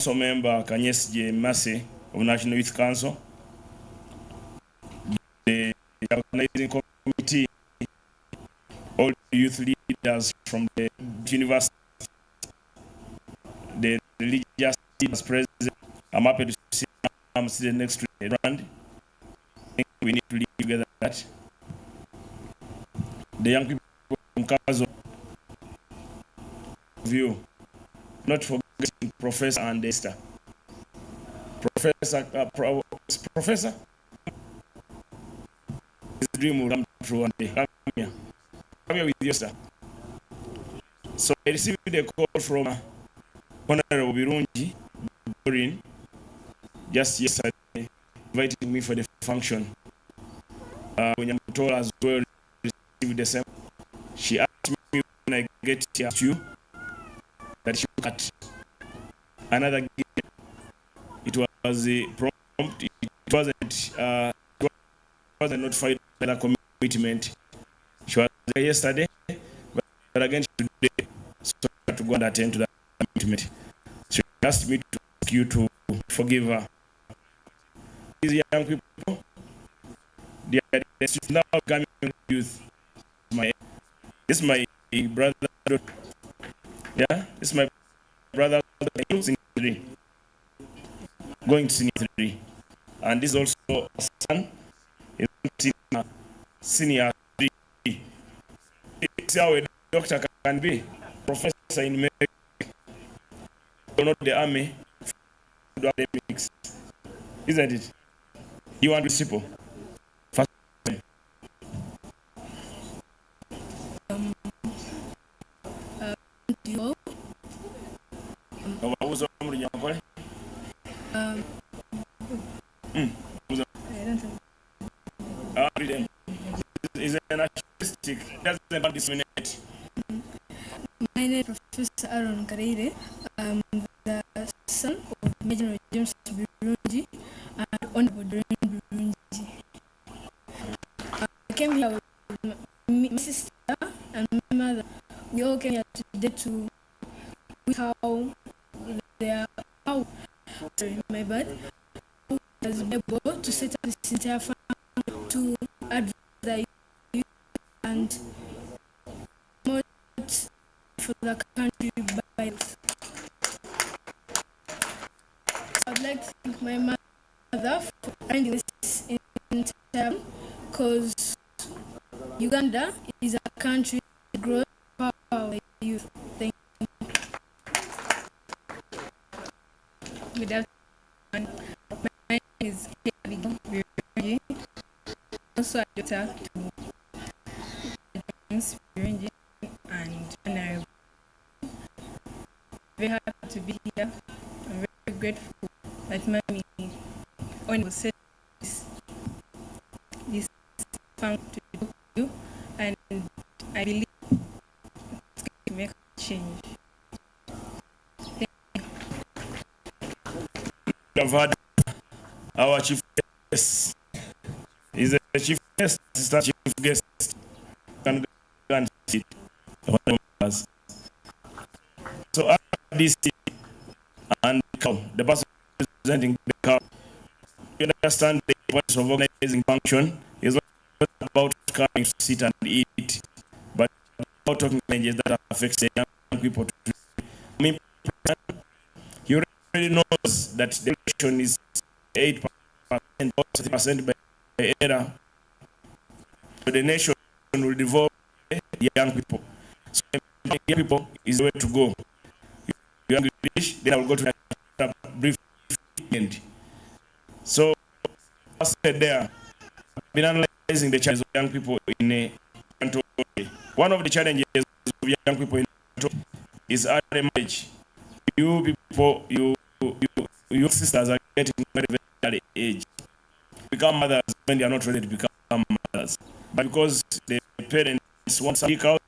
Council member Kanyes J. Massey of National Youth Council, the organizing committee, all the youth leaders from the university, the religious leaders present. I'm happy to see I'm sitting next to the round. I think we need to live together that. The young people from Kazo view, not forgetting Professor and Esther. Professor, his dream will come true one day. Come here with you, sir. So I received a call from Honorable Birungi Borin just yesterday, inviting me for the function. When you told as well, received the same. She asked me when I get here to you that she would cut another game. It was a prompt. It wasn't notified by the commitment. She was there yesterday, but again today, so I had to go and attend to that commitment. She asked me to ask you to forgive her. These young people, they are now coming youth. This is my brother. Yeah, this is my brother going to senior 3, and this is also a son. Is senior 3. It's how a doctor can be, professor in medicine, not the army, academics, isn't it? You want principal. Is an artistic, doesn't discriminate. My name is Professor Aaron Kareire. I'm the son of Major James Birungi and Honorable Doreen Birungi. I came here with my sister and my mother. We all came here today to how they are, my bad, who has been able to set up this entire family to advise the youth and promote for the country by youth. I'd like to thank my mother for arranging this in time, because Uganda is a country that grows power of youth. Thank you. Good afternoon. My name is Birungi, also a daughter to James Birungi and Honorable. Very happy to be here. I'm very grateful that Mommy Honorable said this fun to you, and I believe it's going to make a change. We've had our chief guest. He's the chief guest, assistant chief guest. Can go and sit. So after this and the person representing the cow, you understand the importance of organizing function is not about coming to sit and eat, but about talking changes that affects the young people. I mean, he already knows that the election is 8% or 30% by era. So the nation will devolve young people. So young people is the way to go. Young English, then I will go to a brief end. So as I said there, I've been analyzing the challenges of young people in Lyantonde. One of the challenges of young people in Lyantonde is early marriage. You people, you sisters are getting married at a very early age. Become mothers when they are not ready to become mothers. But because the parents want some house,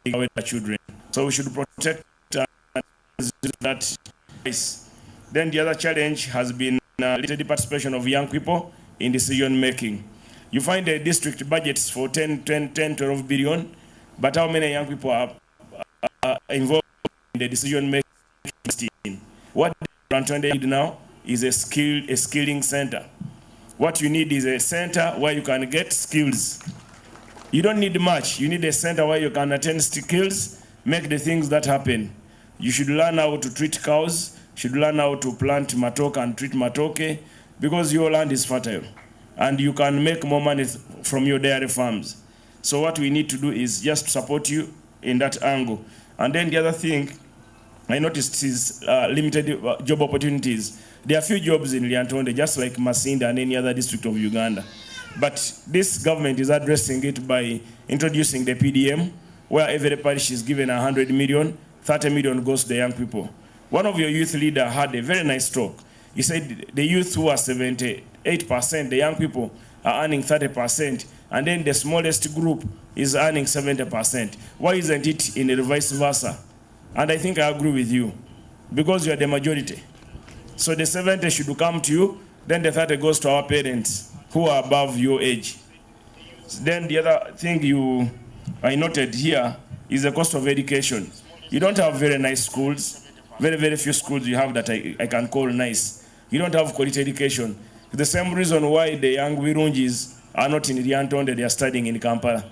they away their children. So we should protect that. Then the other challenge has been limited participation of young people in decision making. You find the district budgets for 10, 12 billion, but how many young people are involved in the decision making? Lyantonde need now is a skilling center. What you need is a center where you can get skills. You don't need much. You need a center where you can attend skills, make the things that happen. You should learn how to treat cows, you should learn how to plant matoke and treat matoke, because your land is fertile. And you can make more money from your dairy farms. So what we need to do is just support you in that angle. And then the other thing I noticed is limited job opportunities. There are few jobs in Lyantonde, just like Masindi and any other district of Uganda. But this government is addressing it by introducing the PDM, where every parish is given 100 million, 30 million goes to the young people. One of your youth leaders had a very nice talk. He said the youth who are 78%, the young people are earning 30%, and then the smallest group is earning 70%. Why isn't it in the vice versa? And I think I agree with you, because you are the majority. So the 70 should come to you, then the 30 goes to our parents who are above your age. Then the other thing I noted here is the cost of education. You don't have very nice schools, very few schools you have that I can call nice. You don't have quality education. The same reason why the young Virunjis are not in Lyantonde, they are studying in Kampala,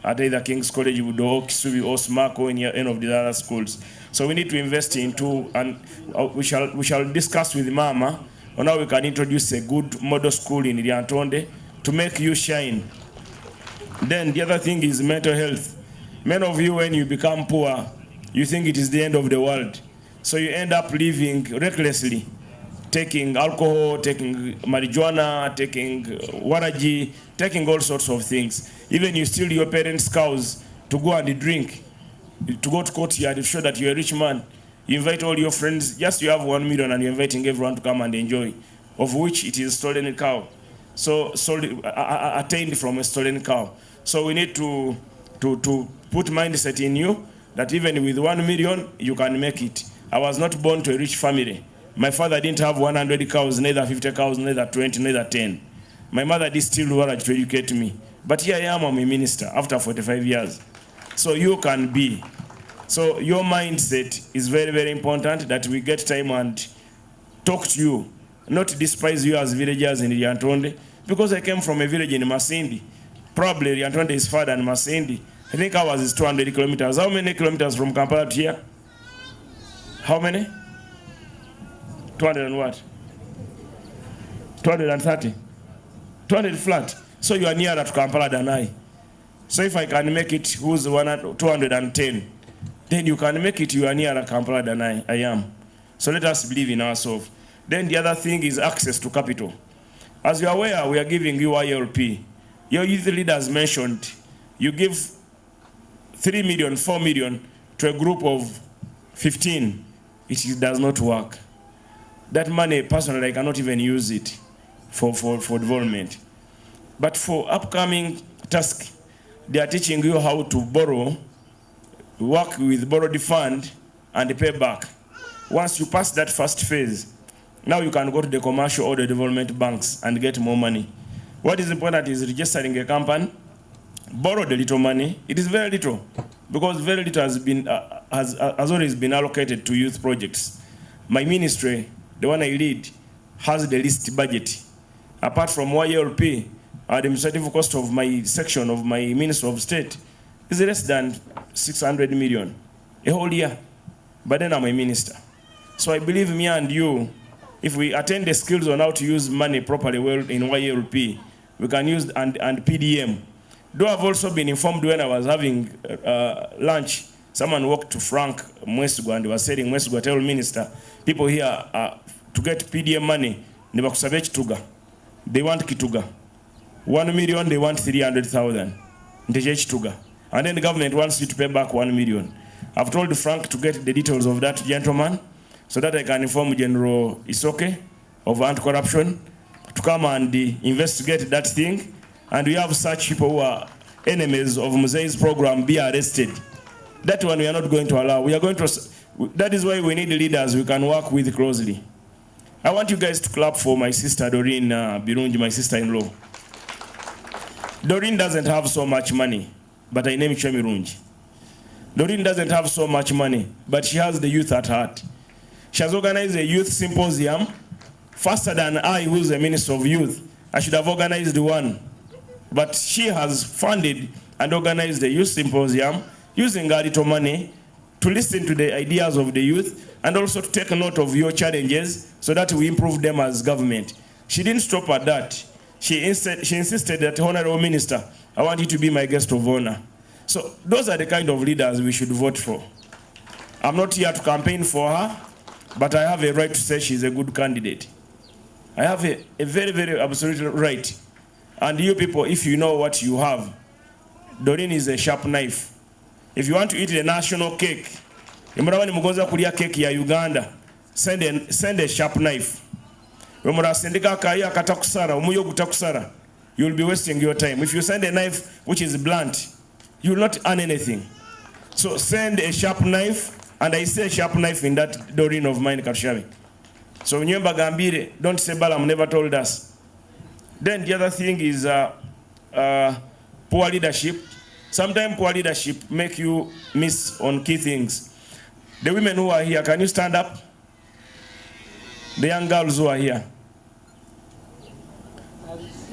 at either King's College, Udo, Kisubi, or SMAC, or any of the other schools. So we need to invest into, and we shall discuss with Mama on how we can introduce a good model school in Lyantonde to make you shine. Then the other thing is mental health. Many of you, when you become poor, you think it is the end of the world. So you end up living recklessly, taking alcohol, taking marijuana, taking waraji, taking all sorts of things. Even you steal your parents' cows to go and drink, to go to courtyard to show that you're a rich man. You invite all your friends, just you have 1 million and you're inviting everyone to come and enjoy, of which it is stolen cow. So attained from a stolen cow. So we need to put mindset in you that even with 1 million, you can make it. I was not born to a rich family. My father didn't have 100 cows, neither 50 cows, neither 20, neither 10. My mother did still work to educate me. But here I am, I'm a minister after 45 years. So you can be. So your mindset is very important, that we get time and talk to you, not despise you as villagers in Lyantonde, because I came from a village in Masindi. Probably Lyantonde is farther than Masindi. I think ours is 200 kilometers. How many kilometers from Kampala to here? How many? 200 and what? 230. 200 flat. So you are nearer to Kampala than I. So if I can make it, who's 210, then you can make it, you are nearer Kampala than I am. So let us believe in ourselves. Then the other thing is access to capital. As you are aware, we are giving you ILP. Your youth leaders mentioned, you give 3 million, 4 million to a group of 15. It does not work. That money, personally, I cannot even use it for development. But for upcoming task, they are teaching you how to borrow, work with borrowed fund, and pay back. Once you pass that first phase, now you can go to the commercial or the development banks and get more money. What is important is registering a company, borrow the little money. It is very little, because very little has always been allocated to youth projects. My ministry, the one I lead, has the least budget. Apart from YLP, the administrative cost of my section of my Minister of State is less than 600 million a whole year. But then I'm a minister. So I believe me and you, if we attend the skills on how to use money properly well in YLP, we can use and PDM. Though I've also been informed when I was having lunch, someone walked to Frank Mwesugu and was saying, Mwesugu, tell minister, people here to get PDM money, they want Kituga. 1 million, they want 300,000. And then the government wants you to pay back 1 million. I've told Frank to get the details of that gentleman so that I can inform General Isoke of anti-corruption to come and investigate that thing. And we have such people who are enemies of Musei's program be arrested. That one we are not going to allow. We are going to. That is why we need leaders we can work with closely. I want you guys to clap for my sister Doreen Birunji, my sister-in-law. Doreen doesn't have so much money, but I name Chemirunji. Doreen doesn't have so much money, but she has the youth at heart. She has organized a youth symposium faster than I, who's the Minister of Youth. I should have organized one. But she has funded and organized the youth symposium using her little money to listen to the ideas of the youth and also to take note of your challenges so that we improve them as government. She didn't stop at that. She insisted that, Honorable Minister, I want you to be my guest of honor. So those are the kind of leaders we should vote for. I'm not here to campaign for her, but I have a right to say she's a good candidate. I have a very, very absolute right. And you people, if you know what you have, Doreen is a sharp knife. If you want to eat the national cake, cake ya Uganda, send a sharp knife. You'll be wasting your time. If you send a knife which is blunt, you will not earn anything. So send a sharp knife, and I say sharp knife in that Doreen of mine, Karshavi. So Nyemba Gambire, don't say Balaam never told us. Then the other thing is poor leadership. Sometimes poor leadership make you miss on key things. The women who are here, can you stand up? The young girls who are here.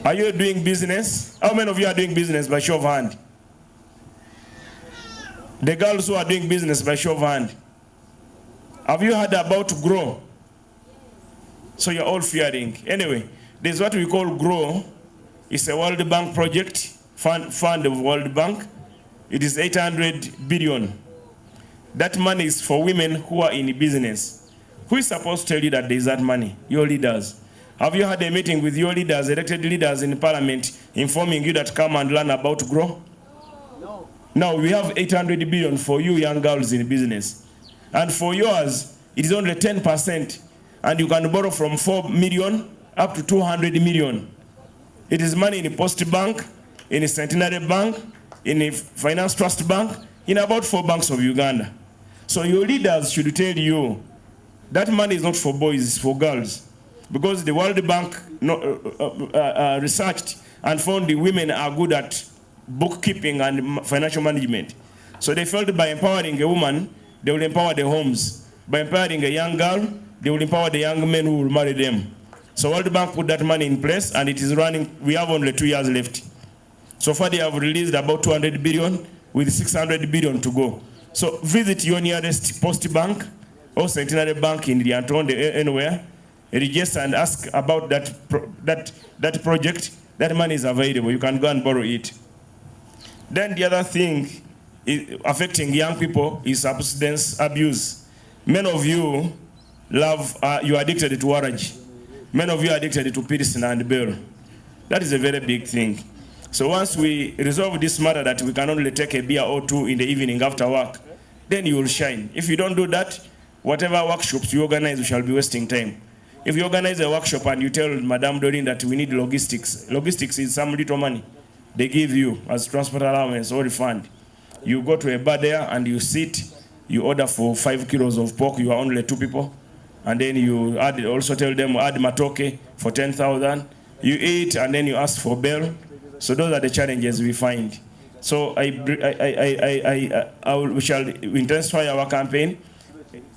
Are you doing business? How many of you are doing business by show of hand? The girls who are doing business by show of hand. Have you heard about GROW? So you're all fearing. Anyway, there's what we call GROW. It's a World Bank project, fund of World Bank. It is 800 billion. That money is for women who are in business. Who is supposed to tell you that there's that money? Your leaders. Have you had a meeting with your leaders, elected leaders in parliament, informing you that come and learn about GROW? No. Now we have 800 billion for you young girls in business. And for yours, it is only 10%. And you can borrow from 4 million up to 200 million. It is money in a Post Bank, in a Centenary Bank, in a Finance Trust Bank, in about 4 banks of Uganda. So your leaders should tell you that money is not for boys, it's for girls. Because the World Bank researched and found the women are good at bookkeeping and financial management. So they felt by empowering a woman, they will empower the homes. By empowering a young girl, they will empower the young men who will marry them. So World Bank put that money in place, and it is running. We have only 2 years left. So far they have released about 200 billion with 600 billion to go. So visit your nearest Post Bank or Centenary Bank in Lyantonde, anywhere, register and ask about that project. That money is available. You can go and borrow it. Then the other thing affecting young people is substance abuse. Many of you you are addicted to warrage. Many of you are addicted to Pilsen and Beer. That is a very big thing. So once we resolve this matter that we can only take a beer or two in the evening after work, then you will shine. If you don't do that, whatever workshops you organize, we shall be wasting time. If you organize a workshop and you tell Madame Doreen that we need logistics is some little money they give you as transport allowance or refund. You go to a bar there and you sit, you order for 5 kilos of pork, you are only 2 people. And then you also tell them add matoke for 10,000. You eat and then you ask for bail. So those are the challenges we find. So we shall intensify our campaign,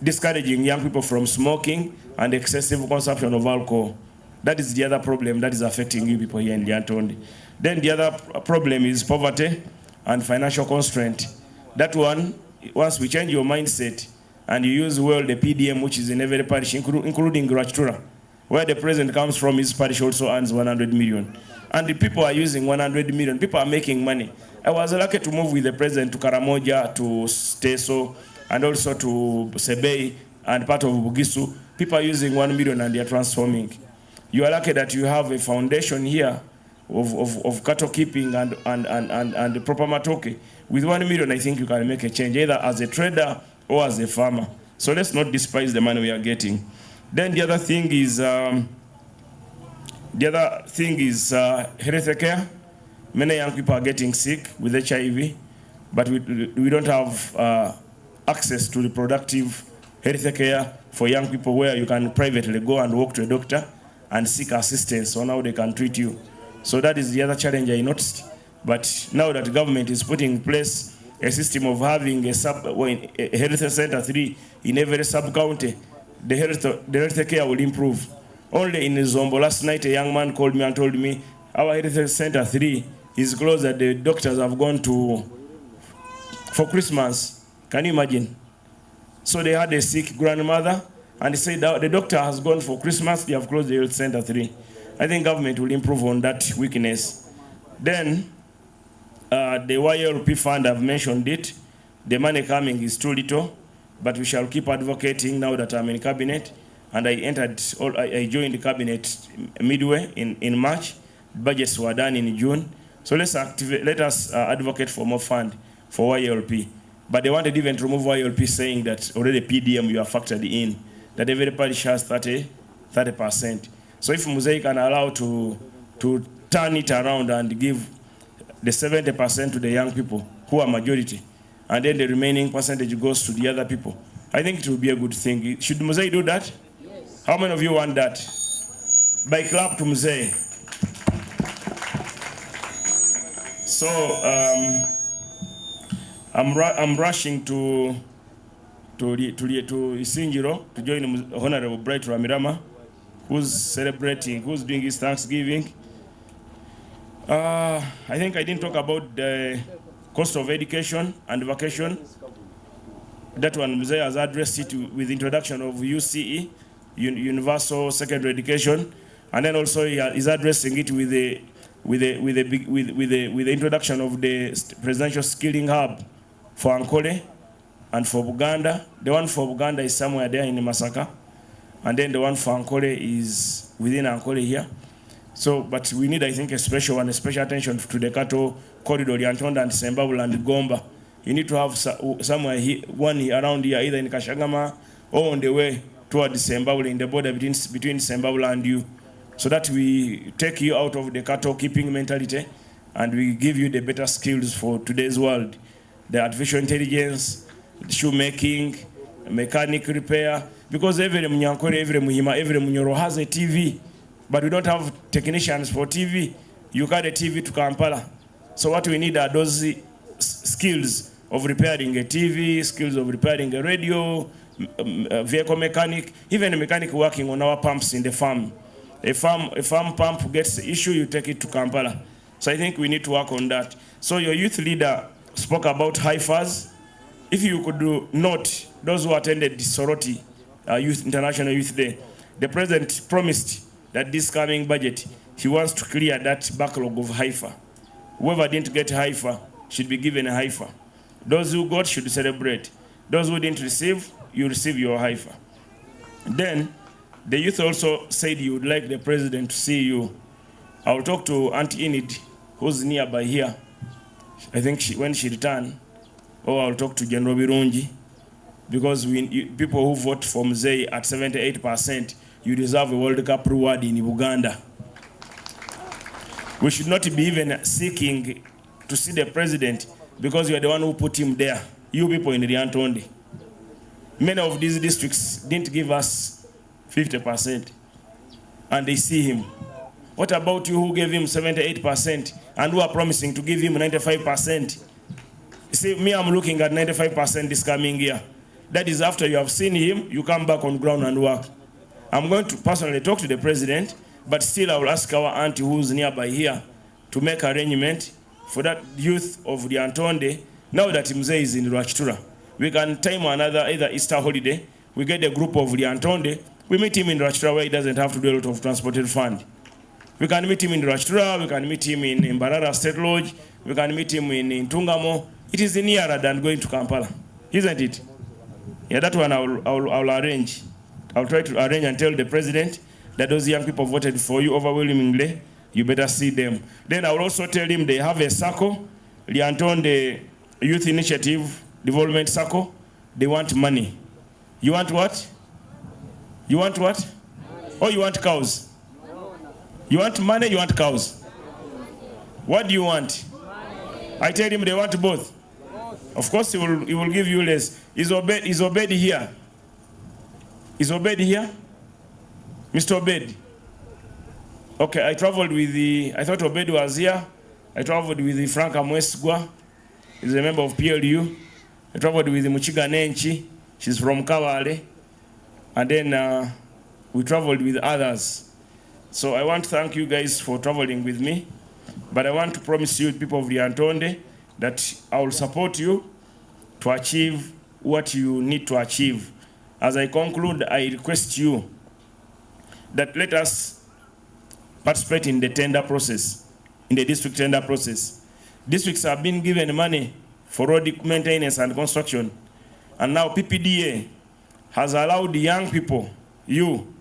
discouraging young people from smoking and excessive consumption of alcohol. That is the other problem that is affecting you people here in Lyantonde. Then the other problem is poverty and financial constraint. That one, once we change your mindset, and you use well the PDM, which is in every parish, including Grachtura, where the president comes from, his parish also earns 100 million. And the people are using 100 million. People are making money. I was lucky to move with the president to Karamoja, to Steso, and also to Sebei, and part of Bugisu. People are using 1 million and they are transforming. You are lucky that you have a foundation here of cattle keeping and the proper matoke. With 1 million, I think you can make a change, either as a trader or as a farmer. So let's not despise the money we are getting. Then the other thing is health care. Many young people are getting sick with HIV, but we don't have access to reproductive health care for young people where you can privately go and walk to a doctor and seek assistance on how they can treat you. So that is the other challenge I noticed. But now that the government is putting in place a system of having a health center 3 in every sub-county, the health care will improve. Only in Zombo last night, a young man called me and told me our health center 3 is closed, that the doctors have gone to for Christmas. Can you imagine? So they had a sick grandmother, and they said that the doctor has gone for Christmas. They have closed the health center 3. I think government will improve on that weakness. Then the YLP fund, I've mentioned it. The money coming is too little, but we shall keep advocating now that I'm in cabinet. And I joined the cabinet midway in March. Budgets were done in June. So let us advocate for more fund for YLP. But they wanted even to remove YLP, saying that already PDM you are factored in, that every parish has 30%. So if Mosaic can allow to turn it around and give the 70% to the young people who are majority, and then the remaining percentage goes to the other people, I think it will be a good thing. Should Mosaic do that? Yes. How many of you want that? By clap to Mosaic. So I'm rushing to Isinjiro to join Honorable Bright Ramirama, who's doing his Thanksgiving. I think I didn't talk about the cost of education and vacation. That one, Mzee has addressed it with introduction of UCE, Universal Secondary Education, and then also he is addressing it with the introduction of the Presidential Skilling Hub for Ankole and for Buganda. The one for Buganda is somewhere there in Masaka, and then the one for Ankole is within Ankole here. So, but we need, I think, a special attention to the cattle corridor, Lyantonde and Sembabula and Gomba. You need to have somewhere one around here, either in Kashagama or on the way toward Sembabula, in the border between Sembabula and you, so that we take you out of the cattle keeping mentality and we give you the better skills for today's world. The artificial intelligence, shoemaking, mechanic repair, because every Munyankore, every Muhima, every Munyoro has a TV. But we don't have technicians for TV. You got a TV to Kampala. So what we need are those skills of repairing a TV, skills of repairing a radio, vehicle mechanic, even a mechanic working on our pumps in the farm. A farm pump gets the issue, you take it to Kampala. So I think we need to work on that. So your youth leader spoke about HIFAs. If you could note, those who attended the Soroti International Youth Day, the president promised that this coming budget, he wants to clear that backlog of HIFA. Whoever didn't get HIFA should be given a HIFA. Those who got should celebrate. Those who didn't receive, you receive your HIFA. Then, the youth also said you would like the president to see you. I'll talk to Auntie Enid, who's nearby here. I think when she returns, or I'll talk to General Birungi, because people who vote for Mzee at 78%, you deserve a World Cup reward in Uganda. We should not be even seeking to see the president because you are the one who put him there. You people in Lyantonde. Many of these districts didn't give us 50%, and they see him. What about you who gave him 78% and who are promising to give him 95%? You see, me, I'm looking at 95% this coming year. That is after you have seen him, you come back on ground and work. I'm going to personally talk to the president, but still I will ask our auntie who's nearby here to make arrangement for that youth of Lyantonde. Now that Mzee is in Rwachitura, we can time another either Easter holiday, we get a group of Lyantonde, we meet him in Rwachitura where he doesn't have to do a lot of transported fund. We can meet him in Rwachitura, we can meet him in Mbarara State Lodge, we can meet him in Tungamo. It is nearer than going to Kampala, isn't it? Yeah, that one I'll arrange. I'll try to arrange and tell the president that those young people voted for you overwhelmingly. You better see them. Then I will also tell him they have a circle, Lyantonde Youth Initiative Development Circle. They want money. You want what? You want what? Oh, you want cows? You want money, you want cows? What do you want? I tell him they want both. Of course, he will give you less. Is Obed here? Is Obed here? Mr. Obed. Okay, I traveled with I thought Obed was here. I traveled with the Frank Amwesgwa. He's a member of PLU. I traveled with the Muchiga Nenchi. She's from Kawale. and then we traveled with others. So I want to thank you guys for traveling with me, but I want to promise you, people of Lyantonde, that I will support you to achieve what you need to achieve. As I conclude, I request you that let us participate in the tender process, in the district tender process. Districts have been given money for road maintenance and construction, and now PPDA has allowed the young people, you,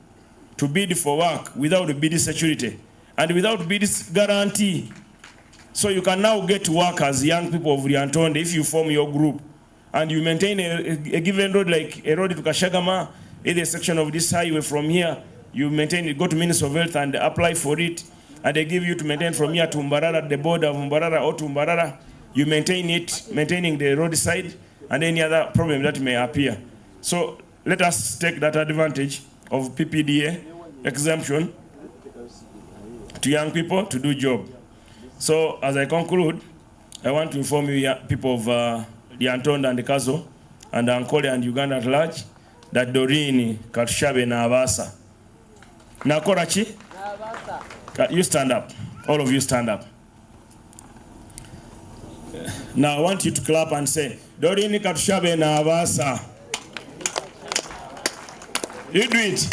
to bid for work without bid security and without bid guarantee. So you can now get to work as young people of Lyantonde if you form your group and you maintain a given road, like a road to Kashagama, either section of this highway from here, you maintain it, go to Ministry of Health and apply for it, and they give you to maintain from here to Mbarara, the border of Mbarara or to Mbarara. You maintain it, maintaining the roadside and any other problem that may appear. So let us take that advantage of PPDA exemption to young people to do job. So as I conclude, I want to inform you, people of Lyantonde and the Kazo and Ankole and Uganda at large, that Dorini Katushabe na Abasa. Na Korachi, you stand up. All of you stand up. Now I want you to clap and say, Dorini Katushabe na Abasa. You do it.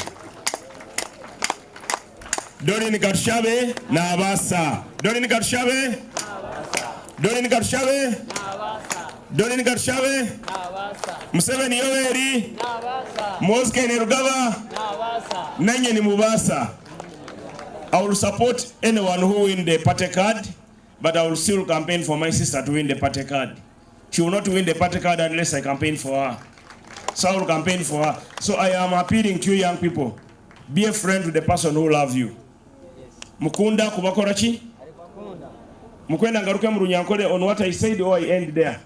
Dorini Katushabe na Abasa. Dorini Katushabe. Dorini Katushabe. Dorini Katushabe. Museveni Yoweri. Moske ni Rugaba. Nanye ni Mubasa. I will support anyone who win the party card, but I will still campaign for my sister to win the party card. She will not win the party card unless I campaign for her. So I will campaign for her. So I am appealing to you young people, be a friend to the person who loves you. Mukunda kubakorachi? Mukwenda ngaruke mu Runyankole on what I said, or I end there?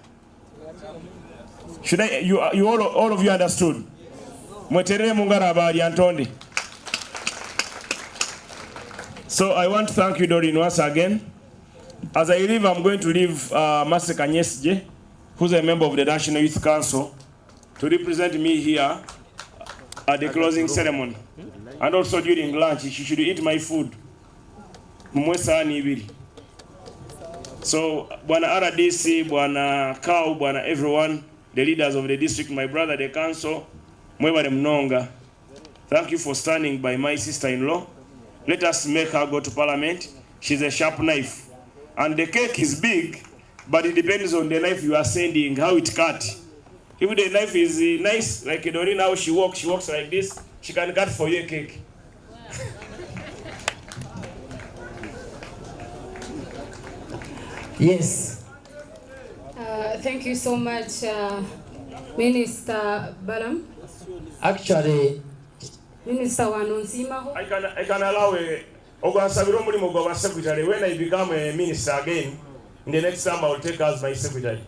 Should I, you all of you understood? Mweterere mungara ba Lyantonde. So I want to thank you, Doreen, once again. As I leave, I'm going to leave Master Kanyesje, who's a member of the National Youth Council, to represent me here at the closing ceremony. And also during lunch, she should eat my food. So, Bwana RDC, Bwana Kau, Bwana everyone, the leaders of the district, my brother, the council, Mwebare Mnonga, thank you for standing by my sister-in-law. Let us make her go to parliament. She's a sharp knife. And the cake is big, but it depends on the knife you are sending, how it cut. If the knife is nice, like Doreen, how she walks like this, she can cut for your cake. Yes. Thank you so much, Minister Balam. Actually, Minister Wanonsimaho. I can allow a secretary. When I become a minister again, in the next time I will take as my secretary.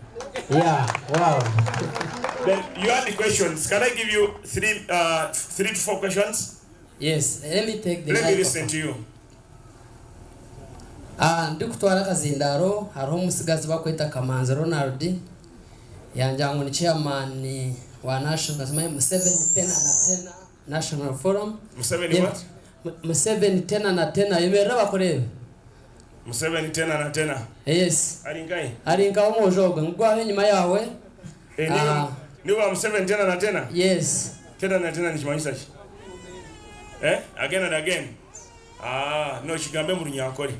Yeah, wow. Then you have the questions. Can I give you three to four questions? Yes, let me take the Let me listen to you. Ndikutwara Kazindaro, hariho umusigazi bakwita Kamanzi Ronald. Yanjangu ni chairman wa National Museveni National Forum. Museveni what? Museveni tena na tena yemerera bakorebe. Museveni tena na tena. Yes. Aringai. Aringa umujogo ngwa nyuma yawe. Niwa Museveni tena na tena? Yes. Tena na tena ni kimaanisha chi? Again and again. No, shigambe mu Runyankole.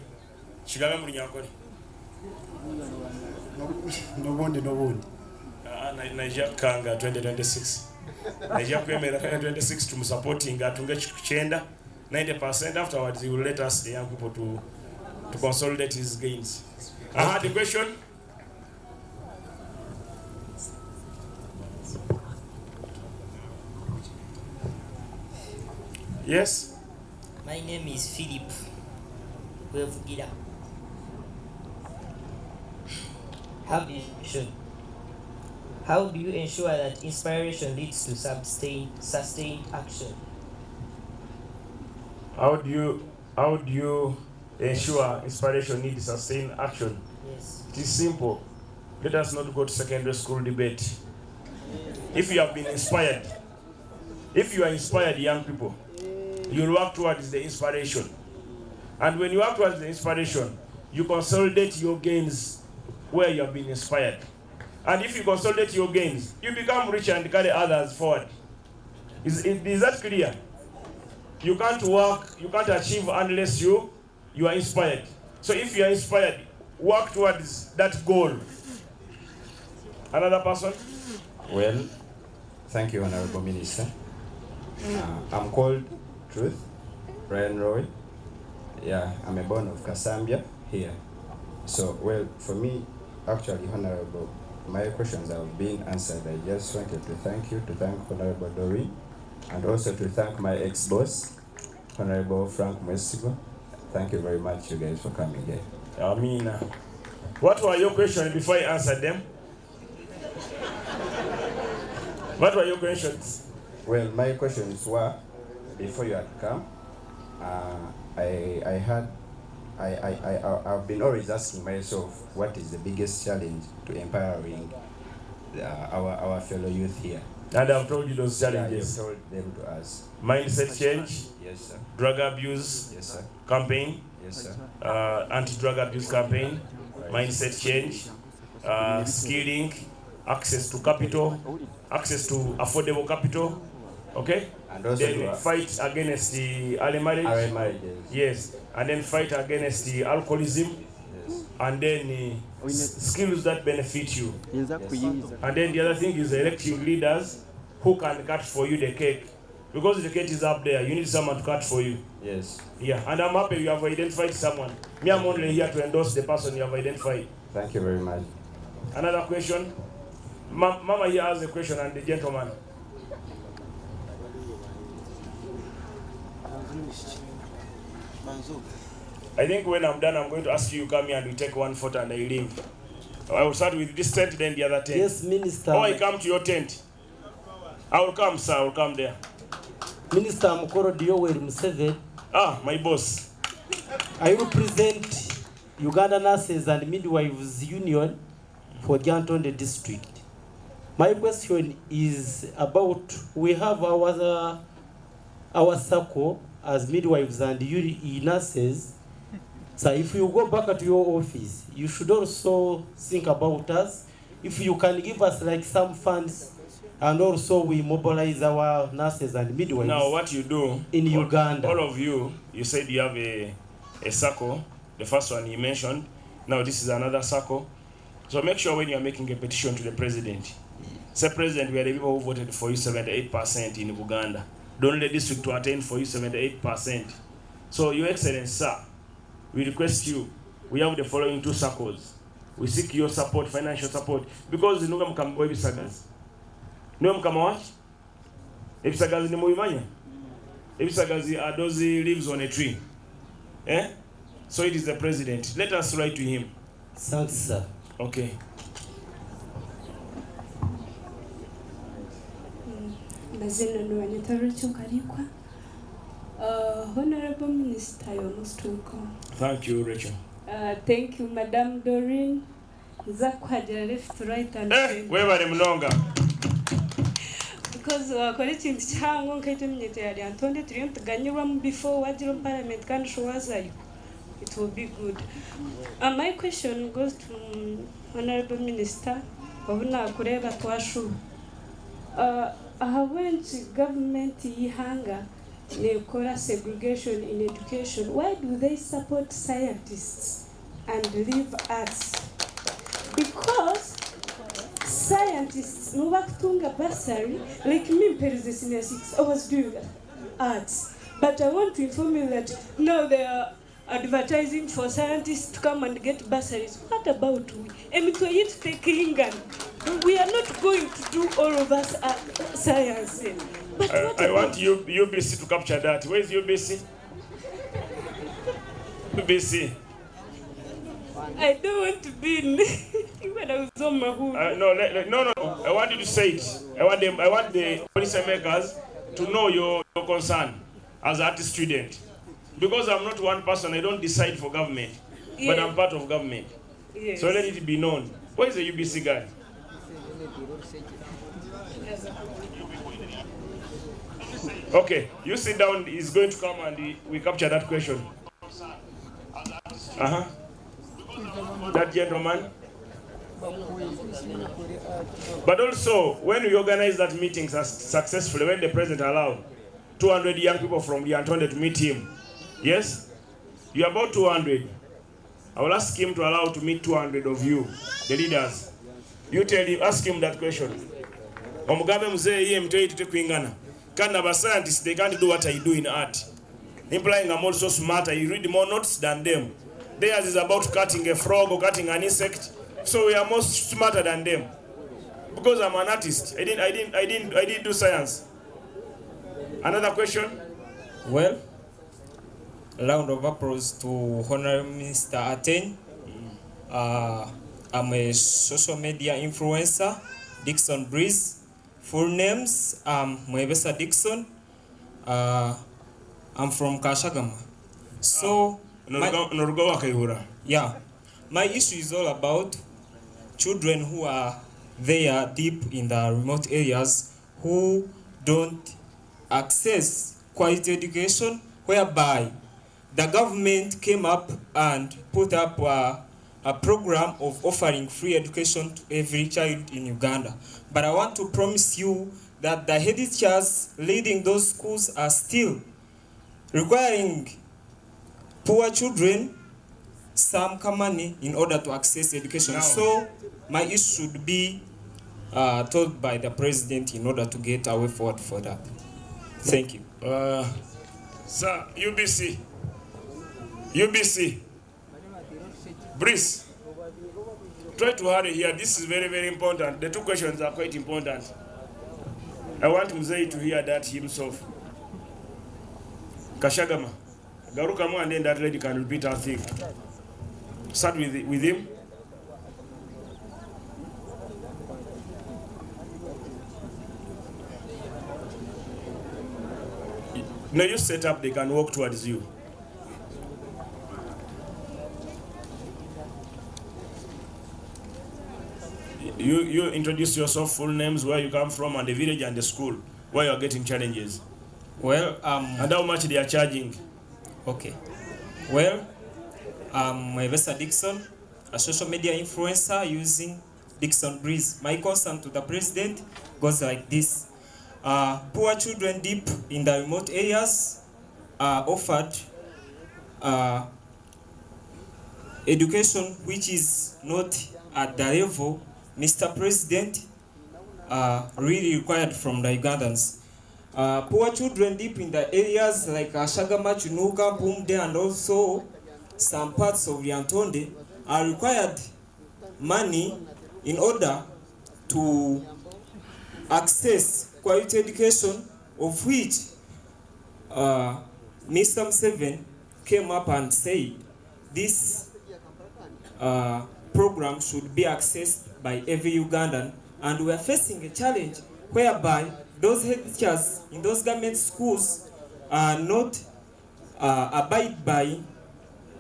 Shigambe mu Runyankole. No. Nigeria Kanga 2026. Nigeria kwemera 2026 to supporting atunge chenda 90%. Afterwards he will let us the young people to consolidate his gains. The question. Yes. My name is Philip Wevugira. How do you ensure that inspiration leads to sustained action? How do you ensure inspiration needs sustained action? Yes. It is simple. Let us not go to secondary school debate. If you have been inspired, If you are inspired young people, you'll work towards the inspiration. And when you work towards the inspiration, you consolidate your gains where you have been inspired. And if you consolidate your gains, you become rich and carry others forward. Is that clear? You can't work, you can't achieve unless you are inspired. So if you are inspired, work towards that goal. Another person? Well, thank you, Honorable Minister. I'm called Truth, Brian Roy. Yeah, I'm a born of Kasambia here. So, well, for me, actually, Honorable, my questions have been answered. I just wanted to thank you, to thank Honorable Doreen, and also to thank my ex-boss, Honorable Frank Mwesigo. Thank you very much, you guys, for coming here. Amina. What were your questions before I answered them? What were your questions? Well, my questions were, before you had come, I've been always asking myself, what is the biggest challenge to empowering our fellow youth here? And I've told you those challenges. Yeah, you've told them to us. Mindset change. Yes, sir. Drug abuse. Yes, sir. Campaign. Yes, sir. Anti-drug abuse campaign. Mindset change. Skilling. Access to capital. Access to affordable capital. Okay? And also then fight against the early marriage. Early marriages. Yes. And then fight against the alcoholism. Yes. And then skills that benefit you. Yes. And then the other thing is electing leaders who can cut for you the cake. Because the cake is up there, you need someone to cut for you. Yes. Yeah, and I'm happy you have identified someone. Me, I'm only here to endorse the person you have identified. Thank you very much. Another question? Mama here has a question, and the gentleman. I think when I'm done, I'm going to ask you to come here and we take one photo and I leave. I will start with this tent, then the other tent. Yes, Minister. Or I come to your tent. I will come, sir. I will come there. Minister Mukoro Diyoweri Museveni. Ah, my boss. I represent Uganda Nurses and Midwives Union for Lyantonde district. My question is about, we have our circle as midwives and nurses. So if you go back to your office, you should also think about us. If you can give us like some funds, and also we mobilize our nurses and midwives. Now what you do in Uganda. All of you said you have a circle. The first one you mentioned. Now this is another circle. So make sure when you are making a petition to the president, say, President, we are the people who voted for you 78% in Uganda. Don't let district to attain for you 78%. So, Your Excellency, sir, we request you, we have the following two circles. We seek your support, financial support, because the Nugam come with Ebisagazi. Nugam come what? Ebisagazi ni muimanya? Ebisagazi are those leaves on a tree. Eh? So it is the president. Let us write to him. Thanks, sir. Okay. Honorable Minister, you're most welcome. Thank you, Rachel. Thank you, Madam Doreen. Zakwaja left, right, and center. Webale mnonga. Because wakora ikintu cyango nkaito mnyete ya Lyantonde turiyo tuganyirwa before wajiro parliament kandi showazayo. It will be good. My question goes to Honorable Minister. Wabuna kureba twashu. Ahawenchi government yihanga nekora segregation in education. Why do they support scientists and leave arts? Because scientists nubakutunga bursary, like me in senior 6, I was doing arts. But I want to inform you that now they are advertising for scientists to come and get bursaries. What about we? We are not going to do all of us science. But I want UBC to capture that. Where is UBC? UBC. I don't want to be in when I was on my hood. No. I want you to say it. I want the policy makers to know your concern as an art student. Because I'm not one person, I don't decide for government. Yeah. But I'm part of government. Yes. So let it be known. Where is the UBC guy? Okay, you sit down. He's going to come and we capture that question. That gentleman. But also, when we organize that meeting successfully, when the president allowed 200 young people from Lyantonde to meet him, yes, you're about 200. I will ask him to allow to meet 200 of you, the leaders. You tell him, ask him that question. Omugabe mzee ye mtoi tutekuingana. Kana ba scientists, they can't do what I do in art. Implying I'm also smarter. You read more notes than them. Theirs is about cutting a frog or cutting an insect. So we are more smarter than them. Because I'm an artist. I didn't do science. Another question? Well, a round of applause to Honorable Minister Attendees. I'm a social media influencer, Dixon Breeze. Full names, Mwebesa Dixon. I'm from Kashagama. So, yeah, my issue is all about children who are there deep in the remote areas who don't access quality education, whereby the government came up and put up a program of offering free education to every child in Uganda. But I want to promise you that the head teachers leading those schools are still requiring poor children some money in order to access education. No. So my issue should be told by the president in order to get a way forward for that. Thank you. Sir, UBC. Breeze. Try to hurry here. This is very, very important. The two questions are quite important. I want Mzee to hear that himself. Kashagama. Garukamu, and then that lady can repeat her thing. Start with him. Now you set up, they can walk towards you. You introduce yourself, full names, where you come from, and the village and the school where you are getting challenges. Well, and how much they are charging. Okay. Well, Mwebesa Dixon, a social media influencer using Dixon Breeze. My concern to the president goes like this. Poor children deep in the remote areas are offered education which is not at the level Mr. President really required from the Ugandans. Poor children deep in the areas like Shagama, Chinuka, Bumde, and also some parts of Lyantonde are required money in order to access quality education, of which Mr. Museveni came up and said this program should be accessed by every Ugandan, and we are facing a challenge whereby those head teachers in those government schools are not abide by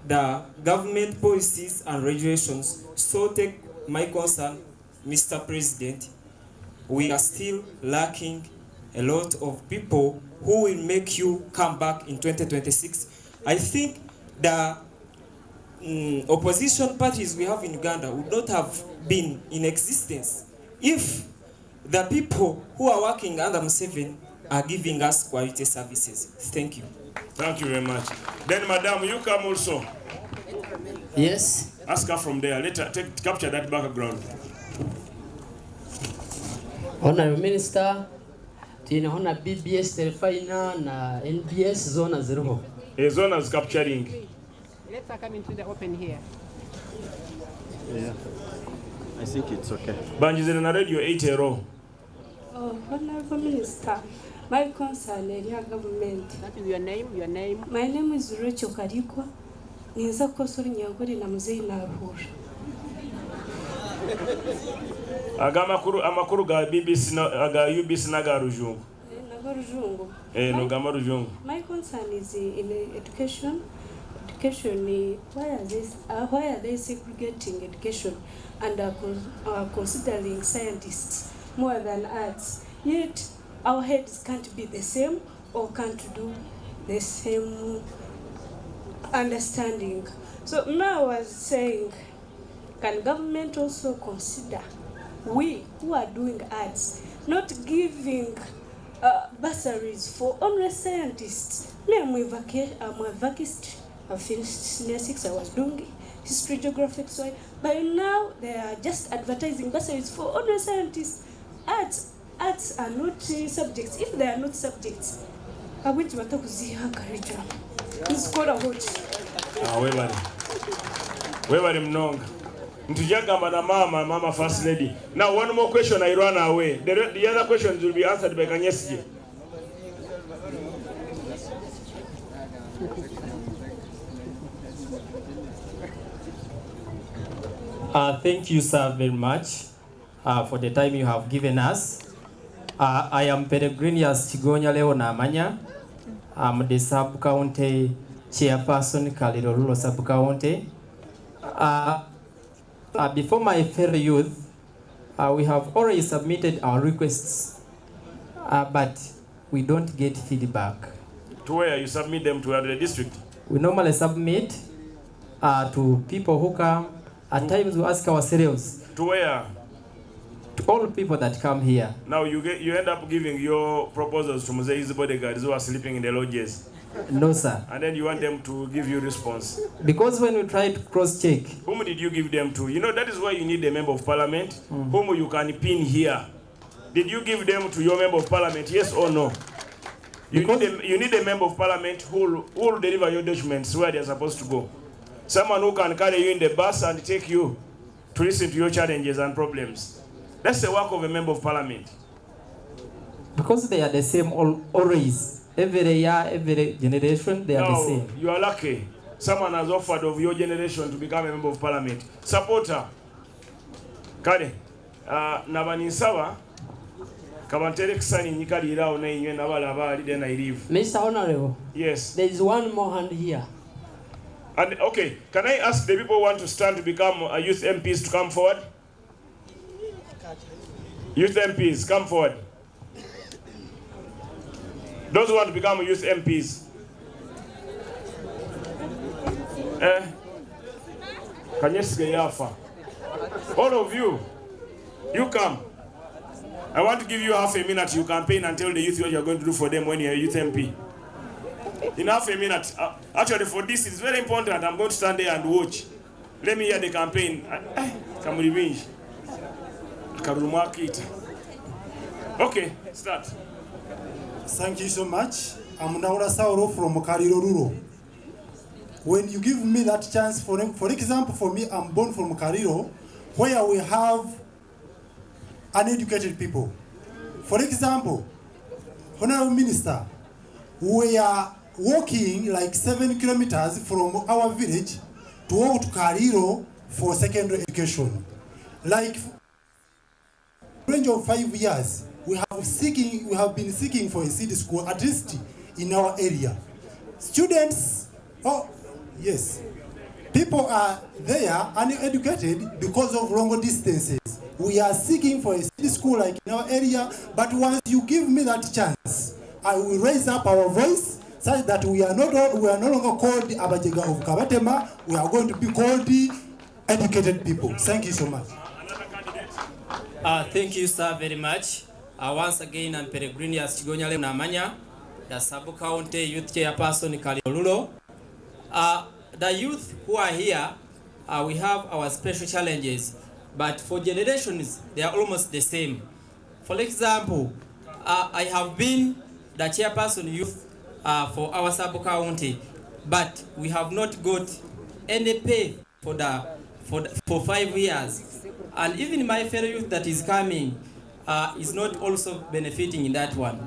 the government policies and regulations. So take my concern, Mr. President, we are still lacking a lot of people who will make you come back in 2026. I think the opposition parties we have in Uganda would not have been in existence if the people who are working under Museveni are giving us quality services. Thank you. Thank you very much. Then, Madam, you come also. Yes. Ask her from there. Let her capture that background. Honorable Minister, tuna hona BBS Telefina na NBS zona zero. A zona is capturing. Let's come into the open here. Yeah, I think it's okay. Banjizina na radio 8 Oh, Honorable Minister, my concern is your government. That is your name, your name. My name is Rachel Karikwa. Ninza kosori nyangori na mzee na ahura. Amakuru ga BBC ga UBC na ga Rujungu. Naga Rujungu. My concern is in education. Education, why are they segregating education and are considering scientists more than arts? Yet our heads can't be the same or can't do the same understanding. So Mia was saying, can government also consider we who are doing arts not giving bursaries for only scientists? Me, I'm a vacist. I finished senior 6. I was doing history, geography, so by now they are just advertising bursaries for only scientists. Arts are not subjects. If they are not subjects, I went to Matakuziha curriculum. It's called a what? Webali mnonga. Ntujagamba na mama first lady. Now one more question, I run away. The other questions will be answered by Kanyesiji. Thank you, sir, very much for the time you have given us. I am Peregrinius Chigonya Leo Namanya. I'm the sub-county chairperson, Kaliro Rural sub-county. Before my fellow youth, we have already submitted our requests, but we don't get feedback. To where you submit them to the district? We normally submit to people who come. At times we ask ourselves. To where? To all people that come here. Now you end up giving your proposals to Mosai's bodyguards who are sleeping in the lodges. No, sir. And then you want them to give you response. Because when we try to cross-check. Whom did you give them to? You know, that is why you need a member of parliament whom you can pin here. Did you give them to your member of parliament, yes or no? You need a member of parliament who will deliver your documents where they are supposed to go. Someone who can carry you in the bus and take you to listen to your challenges and problems. That's the work of a member of parliament. Because they are the same always. Every year, every generation, they are the same. You are lucky. Someone has offered of your generation to become a member of parliament. Supporter. Kale. Nabanisawa. Kabantere kisani nyikali irao na inywe nabala abali then I leave. Mr. Honorable. Yes. There is one more hand here. And okay, can I ask the people who want to stand to become youth MPs to come forward? Youth MPs, come forward. Those who want to become youth MPs. All of you, you come. I want to give you half a minute. You campaign and tell the youth what you are going to do for them when you are a youth MP. In half a minute. Actually, for this, it's very important. I'm going to stand there and watch. Let me hear the campaign. Come revenge. Okay, start. Thank you so much. I'm Naura Sauro from Kaliro Rural. When you give me that chance, for example, for me, I'm born from Kaliro, where we have uneducated people. For example, Honorable Minister, we are walking like 7 kilometers from our village to walk to Kaliro for secondary education. Like range of 5 years, we have been seeking for a city school, at least in our area. Students, yes, people are there uneducated because of long distances. We are seeking for a city school like in our area, but once you give me that chance, I will raise up our voice such that we are no longer called the Abajega of Kabatema. We are going to be called the educated people. Thank you so much. Thank you, sir, very much. Once again, I'm Peregrinius Chigonya Leo Namanya, the sub-county youth chairperson Kaliro. The youth who are here, we have our special challenges, but for generations, they are almost the same. For example, I have been the chairperson youth for our sub-county, but we have not got any pay for 5 years. And even my fellow youth that is coming is not also benefiting in that one.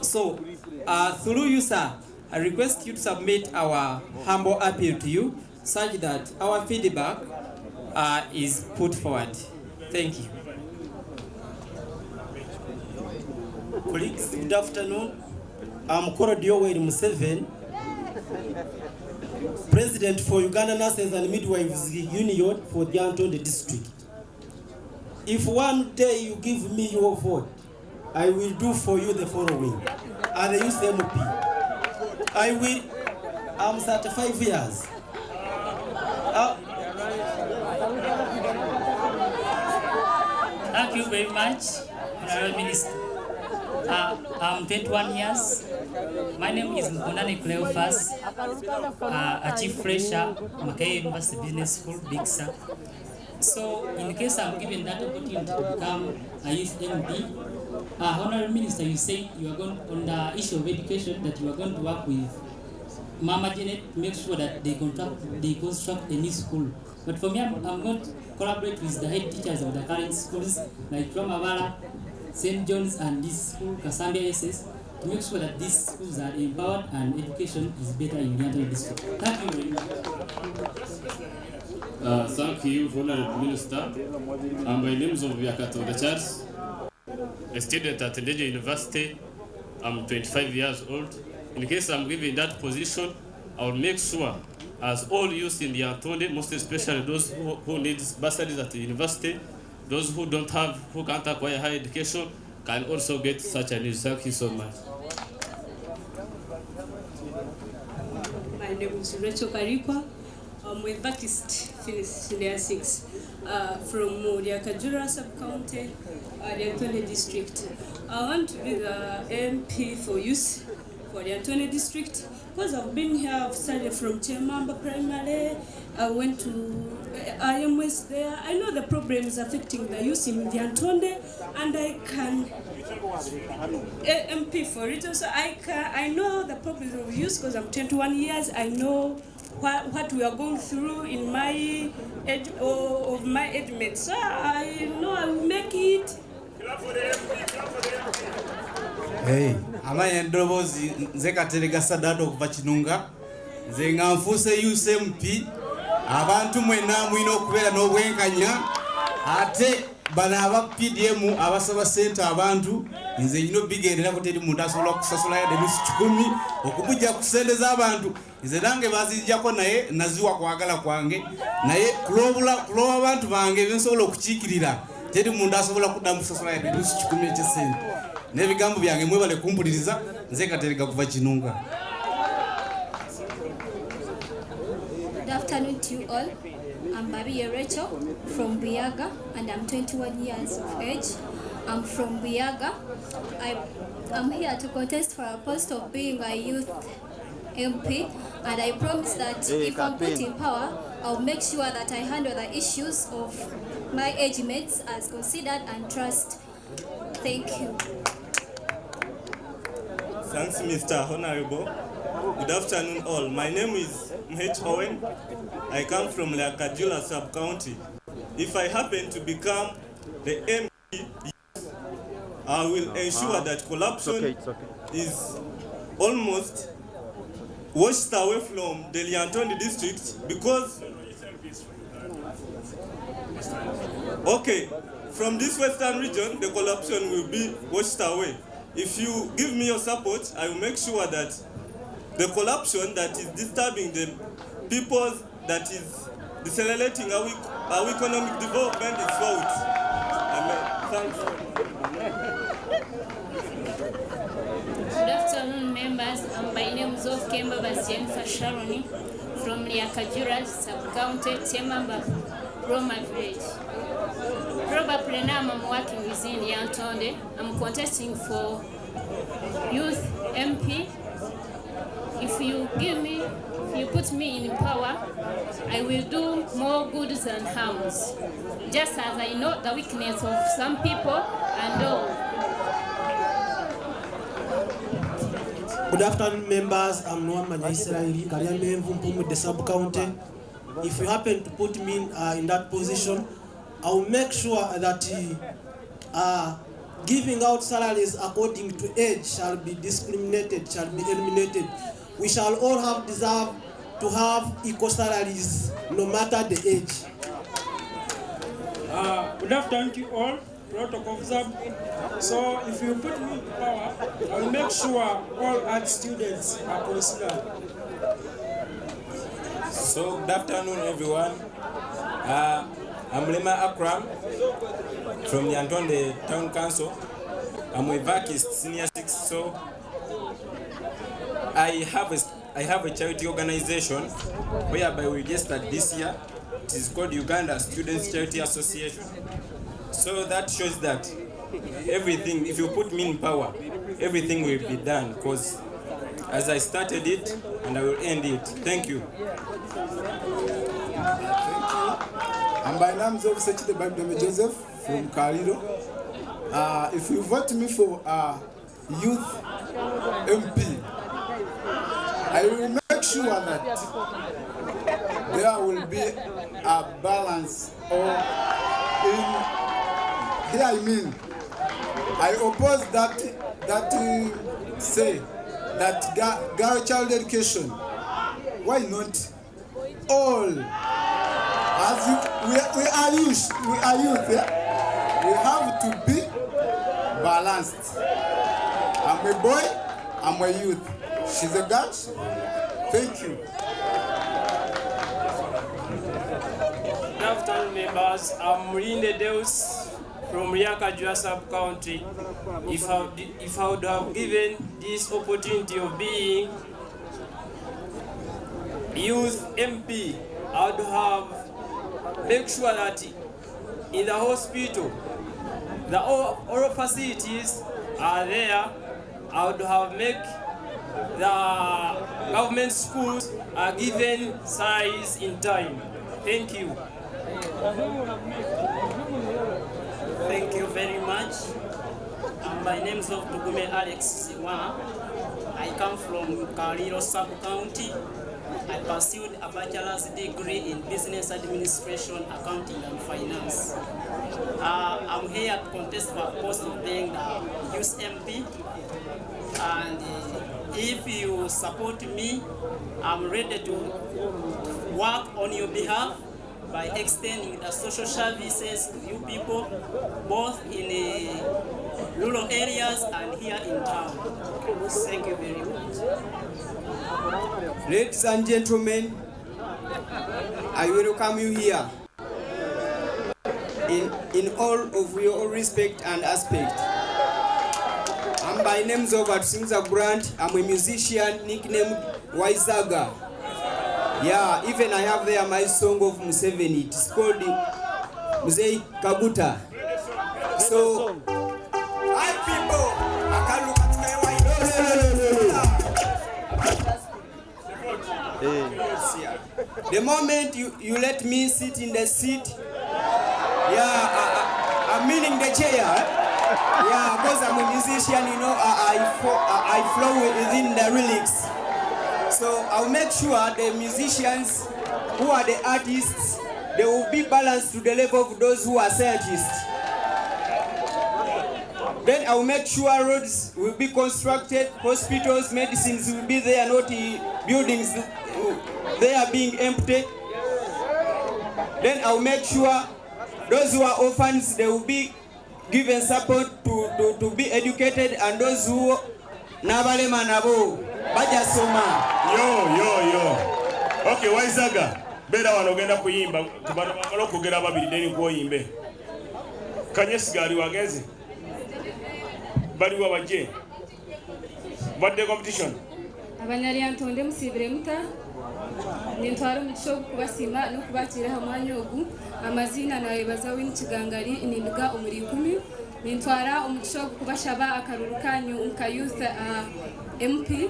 So, through you, sir, I request you to submit our humble appeal to you, such that our feedback is put forward. Thank you. Colleagues, good afternoon. I'm Korodio Museveni, President for Uganda Nurses and Midwives Union for Lyantonde District. If one day you give me your vote, I will do for you the following. As a youth MP, I'm 35 years. Thank you very much, Honorable Minister. I'm 21 years. My name is Mbonani Cleophas, a chief fresher, Mackay University Business School, Big Sur. So, in case I'm given that opportunity to become a youth MP, Honorable Minister, you say you are going on the issue of education that you are going to work with Mama Janet to make sure that they construct a new school. But for me, I'm going to collaborate with the head teachers of the current schools like Ramavala, St. John's, and this school, Kasambia SS, to make sure that these schools are empowered and education is better in Lyantonde district. Thank you very much. Thank you, Honorable Minister. My name is Lyantonde Charles, a student at Lyantonde University. I'm 25 years old. In case I'm given that position, I will make sure, as all youth in Lyantonde, most especially those who need bursaries at the university, those who can't acquire higher education, can also get such a need. Thank you so much. My name is Rachel Karikwa. I'm a Baptist, finished in year 6, from Lyantonde sub-county, Lyantonde district. I want to be the MP for youth for Lyantonde district because I've been here. I've started from Chemamba Primary. I went to IMS there. I know the problems affecting the youth in Lyantonde, and I can MP for it. So I know the problems of youth because I'm 21 years. I know what we are going through in my age of my age mates. So I know I will make it. Hey, amanye ndobozi nze Katerega Sadato okuva Kinunga nze nga nfuuse USMP abantu mwena mwina okubeera n'obwenkanya ate bano aba PDM abasaba ssente abantu nze nyina bigenderako teri muntu asobola kusasula yadde nusu 10 okubujja ku ssente z'abantu nze nange bazijjako naye naziwa kwagala kwange naye kuloba abantu bange bensobola okukiikirira teri muntu asobola kuddamu kusasula yadde nusu 10 eky'essente n'ebigambo byange mwebale kumpuliriza nze Katerega kuva Kinunga. Good afternoon to you all. I'm Babi Rachel from Buyaga and I'm 21 years of age. I'm from Buyaga. I'm here to contest for a post of being a youth MP, and I promise that if I'm put in power, I'll make sure that I handle the issues of my age mates as considered and trust. Thank you. Thanks, Mr. Honorable. Good afternoon, all. My name is Mh. Owen. I come from Lyantonde sub-county. If I happen to become the MP, I will ensure that corruption is almost washed away from the Lyantonde district because, from this western region, the corruption will be washed away. If you give me your support, I will make sure that the corruption that is disturbing the people, that is decelerating our economic development is solved. Amen. Thanks. Good afternoon, members. My name is Kemba Jennifer Sharoni from Lyantonde sub-county, Chemamba, Roma village. Probably now I'm working within Lyantonde. I'm contesting for youth MP. If you put me in power, I will do more good than harms. Just as I know the weakness of some people and all. Good afternoon, members. I'm Noamanya Israeli, Kariambe Mvumpumu, the sub-county. If you happen to put me in that position, I will make sure that giving out salaries according to age shall be discriminated, shall be eliminated. We shall all deserve to have equal salaries, no matter the age. Good afternoon to you all. Protocol observed. So if you put me in power, I will make sure all art students are considered. So good afternoon, everyone. I'm Lema Akram from Lyantonde Town Council. I'm a Vakist Senior 6, so I have a charity organization whereby we registered this year. It is called Uganda Students Charity Association. So that shows that everything, if you put me in power, everything will be done, because as I started it and I will end it. Thank you. And by name of Sechide Babdome Joseph from Kaliro. If you vote me for youth MP, I will make sure that there will be a balance. Or I oppose that say that girl child education. Why not all? As we are youth, yeah? We have to be balanced. I'm a boy, I'm a youth. She's a girl. Thank you. Good afternoon, members. I'm Lyantonde Deus from Lyantonde sub-county. If I would have given this opportunity of being youth MP, I would have make sure that in the hospital, all facilities are there. I would have make the government schools are given size in time. Thank you. Thank you very much. My name is Tugume Alex Siwa. I come from Kaliro sub-county. I pursued a bachelor's degree in business administration, accounting and finance. I'm here to contest for the post of being the youth MP. And if you support me, I'm ready to work on your behalf by extending the social services to you people, both in the rural areas and here in town. Thank you very much. Ladies and gentlemen, I welcome you here in all of your respect and aspect. I'm by names of Atsinza Grant. I'm a musician nicknamed Waizaga. Yeah, even I have there my song of Museveni. It's called Muzei Kaguta. So, hi people, the moment you let me sit in the seat, yeah, I'm meaning the chair. Yeah, because I'm a musician, you know, I flow within the lyrics. So I'll make sure the musicians who are the artists, they will be balanced to the level of those who are scientists. Then I'll make sure roads will be constructed, hospitals, medicines will be there, not buildings they are being empty. Then I'll make sure those who are orphans, they will be given support to be educated, and those who nabalema nabo bajasoma. Yo. Okay, Waizaga. Bera wanogenda kuyimba kubana bamalo kugera babiri deni ko yimbe. Kanyesigari wageze. Bali wabaje. What the competition? Abanyalyantonde musibire muta. Nintwara umugisho kubasima no kubakira hamwanya ogu amazina nawe bazawe n'ikigangari ininduga umuri 10. Nintwara umugisho kubashaba akaruru kanyu unkayuth MP.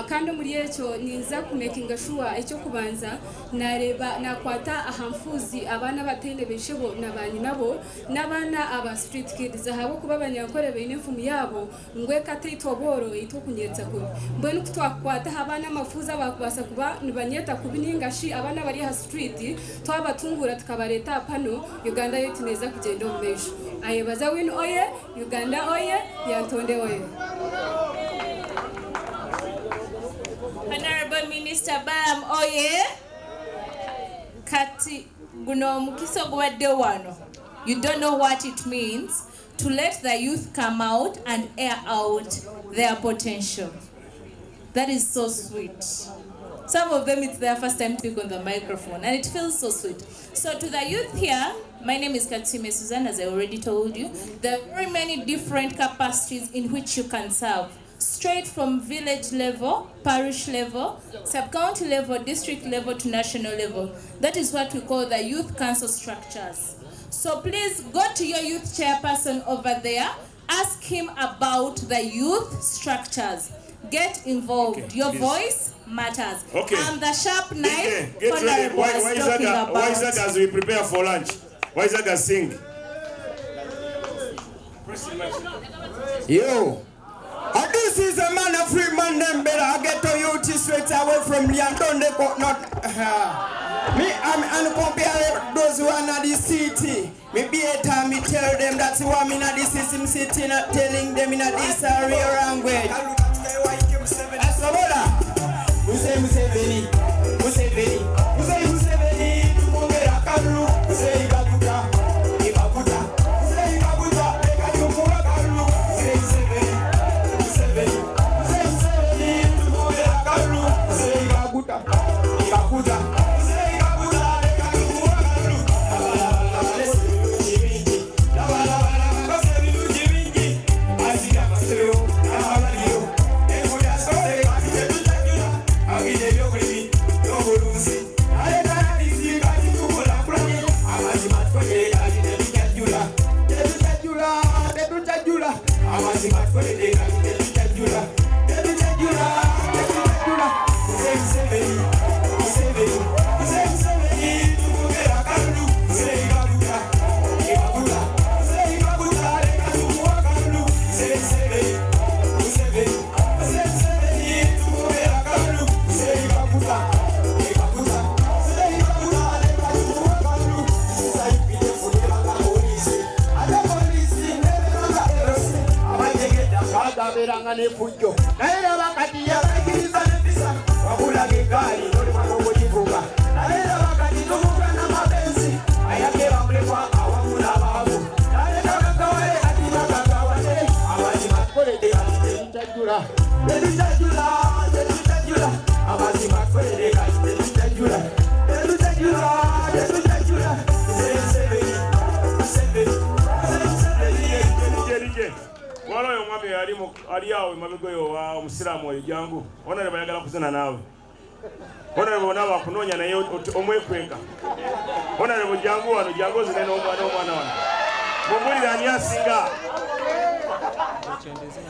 Kandi muri yecho ninza kumekinga sure icyo kubanza nareba nakwata ahamfuzi abana batende beshebo nabanye nabo nabana aba street kids ahabo kuba banyakore benefumu yabo ngwe kate itoboro itokunyetsa ko mbone kutwakwata abana mafuza bakubasa kuba nibanyeta kubiningashi abana bari ha street twabatungura tukabareta pano Uganda yetu neza kugenda umesho ayebaza win oye Uganda oye Lyantonde oye. Honorable Minister Bam oye kati guno mukiso gwadde wano. You don't know what it means to let the youth come out and air out their potential. That is so sweet. Some of them it's their first time to speak on the microphone and it feels so sweet. So to the youth here, My name is Katsime Suzanne, as I already told you. There are very many different capacities in which you can serve. Straight from village level, parish level, sub-county level, district level to national level. That is what we call the youth council structures. So please go to your youth chairperson over there, ask him about the youth structures. Get involved. Okay, your voice matters. Okay. I'm the sharp knife. Get ready. Why is that as we prepare for lunch? Why is that as sing? Yo. And this is a man of free man them better. I get to you straight away from Lyantonde, not me. I'm uncompare those who are in the city. Me be a time me tell them that you want me in the system city, not telling them in this area language. Asabola. Museveni. Tumongera kalu. Ikabuta.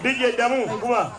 DJ Damu, kuma.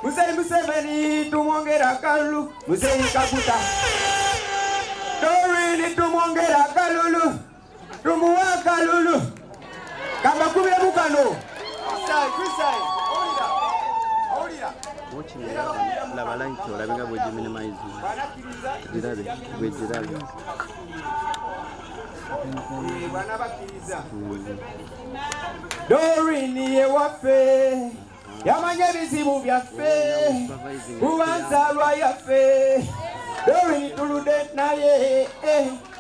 Museveni, tumongera kalu, Museveni kabuta. Dorini tumongera kalulu, tumuwa kalulu. Kamba kubira bukano. Kusai, hold it up. Watching la balancho, la venga voy a minimize. Girare. Dorini ye wafe. Yamanya bizibu byaffe kubanza lwayaffe Dorini tulude naye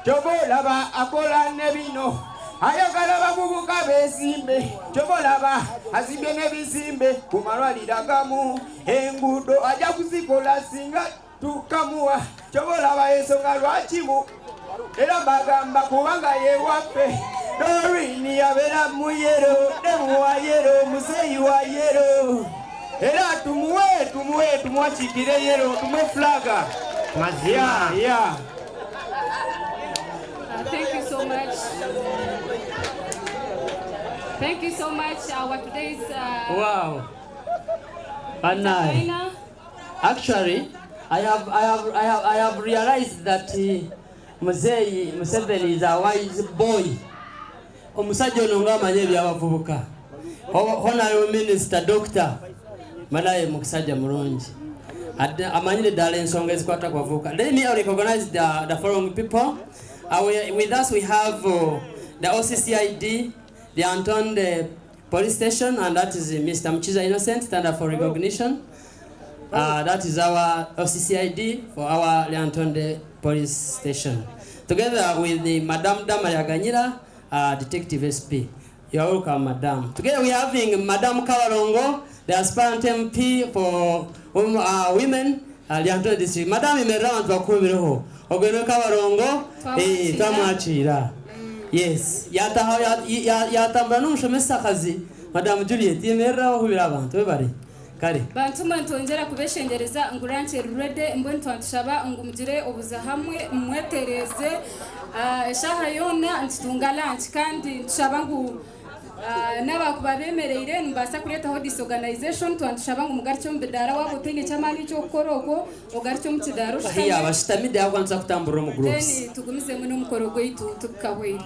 Chobolaba akola ne bino ayagala babubuka besimbe Chobolaba azimbye ne bizimbe ku malwaliro agamu enguudo ajja kuzikola singa tukamuwa Chobolaba ensonga lwakimu era bagamba kubanga ye waffe Dorini yabera mu yero, demu wa yero, muzeyi wa yero. Era tumuwe chikire yero, tumuwe flaga. Mazia, yeah. Thank you so much. Thank you so much. Our today's wow. And actually, I have realized that Museveni is a wise boy. omusajja ono ng'amanye by'abavubuka. Honorable Minister Doctor Malaye Mukisajja mulungi. Amanyire ddala ensonga ezikwata ku bavubuka. Let me recognize the following people. With us we have the OCCID, the Lyantonde Police Station, and that is Mr. Mchiza Innocent, stand up for recognition. That is our OCCID for our Lyantonde Police Station. Together with the Madam Damaria Ganyira, Detective SP. You are welcome, Madam. Together we are having Madam Kawarongo, the aspirant MP for women, Lyantonde District. Madam imeround bakubiriho. Ogeno Kawarongo, twamwachira. Yes, yatambula n'umushomesa akazi. Madam Juliet yemerera kubira abantu bari. Kare. Bantu mwantongera kubeshengereza nguranche rurede mbwe ntwantushaba ngumugire obuza hamwe mwetereze shaha yona ntunga lunch kandi ntushaba ngu n'abakuba bemereire mbasa kuretaho disorganization twantushaba ngo mugaricyo mbedara wabo tenge cyamani cyo korogo ugaricyo mu kidaro shitami abashitamide yakwanza kutambura mu groups then tugumise mu n'umukorogo yitu tukahwe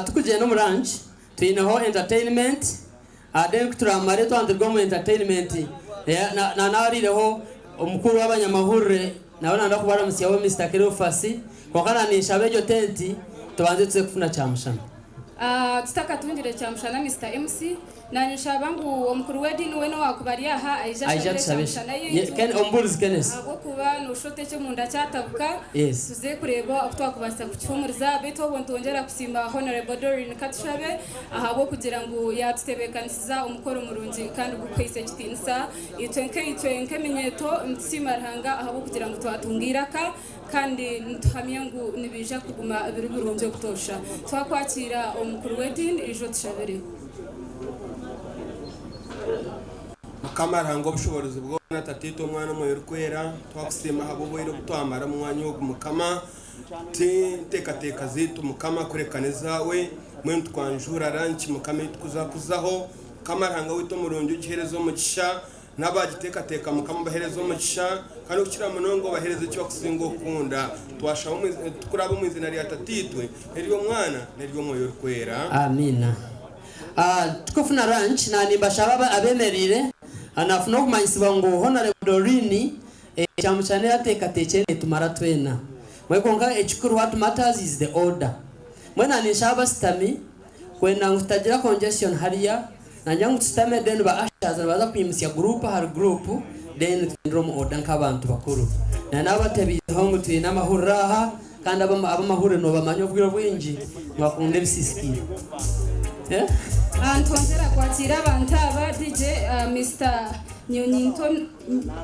tukuje no mu lunch twinaho entertainment then turamare twandirwa mu entertainment na narireho umukuru w'abanyamahurire nabona ndakubara musiyawe Mr. Kelofasi kwakana nishabejo tenti tubanze tse kufuna chamushana tutaka tungire chamushana Mr. MC na nishabangu omukuru wedding weno wakubari aha aija chamushana yetu ken ombuls kenes abo kuba no shote cyo munda cyatabuka tuze kureba twakubasa kucyumuriza beto bontongera kusimba honorable Doreen Katushabe ahabo kugira ngo yatutebekanisiza umukoro murungi kandi gukwise kitinsa itwenke minyeto ntsimarhanga ahabo kugira ngo twatungiraka kandi ntuhamye ngo nibija kuguma biri burunze kutosha twakwakira omukuru wedding ijo tushabere Kamaranga obushobozi bwo natatito umwana mu y'urkwera twakusema habo boyiro gutwamara mu mwanya wo mukama teka zitu mukama kurekaniza we mwe twanjura ranchi mukama tukuzaho kamaranga wito murungi ugiherezo mu gisha nabagiteka mukama baherezo mu gisha kandi ukira munongo bahereze cyo kusinga okunda twashaho tukurabo mu izina rya tatitwe eriyo mwana neriyo mu y'urkwera amina tukufuna ranch na nimbashaba abemerire anafuna kumanyisiba ngo Honorable Doreen cyamucyane yatekateke tumara twena mwekonga ekikuru what matters is the order mwena nishaba stami kwenda ngutagira congestion hariya nanyangu tutame then ba ashas baza kwimusya group har group then ndrom order nk'abantu bakuru na nabatebiho ngo tuyina amahuraha kandi abamahurire no bamanyo bwiro bwinji mwakunde bisisiki Antongera kwakira abantu aba DJ Mr.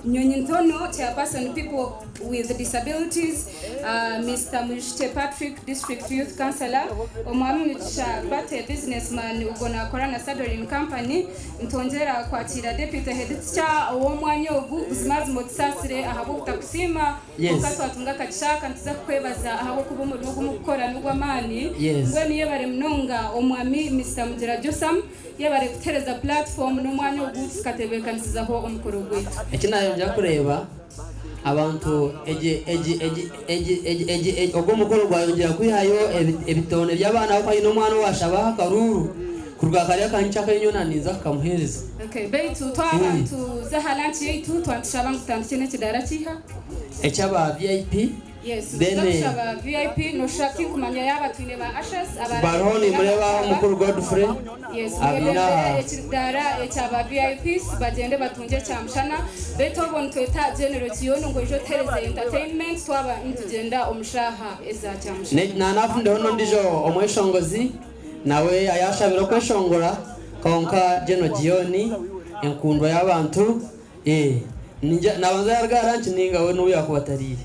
Nyonyintono, chairperson people with disabilities, Mr. Mujite Patrick, district youth councillor, omwami Mugisha Bate, businessman ugona korana saddling company. Ntongera kwakira deputy head teacher w'omwanya ogu usimazi motisasire ahabo kutakusima ukatwa atunga kachaka ntiza kwebaza ahabo kuba mu rugo mukora n'ugwamani ngwe niyo bare mnonga omwami Mr. Mugira Josam yabare gutereza platform n'umwanya ogu tukatebekanisizaho omukoro gwe ekinayo nja kureba abantu ogwo mukoro gwayongera kwihayo ebitone by'abana bakwaye n'umwana washaba karuru kurwakariya kancha kanyonaniza kamuhereza okay beitu twabantu zahalanchi yitu twantshaba ngutandikene kidara kiha ecyaba VIP yes then shaba VIP no shaki kumanya yaba twine ba ashas baroni mureba mukuru Godfrey yes abina ekidara ecyaba VIP bagende batunje cyamshana beto bontweta generation ngo ejo tereze entertainment twaba ntugenda omushaha eza cyamshana na nafunde hono ndijo omweshongozi nawe ayashabira kweshongora konka jeno jioni enkundwa y'abantu nabanza yargaranchi ninga we nuya kubatarire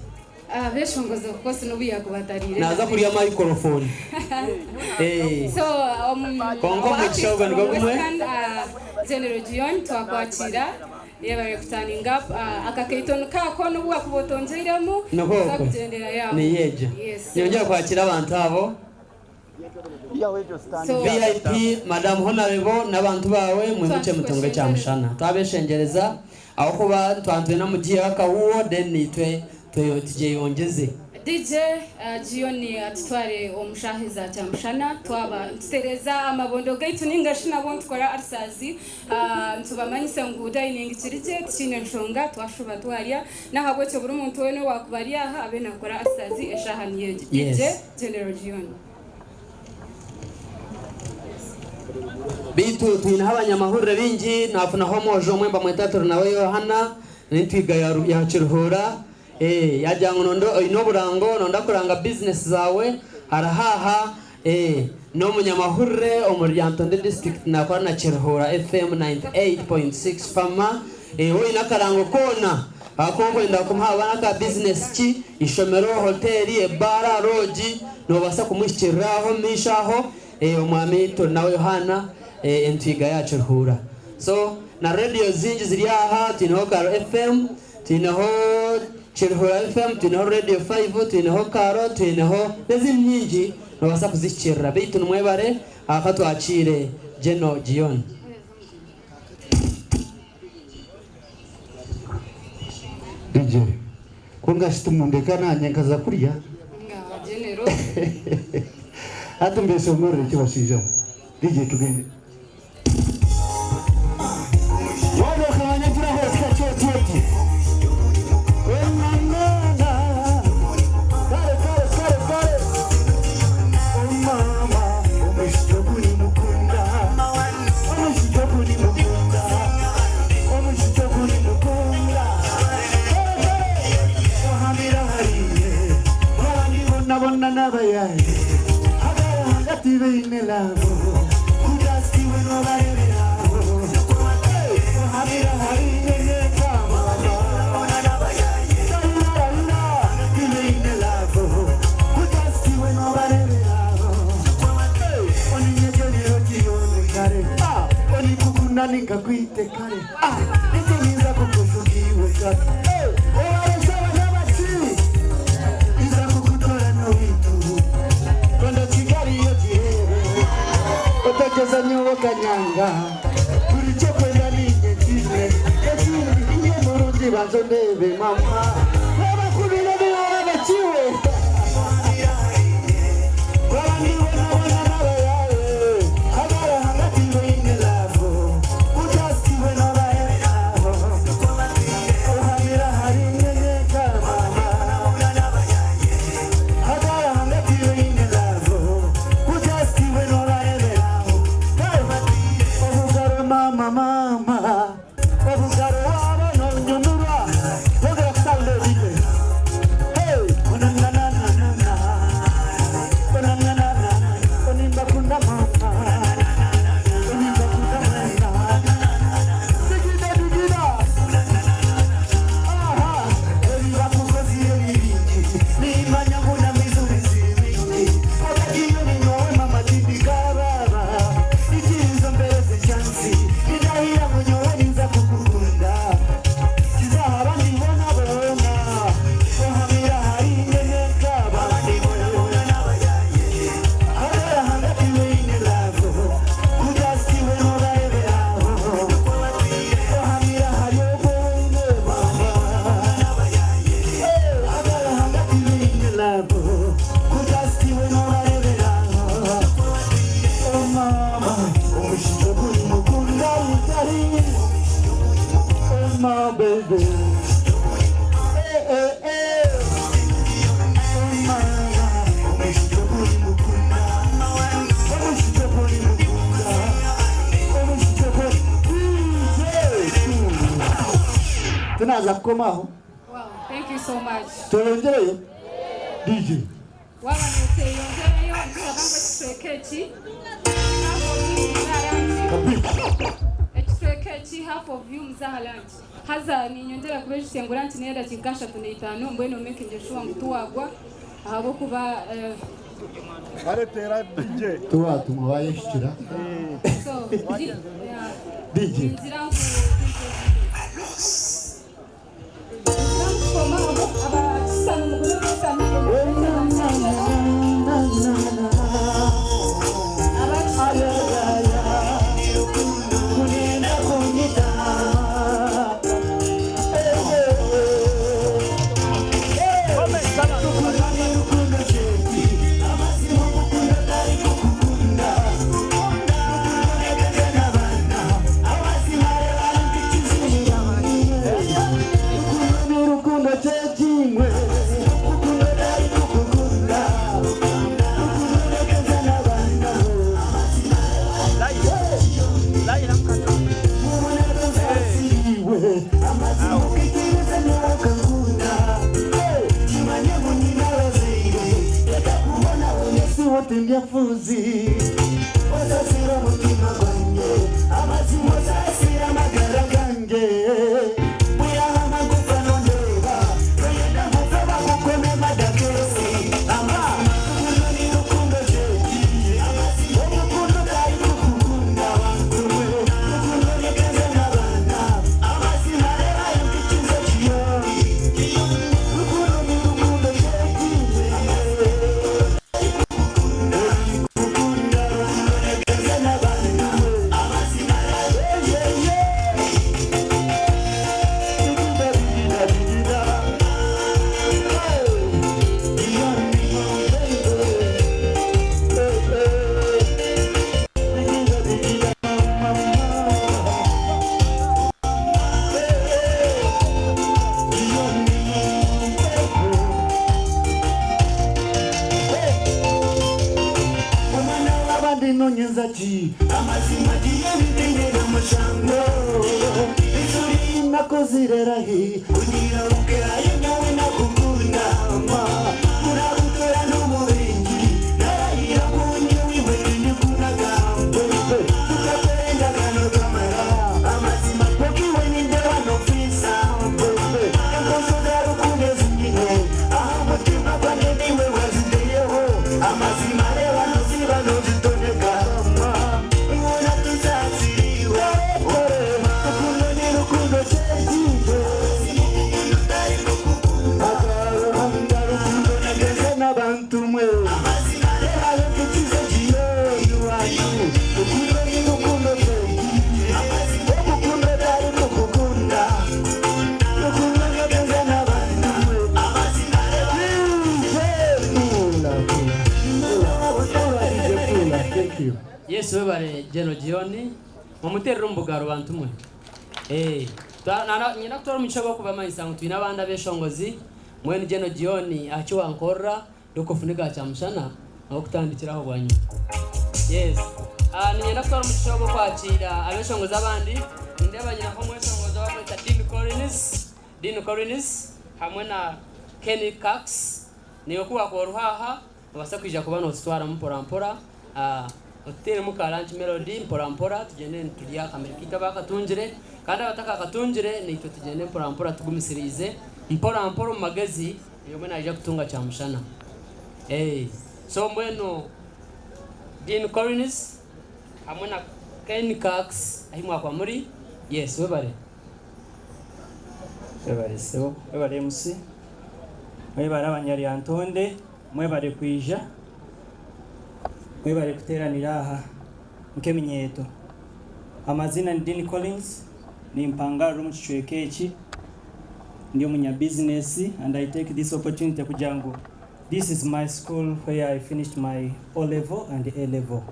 beshongoza kose nuya kubatarire naza kuri ya microphone so konko mukishoga ngo kumwe general jioni twakwakira yebare kutaninga akakeiton kako nuwa kubotonjeramo kugendera yawo ni yeje nyongera kwakira abantu abo VIP Madam Honorable n'abantu bawe mwimuke mutunge cyamushana twabeshengereza aho kuba twantwe na mugiye akahuwo then nitwe tuje yongeze DJ Gioni atware omushahiza cyamshana twaba nsereza amabondo gaitu ningashina bontu kora arsazi ntubamanyise ngo dining kirije tine nshonga twashuba twarya nahabwe cyo buri muntu wene wakubariya ha abe nakora arsazi eshahaniye DJ General Gioni bitu twina abanyamahurire bingi nafuna homojo mwemba mwetatoro nawe Yohana nitwiga ya Chiruhura yajyango nondo inoburango nonda kuranga business zawe harahaha no munyamahurire Lyantonde district nakora na Chiruhura FM 98.6 fama ho inakarango kona akoko nda kumhaba naka business ki ishomero hoteli bara roji no basa kumushikiraho mishaho umwami to nawe Yohana entwiga ya Chiruhura so na radio zinji ziri aha tinaho Karo FM tinaho Chiruhura FM tinaho Radio 5 tinaho Karo tinaho nezim nyingi no basa kuzikira bitu numwebare akatu achire Geno Gion DJ konga situmundekana nyankaza kuriya nga General atumbe somore kibasija DJ tugende wano kanya turaho skachoti nabona nabayaye hagara hagati beine labo kudasti weno barelabo habira harine kama nabona nabayaye hagara beine labo kudasti weno barelabo oninyegere otione kare oni kukuna nikakwite kare nitimiza kukuzukiwe kare Otokeza nyowo kanyanga kuricho kwenda ninye chine echini inye murundi banzo ndebe mama baba kubile biwa bachiwe baba niwe nabona nawe yawe hagara hagati wine lavo ujasti we nabaye lavo uhamira hari nyenye kama hagara hagati wine lavo ujasti we nabaye mama obugaro wabo no nyunura boga sale dile hey onana na na na onana na na onimba kunda mama onimba kunda mama digida aha eliba kukozi elibiki ni manyangu na mizuri zibiki obagiyo ni nowe mama tibikara ikizo mbele zichansi Ila mwenyewe niza kukukunda Kizahara ndibona bona Ohamira hari nyeneka Bandi bona nabayaye Hagara hangati weine lavo Kudasti weno baebe lavo Ohamira hari oboine mama Hagara hangati weine lavo Kudasti weno baebe lavo Oh mama Omishijo kuri mukunda oh my baby tunaza kukomaho wow thank you so much tuongereyo DJ waba niteyongereyo ndabanga tsekechi Extracurricular half of you mzahalanti haza ni nyondera kubeje senguranti nenda kigasha tuneitano mbweno meke njeshuwa mtuwagwa ahabo kuba baretera DJ tuwa tumubaye shikira so DJ nzirangu koma aba sanu mugulu sanu Come on. tindia fuzi Wasasira mutima gwange Amazimo sasira magara gange Buya hamagufa nondeba Kayenda mufeba kukome madakesi Amazima kukunoni rukundo jeji Amazima rukundo kari kukukunda wantuwe Rukundo nikeze nabana Amazima rera yamkichizo chiyoni Rukundo ni rukundo jeji Nonyenzaji amazima diye na mashango isuri nakozirera hi kugira ukera yenyawe na kukunda ma kura ukera no murengi narahira kunye wiwe ni kunaga bebe tukapenda kano kamera amazima pokiwe ni ndewa no fisa bebe enkoso daru kunde zingine aha mutima kwande niwe wazideyeho amazima rewa no ziba no zitoneka Yes, we were General Gioni. Mumutera umbugaro bantu mwe. Nyina kutora muchego kuba mayisangu twina banda beshongozi. Mwene General Gioni acho ankora dokufunika chamshana okutandikiraho bwanyu. Yes. Nyina kutora muchego kwakira abeshongozi abandi. Ndeba nyina ko mweshongozi abafite Dean Collins hamwe na Kenny Cox. Niyo kuba ko ruhaha abasa kwija kuba no twara mpora. Hotel muka lunch melody mpora tugende tulia kamerikita bakatunjire kandi abataka katunjire ni tugende mpora tugumisirize mpora magezi iyo mwana aje kutunga cha mshana so mweno Dean Collins hamwe na Ken Cox ahimwa kwa muri yes webare so webare MC webare abanyaryantonde mwebare kwija mwebare kuteranira aha nkeminyeto amazina ni Dean Collins ni mpangaro mu kichweke eki ndio munya business and I take this opportunity kujangu this is my school where I finished my O level and A level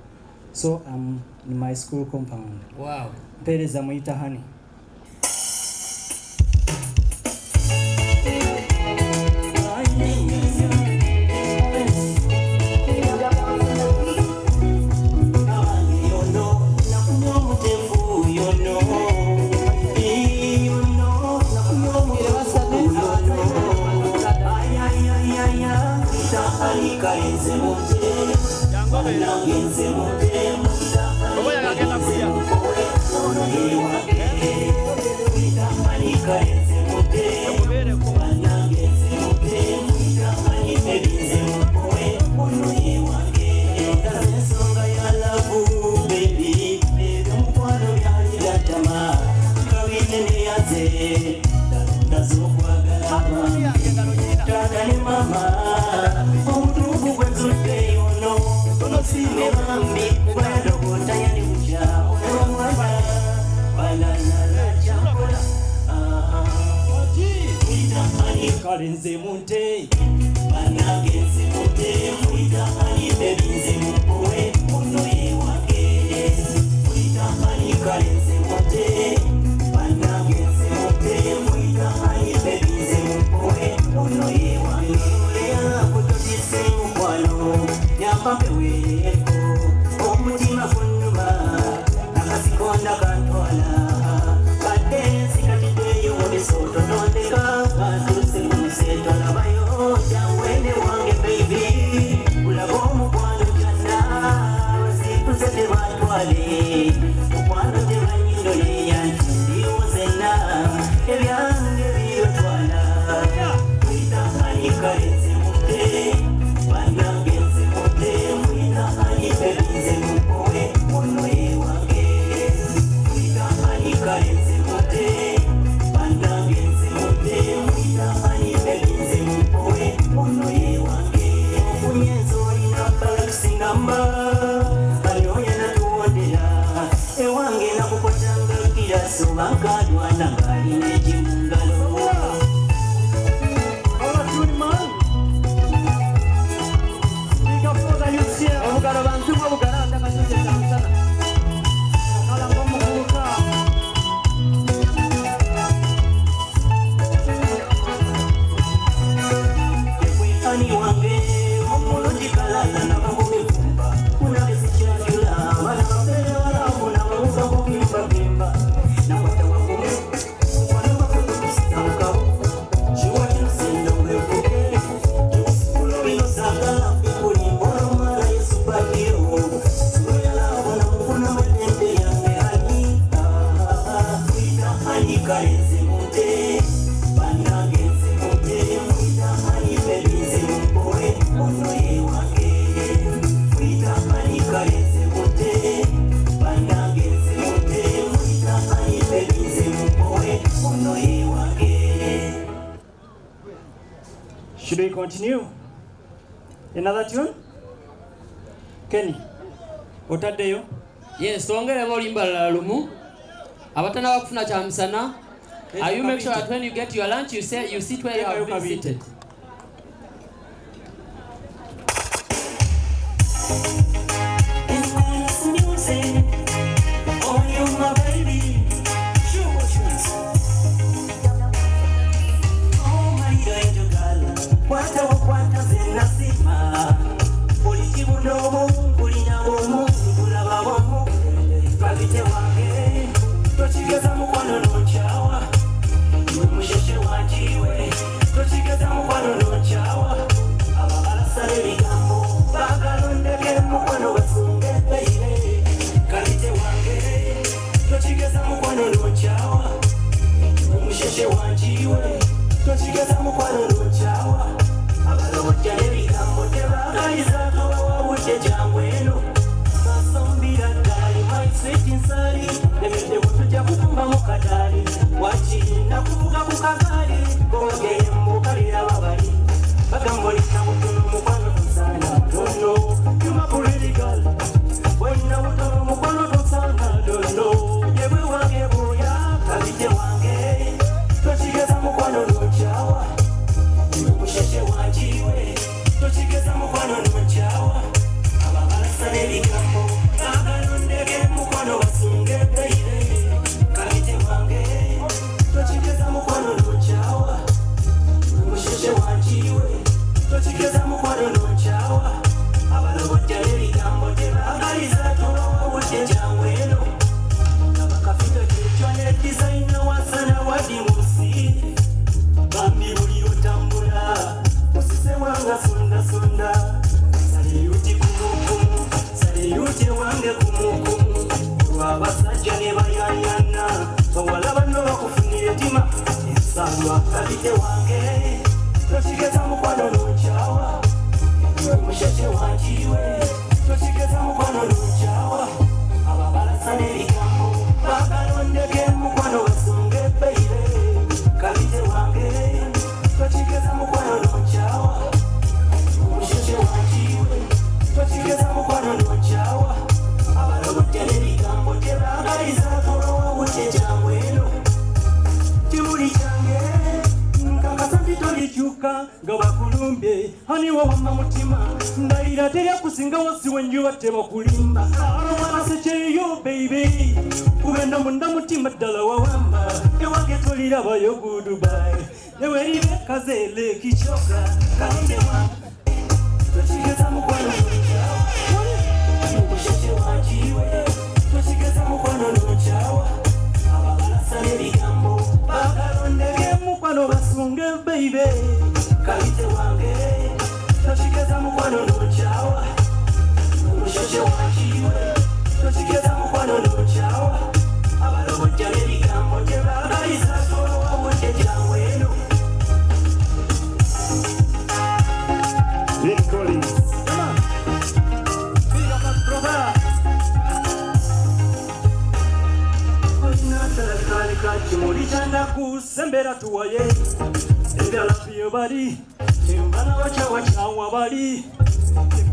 so I'm in my school compound. Wow. Pereza muita hani Karenze munte banageze munte muitamani bebinze mupoe unoye wake muitamani karenze munte banageze munte muitamani bebinze mupoe unoye wake ya kutotise mukwano nyambape weko omutima kunuma nakasikonda kantwala kadesi katiteyo besoto nondeka bayo, ya wende wange baby, ulagomu kwano Mani wange omulungi kalala nabamubimba unabesikyajula bana bafere balamu nababuka kubimba nakwata wakume mwana wakutukusitamukabo kiwakinusinda bwevuke kiwusikulo bino sagala kulimbolo mala yesupagiyo suloyalabona mufuna mwetende yange ani kwita ani kalenze mute banangenze mute mwita ani bebize mpoe ono ye wange mwita ani kalenze mute banangenze mute mwita ani bebize mpoe ono ye wange. Should we continue? Another tune? Kenny, otaddeyo? Yes, twongere olimba lumu. Abatana bakufuna kya misana. You make sure that when you get your lunch, you sit where you have been seated. Oh, you my baby. Oh, my angel girl. Kwata wakwata zenasima. Politibu nomu, kulina womu, kulaba womu. Babite wange, tochigeza mukwano nonchawa. Musheshe wanjiwe, tochigeza mukwano nonchawa. Ababalasale bigambo, bagalondeke mukwano basunge baby. Kalite wange, tochigeza mukwano nonchawa. Musheshe wanjiwe, tochigeza mukwano nonchawa. Abalobotya nebigambo tebagaliza tobawabudde jangu eno. Basombira ddali my sweet insali. Emedde butujja kukumba mu kadaali. Wakirinda kuvuga ku kagaali. Bogeye mukalira babali. Bagamba olina butono mukwano tosaana dono. You my pretty girl. Olina butono mukwano tosaana dono. Yewe wange bwoya kabite wange. Tochigeza mukwano nonchawa. Musheshe wanjiwe. Tochigeza mukwano nonchawa. Ababalasale bigambo bagalondeke mukwano basunge baby. Kalite wange tochigeza mukwano nonchawa. Musheshe wanjiwe tochigeza mukwano nonchawa. Abalobotya nebigambo tebagaliza tobawabudde jangu eno. Abakafika kyekyo ne designer wasana wadi munsi. Bambi buli otambula osise wanga sonda. Saliyuti kumukumu, saliyuti wange kumukumu. Olw'abasajja ne bayayana, bawala banno bakufunira ettima. Esalwa kalite wange, tochigeza mukwano nonchawa. Musheshe wanjiwe, tochigeza mukwano nonchawa. Ababalasa n'ebigambo, bagalondeke mukwano basunge baby. Kalite wange, tochigeza mukwano nonchawa. Musheshe wanjiwe, tochigeza mukwano nonchawa. Abalobotya n'ebigambo tebagaliza tobawabudde jangu eno. Kimuli kyange nkakasa nti tolikyuka nga bakulumbye ani wawamba mutima ndayira teryakusinga wasiwa enjuba tebakulimba alowalasekyeyo baby kubenda munda mutima ddala wawamba ewange tolirabayo gudubai neweribe kichoka kalinde wange tochigeza mukwano nonchawa. Musheshe wanjiwe tochigeza mukwano nonchawa. Ababalasa n'ebigambo bagalondeke mukwano basunge baby. Kalite wange tochigeza mukwano nonchawa. Musheshe wanjiwe tochigeza mukwano nonchawa. Abalobotya n'ebigambo tebagaliza tobawabudde jangu eno. Lynn Collins. Come on. Big up my brother. Kimuli kyanda kusembera tuwaye. Endala fiyo bali. Embala wachawa bali.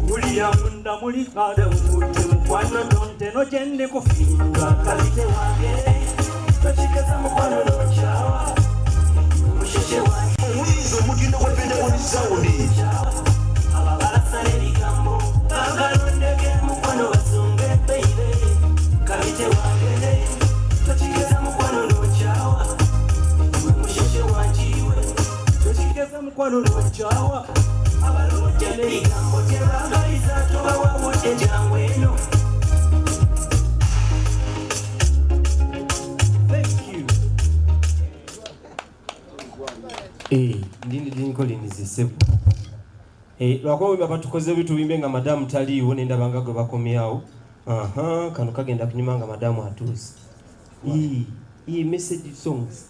Kulia munda muli kada umuti mukwano tonte no jende kufinga. Kalite wange tochigeza mukwano nonchawa. Musheshe wange ulizo mugino wepende woni saundi. Ababalasa n'ebigambo bagalondeke mukwano basunge baby. Kalite wange tochigeza mukwano nonchawa. Musheshe wanjiwe tochigeza mukwano nonchawa. Ndini Collins sebu. Lwakuba baba tukoze bitu bimbe nga madamu taliwo nenda banga gwe bakomyawo. Kano kagenda kunyuma nga madamu atuuse. Message songs.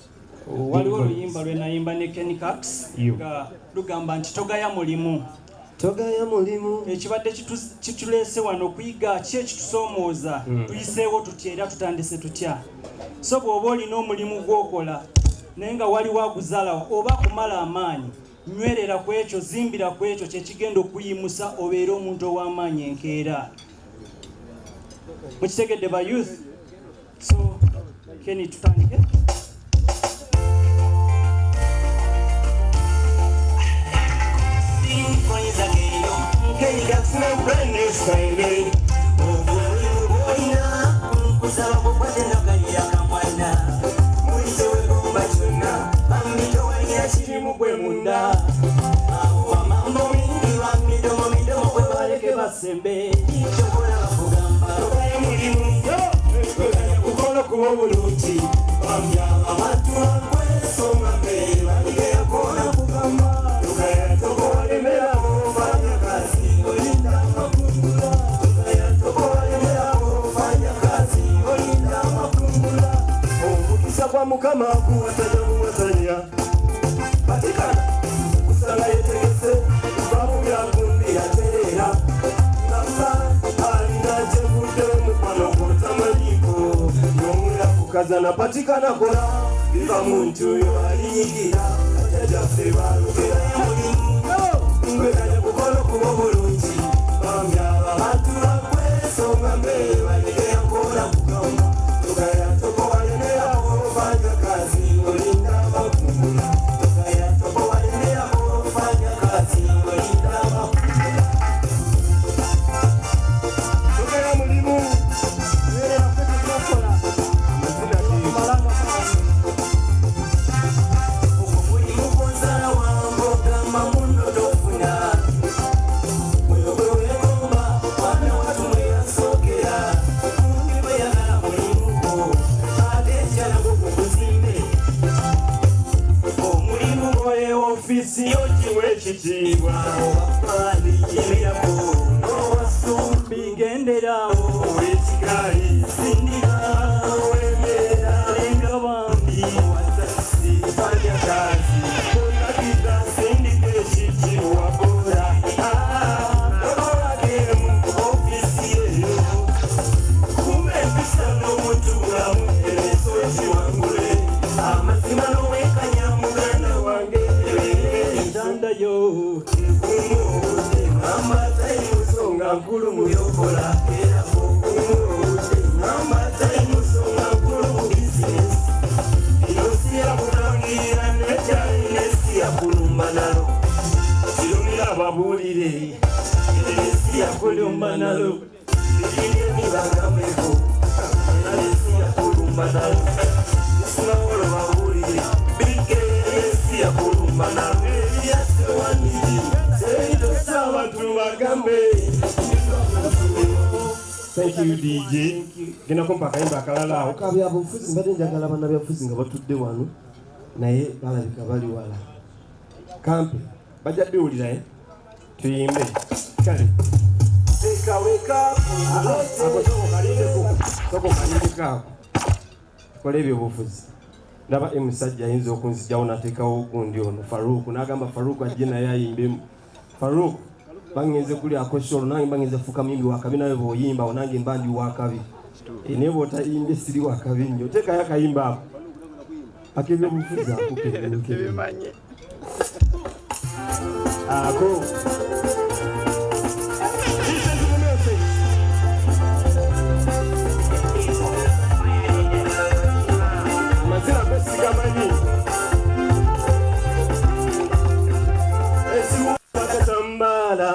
Waliwo oluyimba lwe nayimba ne Ken Cax nga lugamba nti togaya mulimu. Togaya mulimu. Ekibadde kituleese wano okuyiga ki ekitusoomooza. Tuyiseewo tutya era tutandise tutya. So bw'oba olina omulimu gw'okola naye nga waliwo aguzalawo oba kumala amaanyi nywerera ku ekyo zimbira ku ekyo kyekigenda okuyimusa obeera omuntu ow'amaanyi enkeera. Mukitegedde ba youth? So Kenny tutandike. Kenny got no brand new style. Mugwe munda mambo mingi wa midomo kwe baleke basembe ichokola bakugamba togaye mulimu kukola kuba bulungi bamya abantu bakwesonga mbere balige yakona kugamba togaya tokowalemera fanya kazi olinda makungula togaya tokowalemera fanya kazi olinda makungula omukisa kwa mukama kuwataja muwatanya patikana kusanga yetegese bamu yagundi yaterera ngamba alina chevude mukwano kotamanyiko yomula kukazana patikana kola biva muntu yo alinyigira ajajafe balugera yamulimu ngwekanya kukola kuba bulungi bambya abantu bakwesonga mbere balige yakola kugamba togaya tokowalemerawo fanya kazi olinda makungula Chitiwa wapali yako wasumbi gendera wetikali sindika wemera lenga bambi watasi fanya kazi kuna kita sindike chitiwa bora bora game ofisi yeyo kumepisa no mtu wa mwelezo chiwangule amasimano wekanya muganda wange yo mama tayi songa nkulu muyokola era mama tayi songa nkulu mu business inosi ya kutangira nesi ya kulumba nalo kirumira babulire nesi ya kulumba nalo ndinde nibangameko nesi ya kulumba nalo isinaolo babulire bige nesi ya kulumba nalo Thank you DJ. Gena kompa kaimba kalala okabya bufuzi mbadde njagala bana byafuzi nga batudde wano naye balabika bali wala. Kampi bajja biwulira tuyimbe. Kale. Weka. Soko kalindeko. Kole ebyo bufuzi. Ndaba emusajja ayinza okunzijjawo nateekawo gundi ono Faruku n'agamba Faruku ajje naye ayimbemu. Faruku bangenze kuli akosholo nange bangenze fuka mimbi wakabi nawe boyimba onange mbandi wakabi ene bota imbe siri wakabi nnyo teka yakayimba hapo akebe mufuza akukebe manye ako mazina besi kamani Tambala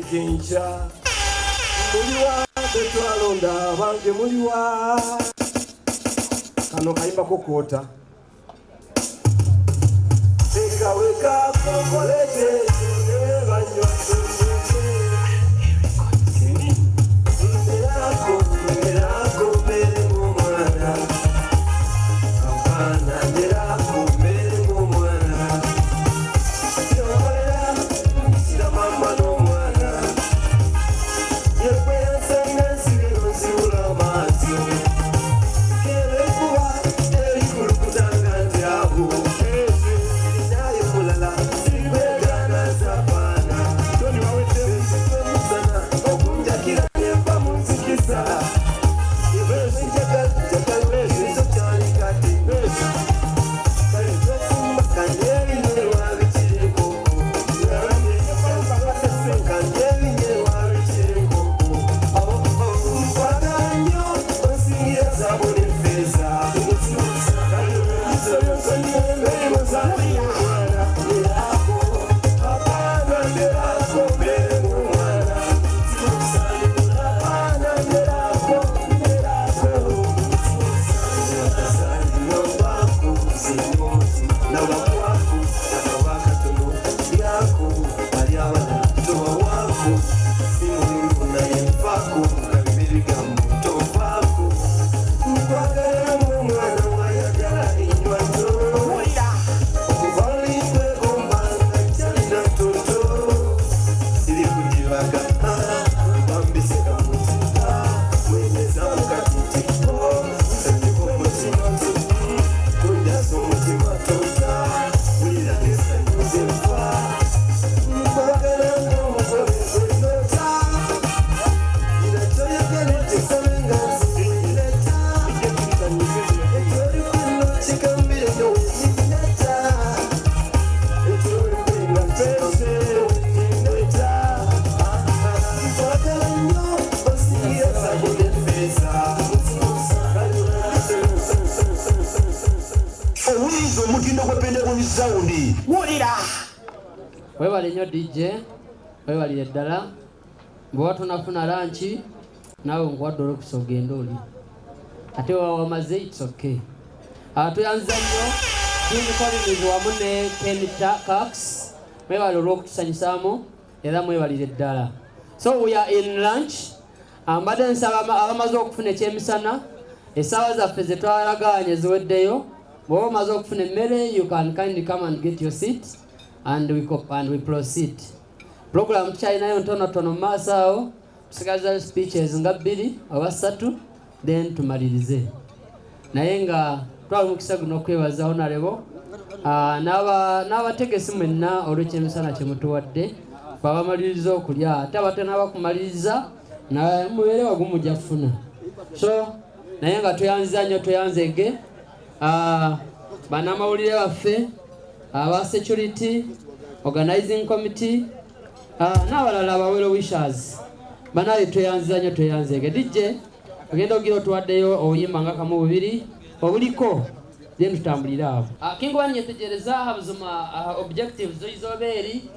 Kincha muliwa betwalonda bange muliwa kano kayimba kokota Eka weka kokolete banyo Webali nyo DJ, webali eddala, bwe tunafuna lunch, nawe nkwadde okusogenda oli. Ate wamaze it's okay. Tuyanza nnyo, Jimmy Collins wamu ne Ken Cox, mwebali olw'okutusanyusaamu, era mwebali eddala. So we are in lunch, mbadde nsaba abamaze okufuna ekyemisana, essaawa zaffe ze twalagaanye ziweddeyo. Bw'oba omaze okufuna emmere, you can kindly come and get your seat. and we proceed. Program China yontono tono masao tusigaza speeches ngabiri abasatu then tumalirize. Naye nga twali mukisa guno kwebaza honorable n'abategesi mwenna olw'ekyemisana kye mutuwadde babamaliriza okulya ate abatena bakumaliriza na mubeere wagumu jafuna. So naye nga tweyanziza nnyo tweyanzege bannamawulire baffe aba security organizing committee n'abalala abawero wishers banaye tweyanziza nnyo tweyanzege. DJ ogenda ogira otuwaddeyo oyimba nga kamu bubiri obuliko then tutambulira awo. Kingo nyetegereza habuzuma objectives z'obeeri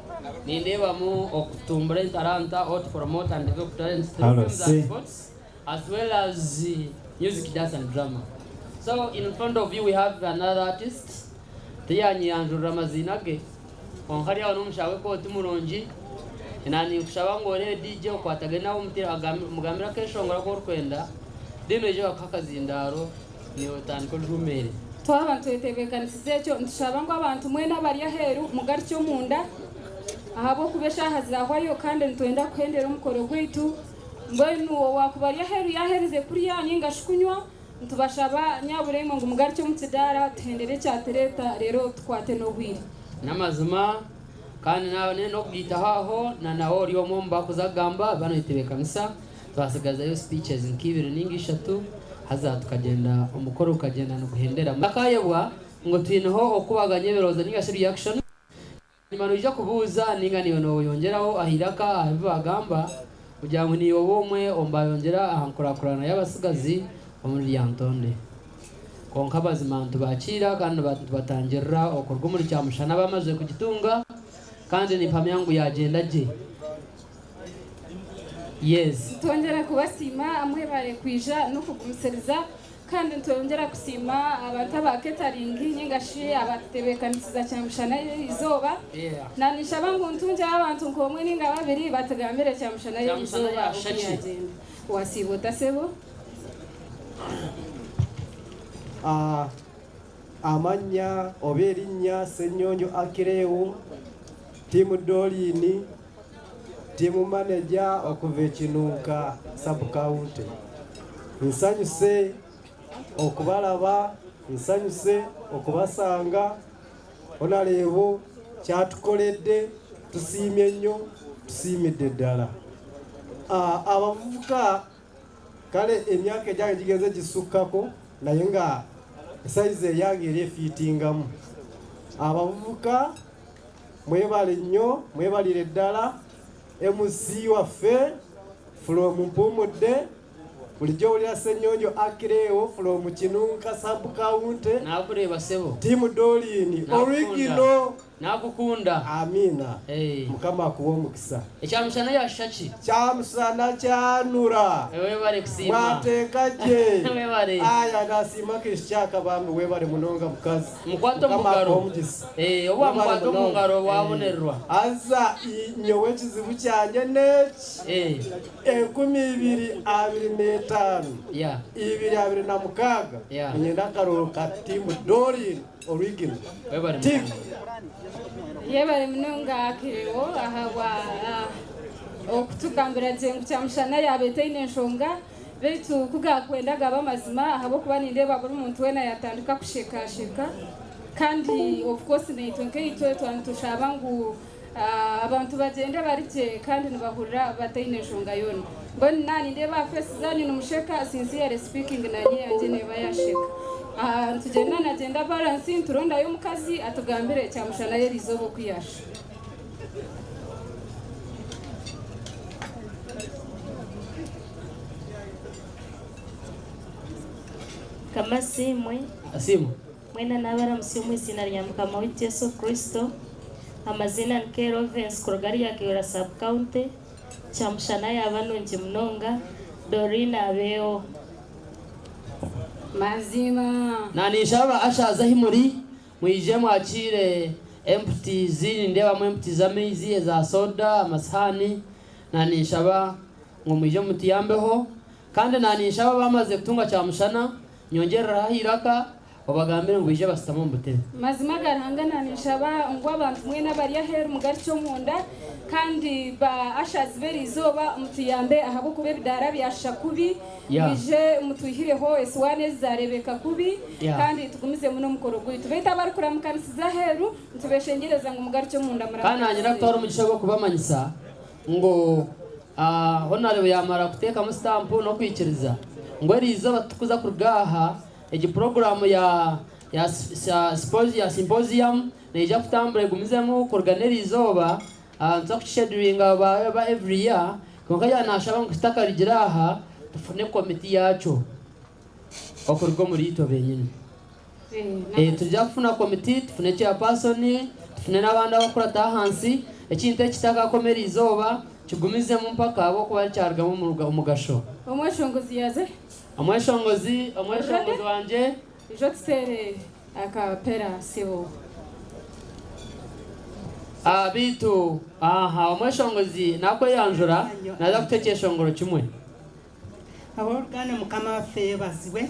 nindeebamu okutumbula talanta or to promote and develop talents through films and sports as well as music, dance and drama. So in front of you we have another artist tiyanyiyanjura amazina ge onkali awo n'omushawe kooti mulungi nani kushaba ngore DJ okwatagena umutira mugambira keshongora ko rukwenda dino ejo akakazindaro ni otandiko rumere twabantu etebekanisize ekyo ntushaba ngo abantu mwena bari aheru mugari cyo munda ahabo kubesha hazahwayo kandi ntwenda kuhendera umukoro gwitu mbenu wakubari aheru yahereze kuri yanyinga shukunywa ntubashaba nyaburemo ngo mugari cyo mutidara tuhendere cyatereta rero twate no bwiri namazima kandi nawe no kugita haho na naho riyo momba kuzagamba bano etebekanisa twasigaza yo speeches nkibiri ningishatu haza tukagenda umukoro ukagenda no guhendera makayebwa ngo twinho okubaganye beroza ningashe reaction nimano ija kubuza ninga niyo no yongeraho ahiraka abagamba kugira ngo niyo bomwe omba yongera ahankurakurana y'abasigazi muri Lyantonde konka bazimantu bakira kandi batangira okorwa muri cyamushana bamaze kugitunga kandi ni pamyangu yagenda je. Yes, twongera kubasima amwe bare kwija no kuguseriza kandi twongera kusima abataba catering nyingashi abatebekanisiza cyamushana izoba nanisha bangu ntunje abantu nkomwe ninga babiri batagambira cyamushana izoba wasibota sebo amanya oberinya Senyonjo Akirewo timu Dolini timu manager okuva Kinunka sub county nsanyuse okubalaba nsanyuse okubasanga onalebo kyatukoledde tusiimye nnyo tusiimidde ddala abavubuka kale emyaka ejyange gigeze gisukkako naye nga size eyange eri efiitingamu abavubuka mwebale nnyo mwebalire ddala MC waffe from Mpumudde bulijjo olya Senyonjo Akirewo from Kinunka sub county nakureba sebo timu Dolini original nakukunda amina mukama akuwa omukisa ekyamushana yashaki kyamusana kyanura webale kusima mwatekaje webale aya nasima kishaka bamwe webale munonga mukazi mukwato mugaro oba mukwato mugaro wabonerwa aza nyowe kizibu cyanje neki 1225 226 nyenda karoro ka timu Dolini original webale yebale munonga Akirewo ahawa okutugambira jengu cyamushana yabetaine nshonga betu kugakwendaga bamazima ahabo kuba nindeba buri muntu wena yatandika kushekasheka kandi of course neitwe twantushaba ngu abantu bagende barike kandi nibahurira bataine nshonga yona mbona nani ndeba face zani numusheka sincere speaking nanye yanje neba yasheka tugenda nagenda balance turonda yo mukazi atugambire cyamushana yerizobo kwiyasha kama simwe asimu mwena nabara musimu izina rya mukama w'Yesu Yesu Kristo amazina nke Rovens kurugari ya Kiyora sub county cyamushana yabanonje munonga Dorina abeo mazima nanishaba ashaza himuri mwije mwakire empties ndeba mu empties amezi za soda amasahani nanishaba ngo mwije mutiyambeho kandi nanishaba bamaze kutunga cyamushana nyongera hiraka obagambire ngo ije basitamo mbutebe mazima garanganisha ba ngo abantu mwe n'abari aheru mu gace munda kandi ba ashazi beri izoba mutiyambe ahabo kube bidara byasha kubi bije mutuhireho eswane zarebeka kubi kandi tugumize muno mukoro gwitu beta bari kuramukanisiza heru ntubeshengereza ngo mu gace munda mura kandi anyira tora umugisha wo kubamanyisa ngo honorable yamara kuteka mu stamp no kwikiriza ngo erizo batukuza kugaha egi program ya symposium neja kutambura gumizemo kuorganizoba nza scheduling aba every year konka yanashaba ngutaka rigiraha tufune committee yacho okurgo muri ito benyine tujya kufuna committee tufune chairperson tufune nabandi abakora tahansi ekinte kitaka komerizoba kigumizemo mpaka abo kuba cyargamo mu gasho umweshongozi yaze umweshongozi wanje ijo tsere akapera sibo bitu umweshongozi nako yanjura naza kutekesha ngoro kimwe aborgane mukama wafe baziwe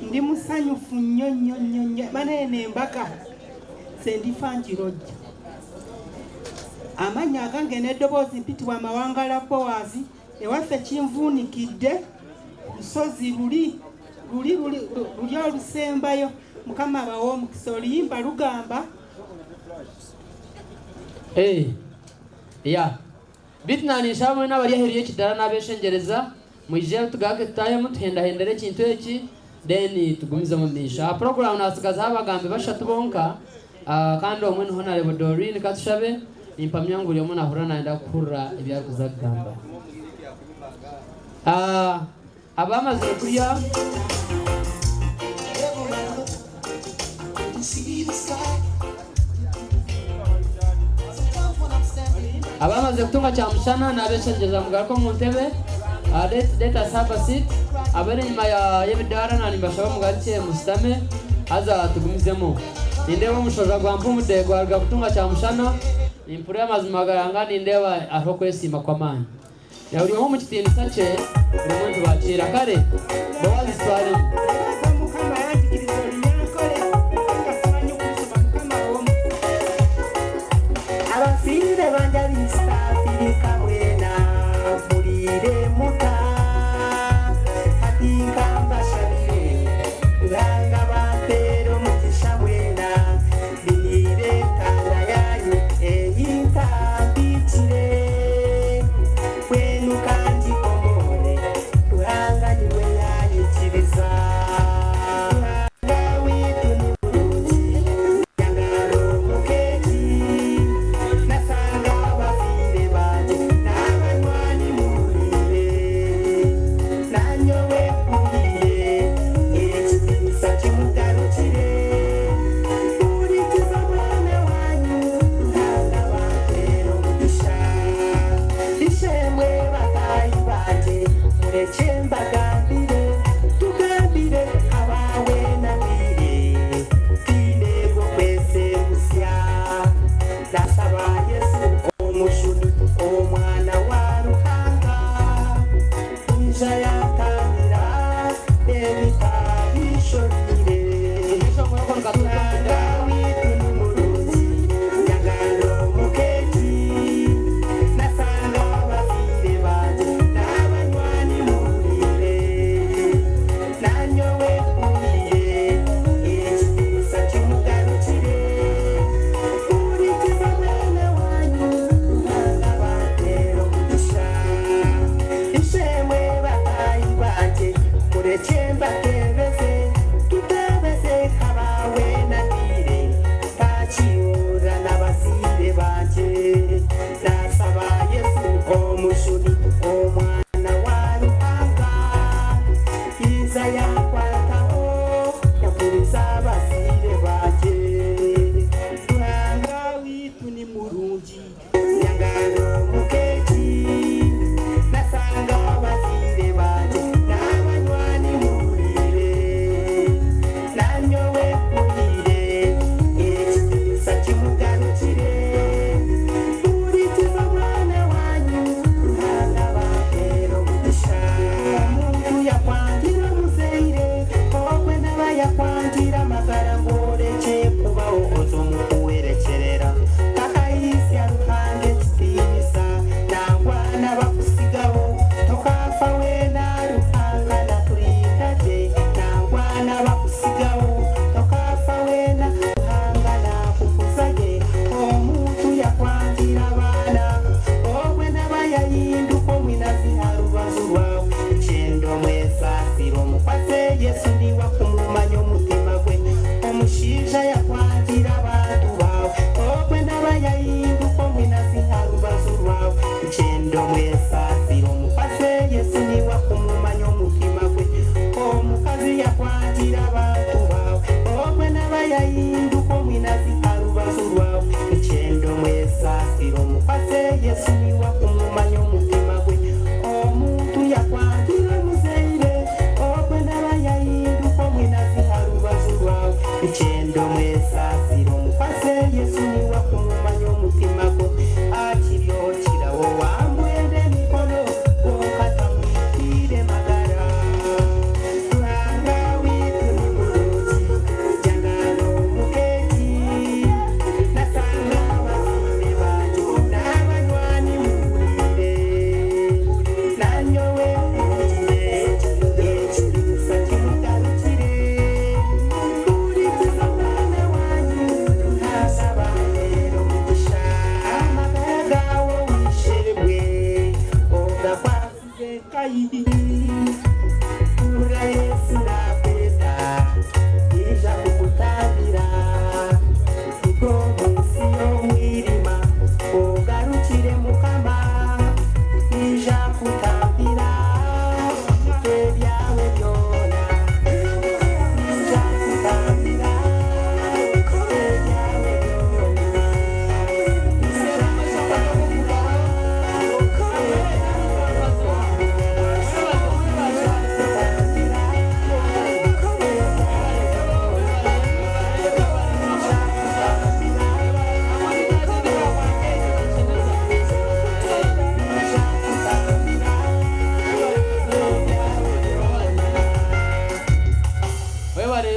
ndi musanyufu nyonyonyonyo banene mbaka sendi fanjiroja amanya gange nedobozi mpiti wa mawangala bowazi ewaffe kinvuunikidde lusozi luli olusembayo mukama abawo omukisa oluyimba lugamba bitnanisha hamwe n'abari aheriye ekidara n'abeshengereza mwije tugake tutaye mutuhendahendere ekintu eki then tugumize mu misha program nasigaza abagambe bashatu bonka kandi omwe niho narebo Dorine katushabe nimpamya ngo uliyo muna hurana naenda kuhura ibyari kuzagamba abamaze kurya abamaze kutunga cyamushana nabeshengereza mugarako mu ntebe let us have a seat abari nyuma y'ebidara nani bashaba mugarike musitame aza tugumizemo indeba mushoja gwa mpumude gwa kutunga cyamushana impure y'amazima garanga nindeba aho kwesima kwa mani ya uri mu kitindi sace uri muntu bakira kare bawazi tware abasire banja bistafirika mwena murire muta hatinga mbashabire uranga batero mugisha mwena birire kanda yanyu eyita bitire kwenu kandi komore uranga niwe yanyikiriza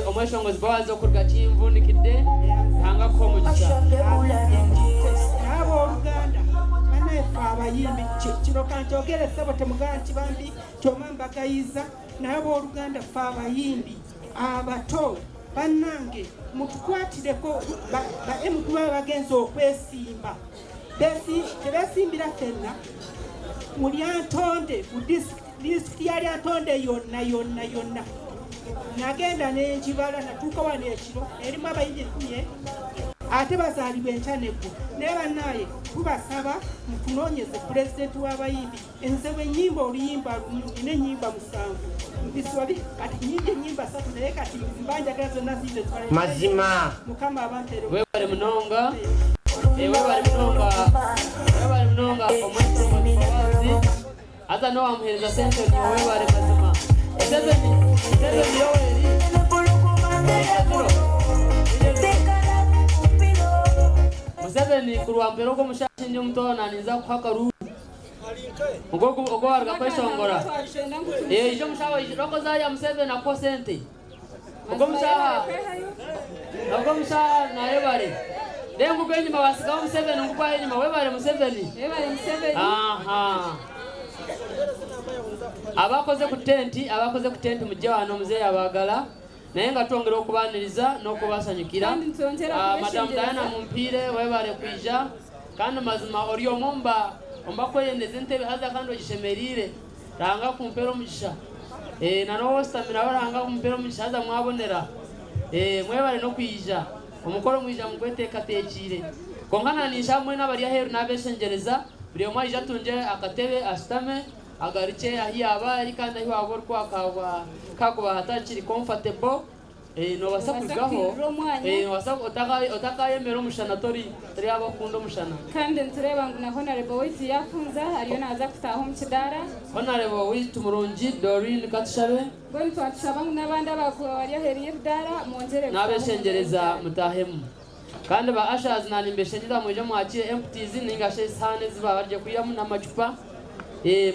Omweshongozi bawaza kurga chimvunikide hanga ko mugisha nabo Uganda banefa abayimbi kiro kanjogere sabo temuganti bambi tomamba kayiza nabo Uganda fa abayimbi abato banange mutukwatireko ba emutwa bagenzo okwesimba tebesimbira fenna mu Lyantonde mu district ya Lyantonde yonna nagenda n'ekibala natuuka wano ekiro erimu abayimbi 10 ate bazaalibwa enkyaneggo naye bannaye tubasaba mutunoonyeze pulezidenti w'abayimbi enze bw'ennyimba oluyimba lumu n'ennyimba 7 mbiswabi kati nyingi ennyimba 3 naye kati mbanjagala zonna zinde mazima mukama abantere webale munonga webale munonga omwezi aza nowamuhereza sente webale mazima Museveni kuruambero ko mushashi nyo mutona niza kuhaka ru ugo warga kweshongora ijo mushawa roko zaya Museveni ako sente ugo mushaha na yebare dengu kwenye mawasika Museveni ngukwa yenye mawebare Museveni aha abakoze ku tenti mujje wano muzeyi abagala naye nga twongera okubaniriza n'okubasanyukira madamu Diana mumpire webale kwija kandi mazima oli omumba kweyendeza entebe haza kandi ogishemerire ranga kumpera omugisha nanowo stamina baranga kumpera omugisha haza mwabonera mwebale n'okwija omukoro mwija mugweteekateekire konkana nisha mwe n'abari aheru n'abeshengereza buri omwe aija tunje akatebe asitame agariche ahiyaba ari kandi ahi wabor kwa kakuba hatakiri comfortable no basakugaho otaka yemero mushana tori abakundo mushana kandi ntureba ngo na honorable witi yafunza ariyo naza kutaho mu kidara honorable witi murungi Doreen Katushabe bwe twatshaba n'abandi abakuru bari aheriye dara mwongere nabeshengereza mutahemu kandi ba ashaz nanimbeshengira muje mwakire empties ningashe sane ziba barje kuyamu n'amacupa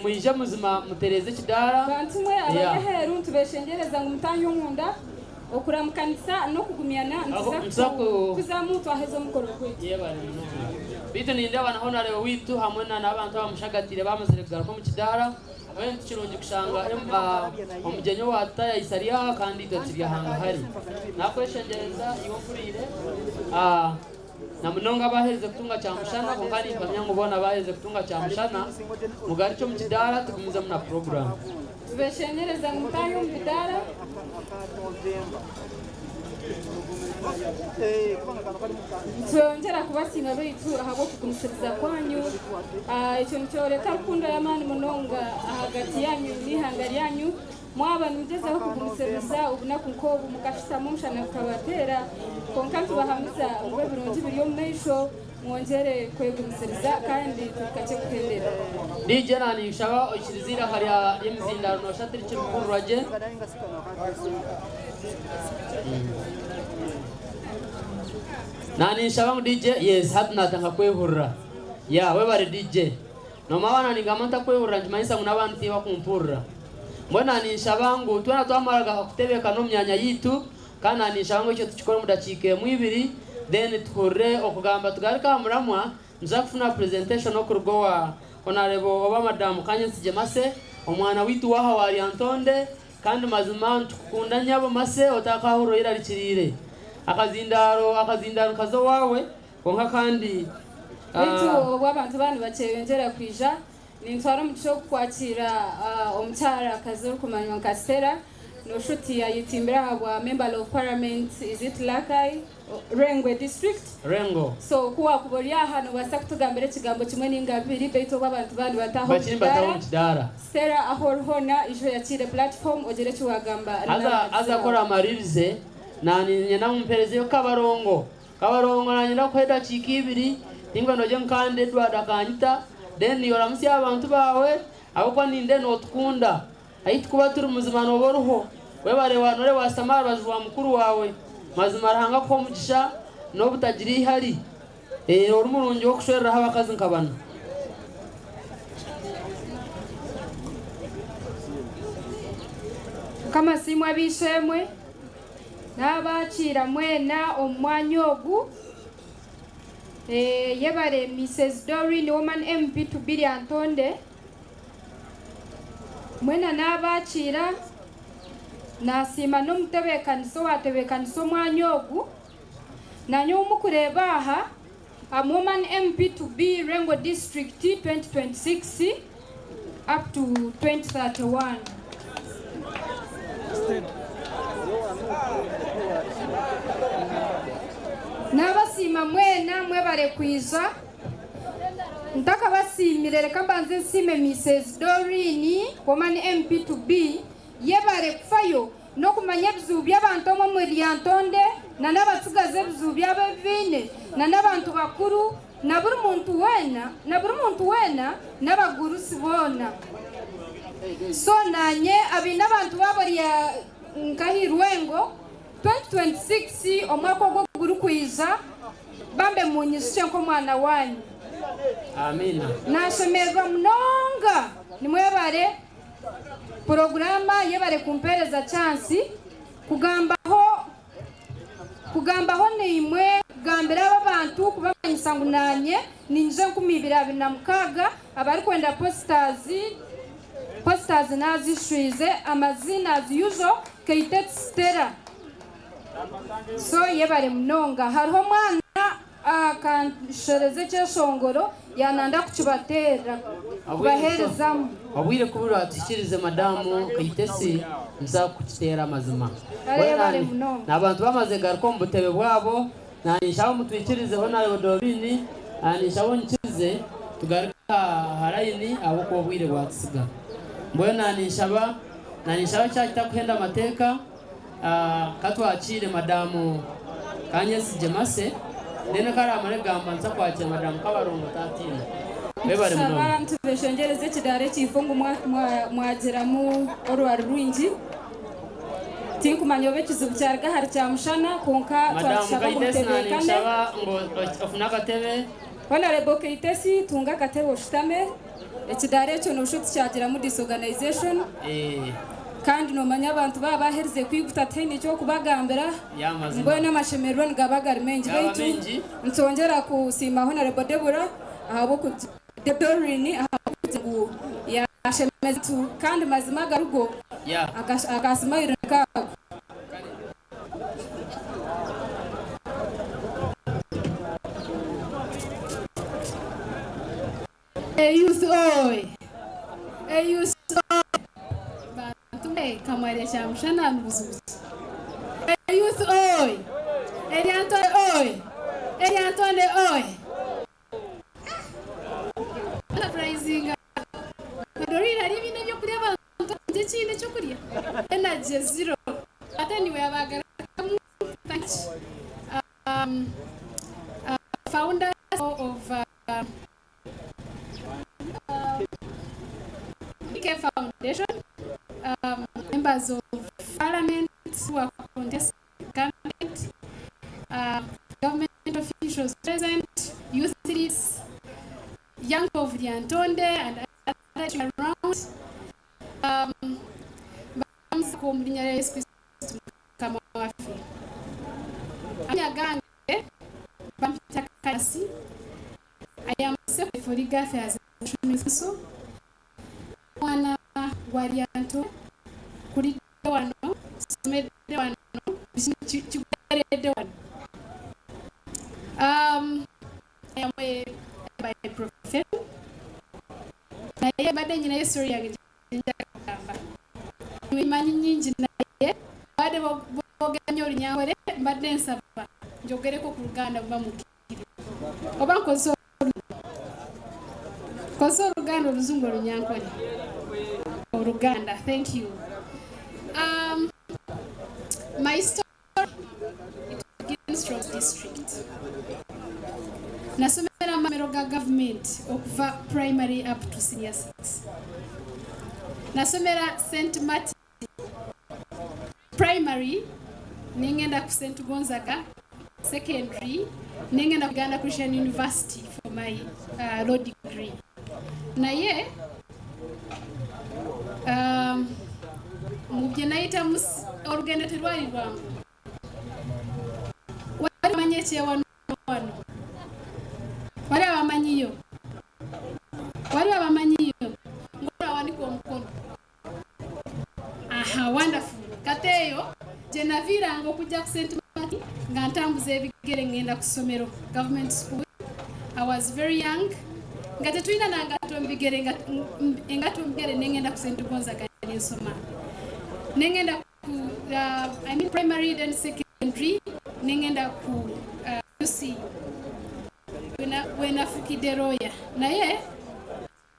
mwije muzima mutereze kidara bantu mwe abaheru ntubeshengereza ngo mutanyo nkunda okuramukanisa no kugumyana kuzamutu ahezo mukoro kwetu bitu ninde abana honare witu hamwe n'abantu bamushagatire bamazire kugaruka mu kidara abaye tukirungi kushanga omugenyo wataya isaria kandi tokiri hanga hari nakweshengereza iwo kurire na munonga bahereze kutunga cha mushana konkani mpamya ngubona bahereze kutunga cha mushana mugari cyo mu kidara tugumiza muna program tubeshengereza mutayo mu kidara twongera kubasinga bitu ahabo kugumisiriza kwanyu icyo nicyo leta rukundo y'amani munonga hagati yanyu n'ihangari yanyu mwaba nugezeho kugumisiriza ubuna kuko mukashitamo mushana kukabatera konka tubahamiza ubwo birungi biri mu meisho mwongere kwegumisiriza kandi tukache kuhendera DJ nani shaba okirizira hariya y'imizindaro no shatiri cy'ukururaje nani shaba DJ yes hatna tanga kwehurra ya we bari DJ no mawana ningamanta kwehurra njimaisa munabantu bakumpurra mbona ni shabangu twana twamaraga kutebeka no myanya yitu kana ni shabangu cyo tukikora mudakike mwibiri then tukore okugamba tugarika muramwa nzakufuna presentation okurgo wa honorable oba madam Kanyensije Mase omwana witu waha wa Lyantonde kandi mazima tukunda nyabo Mase otakahuro ira likirire akazindaro kazo wawe konka kandi bitu abantu bani bakeyongera kwija nintwara umuco kwakira omucyara kazo kumanywa Kastera no shuti ya yitimbira habwa member of parliament, is it Lakai Rengwe district Rengo so kuwa kuboria hano basa kutugambira kigambo kimwe n'ingabiri beito babantu bandi bataho bakiri bataho kidara Stera ahorhona ijo yakire platform ogere kiwagamba aza kora amarize nani namumpereze yo kabarongo nanyira kweda chikibiri ningwe noje nkande dwada kanyita then yoramsi abantu bawe abako ninde notkunda ahita kuba turi muzima no boruho webare wanore wasamara bazwa mukuru wawe mazima rahanga ko mugisha no butagiri hari urumurungi wo kushorera habakazi nkabana kama simu abishemwe nabakira mwena omwanya ogu yebare Mrs. Doreen woman MP to Lyantonde mwena nabakira nasima n'omutebekaniso watebekaniso omwanya ogu nanyo mukureba aha woman MP to be Rengo district 2026 up to 2031 nabasima mwena mwebare kwiza ntaka basimire reka mbanze nsime Mrs. Doreen woman MP to be yebare kufayo no kumanya bizubu by'abantu mu Lyantonde na n'abatugaze bizubu by'abavine na n'abantu bakuru na buri muntu wena n'abaguru sibona so nanye abina abantu babariya nkahirwengo 2026 omwaka gwo guru kwiza bambe munyishe nko mwana wanyu amina nashemerwa mnonga nimwebare programa yebare kumpereza chance kugambaho nimwe gambira abantu kubamanyisa ngunanye ninje 2026 abari kwenda posters nazishwize amazina as usual Keitet Stera so yebare mnonga hariho mwana akanshereze cyashongoro yananda kukibatera kubaherezamu abwire kubura atikirize madamu Kayitesi nza kukitera amazima n'abantu bamaze garuko mbutebe bwabo nanishaho mutwikirizeho nawe Doreen nanishaho nkize tugaruka harayini abo ko bwire bwatisiga mboyo nanishaho cyakita kuhenda amateka katwakire madamu Kanyesi Jemase dene kara amarega nza kwakira madamu Kabarongo Tatina bebare muno abantu beshongereze kidare kifungu mwageramu orwari rwingi tinkumanya bekizubu cyarga hari cyamushana konka twashaka kumutebekane ngo ofuna katebe Honorable Kayitesi tunga katebe oshitame ekidare cyo no shuti cyagira mu disorganization kandi no manya abantu babahereze kwiguta tene cyo kubagambira ngo n'amashemerwa ngabagari mengi baitu nsongera kusima Honorable Deborah ahabo ku Doreen ahabo ya shemezu kandi mazima garugo akasima ireka youth kamare chamshana mbuzuzi youth oi Lyantonde oi uprising Doreen ari bine byo kuri abantu ndekine cyo kuri energy zero ataniwe abagara founder of Foundation, members of parliament who are contesting government, government officials present, youth leaders, young of Lyantonde and others around. I am Secretary for Legal Affairs and Wana Lyantonde kuri wano somede wano chikugarede wano I am by profession naye bade nyina history yange njagamba mwimanyi nyingi naye bade boganyo Lunyankore mbadde nsaba njogereko ku Luganda buba mukiri oba nkoze Oluganda Oluzungu Olunyankore Oluganda. Thank you. My story begins from district. Nasomera Mameroga government okuva primary up to senior 6. Nasomera St. Martin primary, ningenda ku St. Gonzaga secondary, ningenda ku Uganda Christian University for my law degree. Naye mubye naita olugendo terwali lwangu. Wali manye kyewano wali abamanyiyo ngora wandika omukono. Aha, wonderful. Kateyo gye naviiranga okujja ku St. Martin nga ntambuza ebigere ngenda ku ssomero government school. I was very young nga tetulina nangato mbigere engato mbigere nengenda ku St. Gonzaga n'ensoma. Nengenda ku primary then secondary nengenda ku UC wena fukide roya naye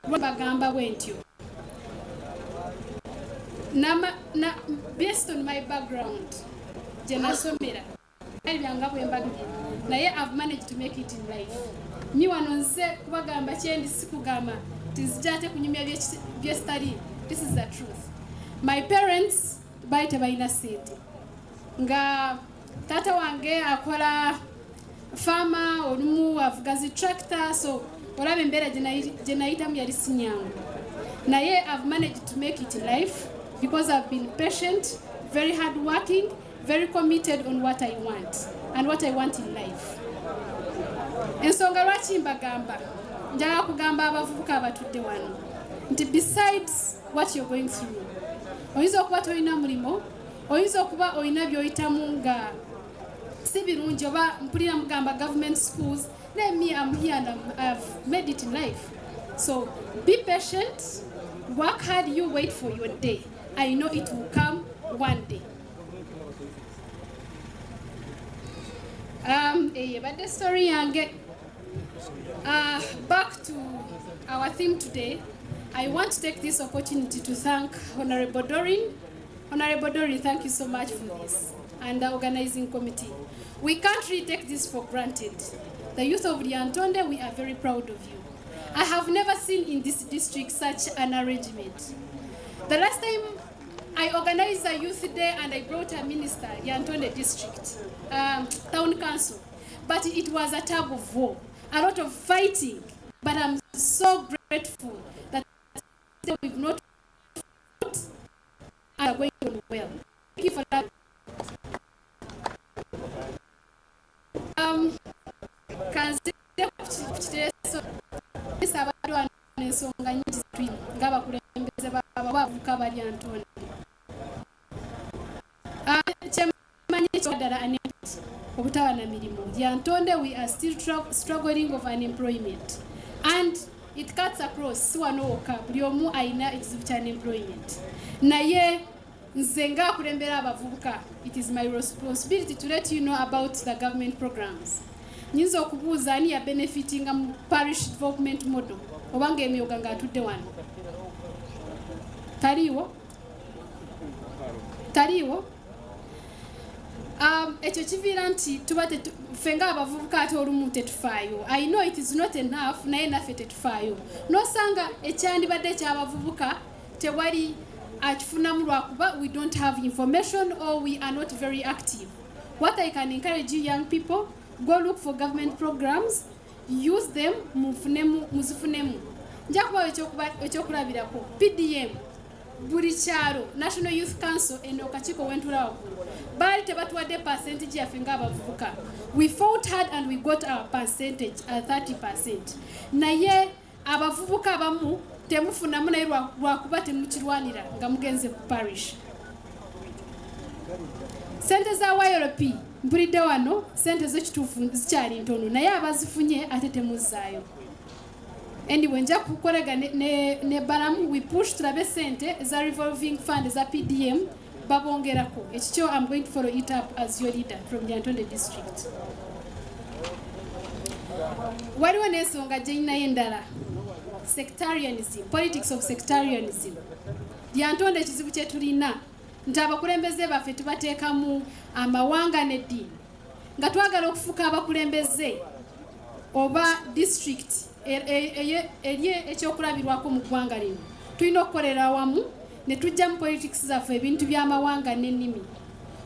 bagamba bwentyo based on my background gye nasomera byanga bwembagire naye I've managed to make it in life. Ni wano nze kubagamba kyendi sikugamba tizijate kunyumya bye study. This is the truth. My parents baite baina sente nga tata wange akola farmer olumu avugazi tractor, so olabe mbera gye nayitamu yali sinyangu naye I've managed to make it in life because I've been patient, very hard working, very committed on what I want and what I want in life. Ensonga lwaki mbagamba njagala kugamba abavubuka abatudde wano nti besides what you're going through, oyinza okuba tolina mulimo, oyinza okuba olina by'oyitamu nga si birungi oba mpulira mugamba government schools. Let me, I'm here and I've made it in life. So be patient, work hard, you wait for your day. I know it will come one day. But the story and get back to our theme today. I want to take this opportunity to thank Honorable Doreen. Honorable Doreen, thank you so much for this and the organizing committee. We can't really take this for granted. The youth of Lyantonde, we are very proud of you. I have never seen in this district such an arrangement. The last time I organized a youth day and I brought a minister, Lyantonde district, town council, but it was a tug of war, a lot of fighting, but I'm so grateful that we've not fought and are going on well. Thank you for that. Ensonga nyingi zitulina ng'abakulembeze b'abavubuka ba Lyantonde. Kyemanyi ekyoddala obutaba na mirimu. Lyantonde, we are still struggling of unemployment. And it cuts across, si wano wokka, buli omu alina ekizibu kya unemployment. Naye nze ng'akulembera abavubuka, it is my responsibility to let you know about the government programs. Nyinza okubuuza ani ya benefitinga mu parish development model obanga emyoga ng'atudde wano. Taliiwo? Ekyo kiviira nti tuba ffe ng'abavubuka ate olumu tetufaayo. I know it is not enough, naye naffe tetufaayo. N'osanga ekyandibadde eky'abavubuka tewali akifunamu lwakuba we don't have information or we are not very active. What I can encourage you young people, go look for government programs, use them, muzifunemu. Nja kubawa ekyokulabirako. PDM, buli kyalo, National Youth Council eno kakiiko wentula waggulu. Baali tebatuwadde percentage yaffe ng'abavubuka. We fought hard and we got our percentage at 30%. Naye abavubuka abamu temufunamu naye lwakuba temukirwanira nga mugenze ku parish. Sente za YLP mpulidde wano sente z'ekituufu zikyali ntono naye abazifunye ate temuzzaayo. Anyway, nja kukolega ne balamu we push tulabe sente za revolving fund za PDM babongerako ekikyo I'm going to follow it up as your leader from the Lyantonde district. Waliwo n'ensonga gye ninayo endala, sectarianism, politics of sectarianism. Lyantonde ekizibu kye tulina nti abakulembeze baffe tubateekamu amawanga n'eddiini. Nga twagala okufuuka abakulembeze oba district eri ekyokulabirwako mu ggwanga lino, tulina okukolera awamu ne tujja mu politics zaffe ebintu by'amawanga n'ennimi.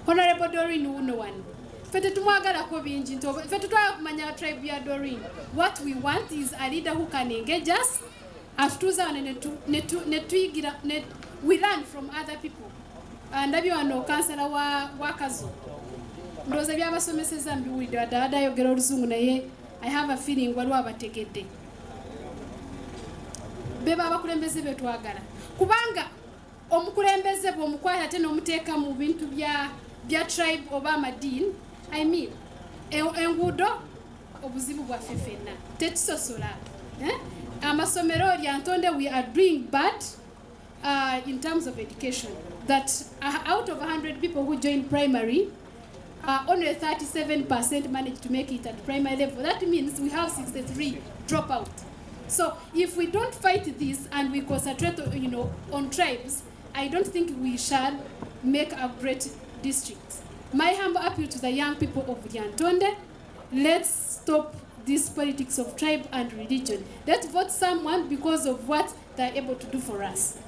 Honorable Doreen wuno wano, ffe tetumwagalako bingi nti ffe tetwala kumanya tribe ya Doreen. What we want is a leader who can engage us, atutuuza wano ne tuyigira, we learn from other people. Ndabye wano kansala wa Kazo, ndowooza by'abasomeseza mbiwulidde wadde abadde ayogera Oluzungu naye I have a feeling waliwo abategedde. Beba abakulembeze be twagala. Kubanga omukulembeze bw'omukwata ate n'omuteeka mu bintu bya tribe oba amadiini, I mean, enguudo obuzibu bwaffe ffenna tekisosola. Amasomero Lyantonde, we are doing bad in terms of education. That out of 100 people who join primary, only 37% manage to make it at primary level. That means we have 63 dropout. So if we don't fight this and we concentrate, on tribes, I don't think we shall make a great district. My humble appeal to the young people of Lyantonde, let's stop this politics of tribe and religion. Let's vote someone because of what they're able to do for us.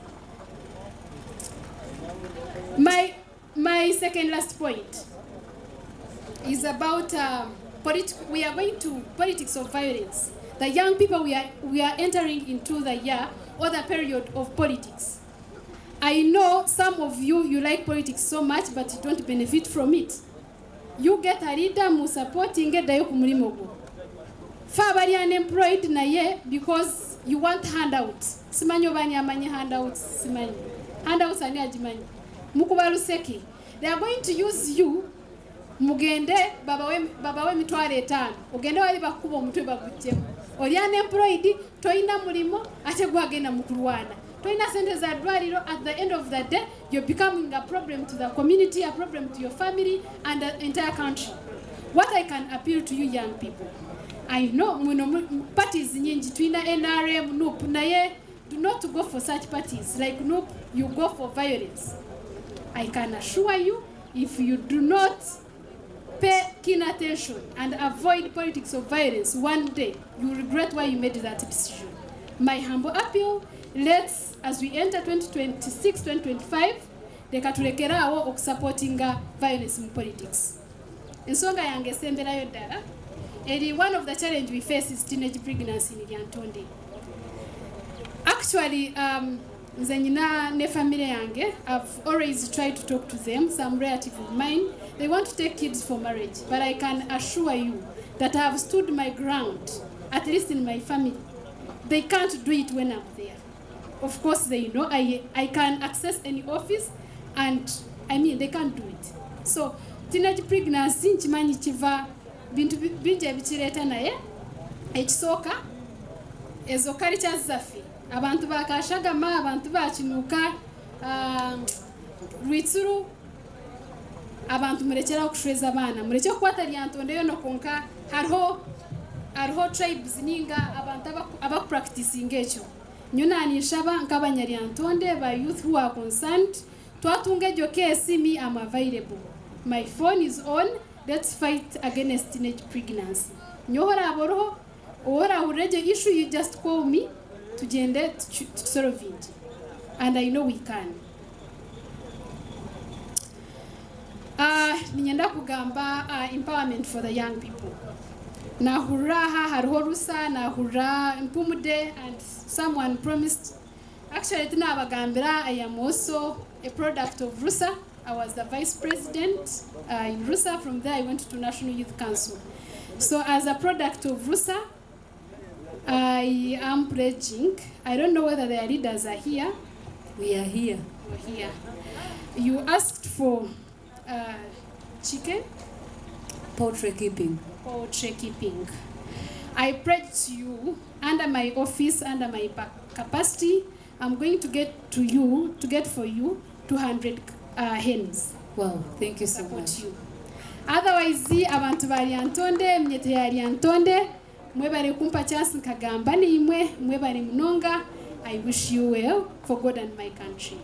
My second last point is about we are going to politics of violence. The young people, we are entering into the year or the period of politics. I know some of you like politics so much, but you don't benefit from it. You get a leader mu supporting dayo ku mulimo gwo. Fa bali unemployed naye because you want handouts. Simanyi obani amanyi handouts, simanyi. Handouts ani ajimanyi. Mukuba luseki. They are going to use you mugende babawe mitwalo 5. Ogende wali bakuba omutwe bagutemu. Oli unemployed, toina mulimo, ate gwagenda mukulwana. Toina sente za dwaliro. At the end of the day, you're becoming a problem to the community, a problem to your family, and the entire country. What I can appeal to you young people, I know parties nyingi, tuina NRM, NUP, naye, do not go for such parties. Like NUP, you go for violence. I can assure you, if you do not pay keen attention and avoid politics of violence, one day you will regret why you made that decision. My humble appeal, let's, as we enter 2026, 2025, leka tulekerawo okusupportinga violence in politics. Ensonga yange semberayo ddala, one of the challenges we face is teenage pregnancy in Lyantonde. Actually, nze nyina ne family yange, I've always tried to talk to them, some relative of mine. They want to take kids for marriage, but I can assure you that I have stood my ground, at least in my family. They can't do it when I'm there. Of course, they know I can access any office, and they can't do it. So, teenage pregnancy, nchimanyi chiva, bintu binje bichireta naye, ekisooka, ezo cultures zaffe. Abantu bakashagama, abantu bakinuka, Rwitsuru, abantu murekera okushweza abana. Mureke okukwata Lyantonde yo nokonka, hariho tribes ninga abantu abakupracticing ekyo. Nyona nishaba nk'abanya Lyantonde, by youth who are concerned, twatunga ejo case, me am available. My phone is on, let's fight against teenage pregnancy. Nyohora aboroho, ora ureje issue, you just call me, tugende to solve it. And I know we can. Ninyenda kugamba empowerment for the young people. Nahuraha hariho rusa, nahura mpumude, and someone promised. Actually, tina abagambira, I am also a product of Rusa. I was the vice president in Rusa. From there, I went to National Youth Council. So as a product of Rusa, I am pledging. I don't know whether their leaders are here. We are here. We're here. You asked for chicken? Poultry keeping. Poultry keeping. I pledge to you, under my office, under my capacity, I'm going to get for you 200 hens. Wow, thank you so much. You. Otherwise, abantu ba Lyantonde, mnyete ya Lyantonde, mwe bari kumpa chance nkagamba ni imwe, mwe bari mnonga. I wish you well for God and my country.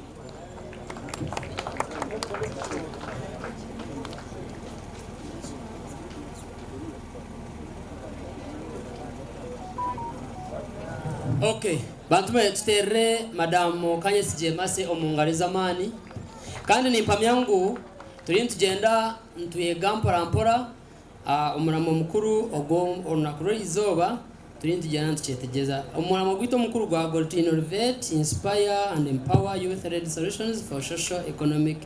Okay, bantume tutere Madam Kanyesi Jemase omungaliza mani. Kandi ni mpamya yangu turi tugenda ntuyega mpora umuramo mukuru ogwo onakuru izoba turi tugenda tucetegeza umuramo gwito mukuru gwa goal to innovate, inspire and empower youth-led solutions for social, economic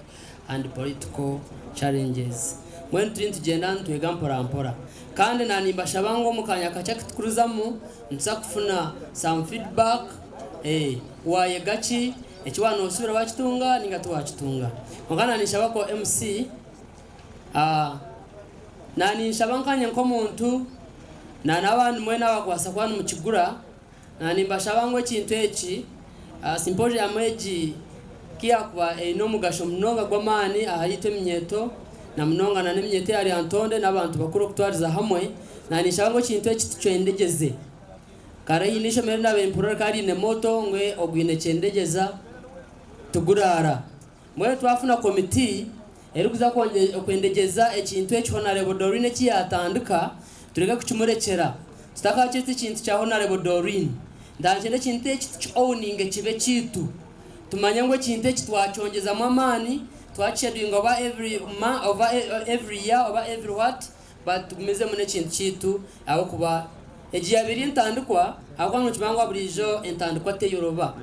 and political challenges. Mwen turi tugenda ntuyega mpora kandi nanimbasha bango mukanya kacha kutukuruzamu nsakufuna some feedback waye gachi ekiwano osubira bakitunga ninga tuwakitunga mukana nishaba ko MC nani shabankanya nkomuntu na nabandi mwena bakwasa kwanu mukigura nani mbashabangwe kintu eki symposium eji kia kwa no mugasho mnonga gwamani ahayite mnyeto na mnonga na nemnyete ya Lyantonde n'abantu bakuru kutwariza hamwe nani shabango kintu eki tucendegeze kare inisho merina bempura kari ne moto ngwe ogwine cendegeza tugurara mwe twafuna committee eri kuza kwendegeza ekintu eki Honorable Dorine kiyatandika tureka kukimurekera tutaka cyete kintu cya Honorable Dorine ndakende kintu eki owning kibe kitu tumanya ngo kintu eki twacyongeza mamani twachedinga over every year over every what but tumeze mune kintu kitu abo kuba eji yabiri ntandikwa akwangu kibangwa burijo entandikwa te Yoruba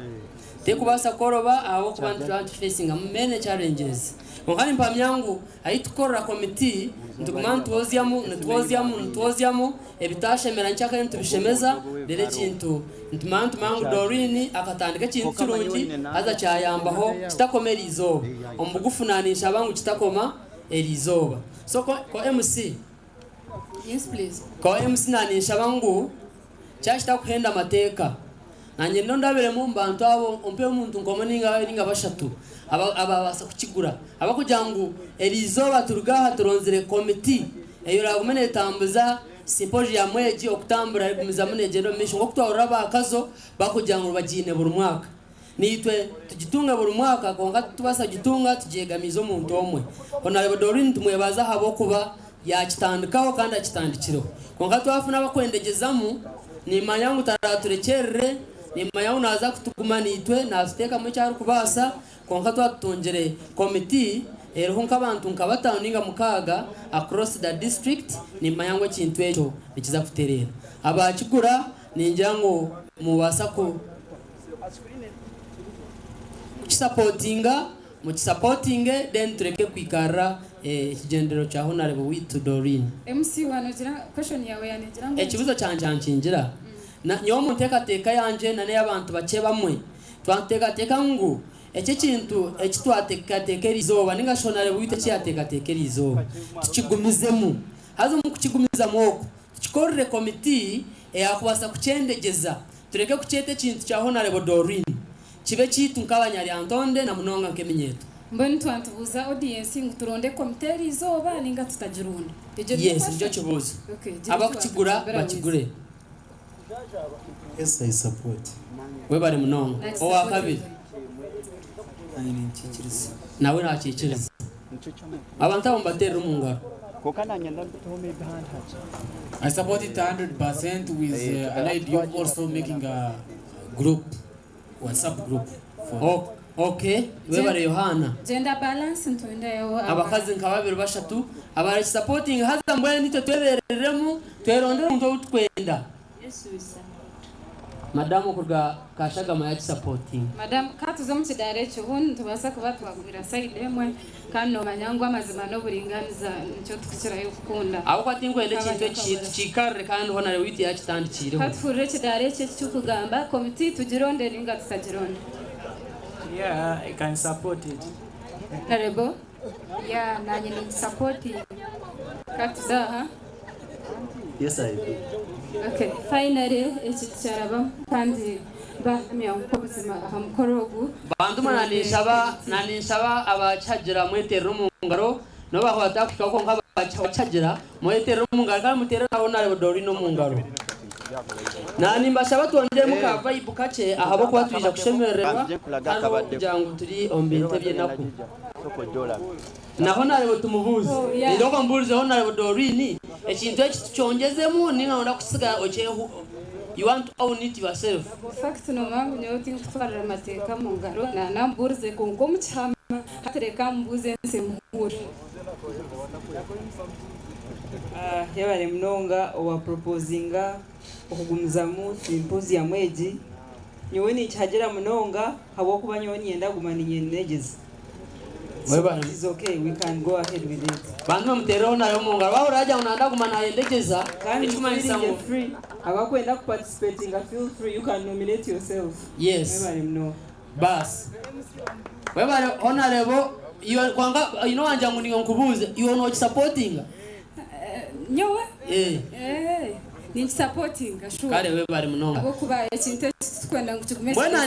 te kubasa koroba abo kuba facing many challenges ngani mpamyangu ayitukora committee ntukumantu twoziamu ebitashemera nchaka ntubishemeza dere kintu ntumantu mangu Dorini akatandika kintu kirungi aza cyayambaho kitakomera izoba omugufunanisha abangu kitakoma erizoba so ko MC. Yes please. Ko MC nanisha bangu cyashita kuhenda amateka nanye ndabere mu mbantu abo ompe umuntu ngoma ninga bashatu ababasa kukigura abakujangu erizoba turugaha turonzere committee eyo ragumene tambuza symposium mweji okutambura rigumiza munegero misho ngo kutwara bakazo bakujangu bagine buri mwaka nitwe tugitunga buri mwaka konga tubasa gitunga tujegamizo umuntu omwe Honorable Dorine tumwebaza habo kuba yakitandikaho kandi akitandikiro konga twafuna bakwendegezamu ni manyangu taraturekerere ni manyangu naza kutuguma nitwe nasiteka mu cyaro kubasa konka twatongere committee ero nk'abantu nkabataninga mukaga across the district ni mayango kintu echo nikiza kuterera abakigura ninjango mubasa ku supportinga mu supportinge then tureke kwikara ikigendero cya Honorable with Dorine MC wanogira question yawe yanegera ngo ekibuzo cyanjancingira na nyomo nteka yanje nane y'abantu bace bamwe twanteka ngo eki kintu ekitwatekateka izoba ninga Honorable wite cyateka izoba tukigumizemu hazo mu kukigumiza moko tukikorere committee yakubasa kucendegeza tureke kucete kintu cya Honorable Dorine kibe kitu nk'abanya Lyantonde na munonga nkemenyeto mbone twantubuza audience nguturonde committee izoba ninga tutajirunda yes njo kibuzo abakugura bakigure. Yes, I support. We bari munonga owa kabiri nawe nakikiriza abantu abo mbatera umungaro. I support it 100% with an idea of also making a group, WhatsApp group for okay we bari Yohana gender balance ntwendeyo abakazi nkababiri bashatu abari supporting haza mbwe nito twebereremu twerondera umuntu utwenda. Yes Madamu kurga kashagama ya supporting Madam katuzo mukidare cyo hon tubasa kuba twagwira side emwe kandi omanyangwa amazima no buringaniza nicyo tukira yo kukunda abo kwati ngwende kintu kikarre kandi honare witi yakitandikire katfurire kidare cyo cyukugamba committee tugironde ringa tutagironde. Yeah, I can support it. Honorable yeah nanye ni support katuza Yes, I do. Okay, finally, ekikyaraba kandi bahamya nk'obuzima aha mukoro ogu bantu nanisaba abachagira mweterera mu ngaro no bahwata kukako nk'abachagira mweterera mu ngaro kandi muterera honorable Doreen mu ngaro nani mbasaba twongere muka vibe kace ahabo kuba tubija kushemererwa kugira ngo turi ombinte byenaku na honorable tumubuze ndoko mbuze honorable Doreen ekintu ekicyongezemu ninga kusiga ochehu. You want to own it yourself. Fact no mangu nyoti kutwara amateka mu ngaro na namburze kongo mucyama hatereka mbuze nsemhuri. Yabare mnonga owa proposinga okugumizamu symposium egi nyowe ni cyagera mnonga habo kuba nyowe yenda gumana inyenegeze. It's okay, we can go ahead with it. Bantu mutero nayo mu ngaro baho raja unanda gumana yendegeza kandi ichumanisa mu free abakwenda participating feel free, you can nominate yourself. Yes. Yabare mno. Bas. Webare honorable you kwanga you know anja muningo nkubuze you are not supporting. Nyowe? Ni supporting sure. Kale webare mnonga. Abo kuba ekintu kwenda ngukugumesa. Bwana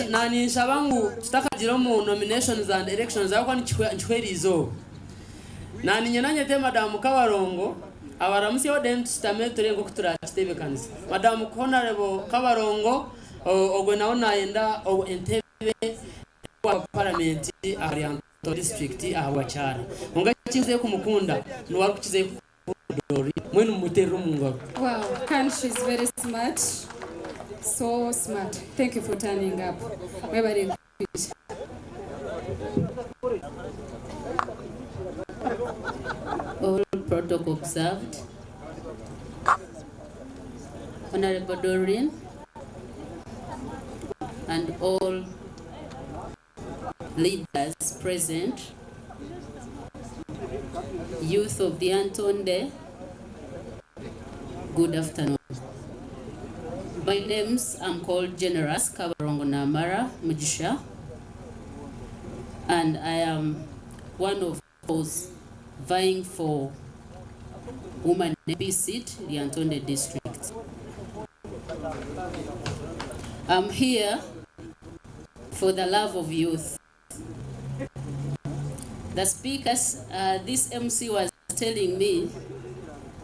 nani shabangu tutakajira mu nominations and elections akwa nchikwerizo. Nani nyenanye te madam Kabarongo abaramusi odent tametore ngo kutura kitebe kanisa. Madam Honorable Kabarongo ogwe naona enda entebe wa parliament Lyantonde district ahwachara. Unga chize kumukunda no warukize Dori mwenu mutero mu ngaro. Wow, and she's very smart. So smart. Thank you for turning up. Everybody. All protocol observed. Honorable Doreen and all leaders present, youth of Lyantonde, good afternoon. My names, I'm called Generous Kabarongo Namara Mujisha, and I am one of those vying for woman MP seat, Lyantonde district. I'm here for the love of youth. The speakers, this MC was telling me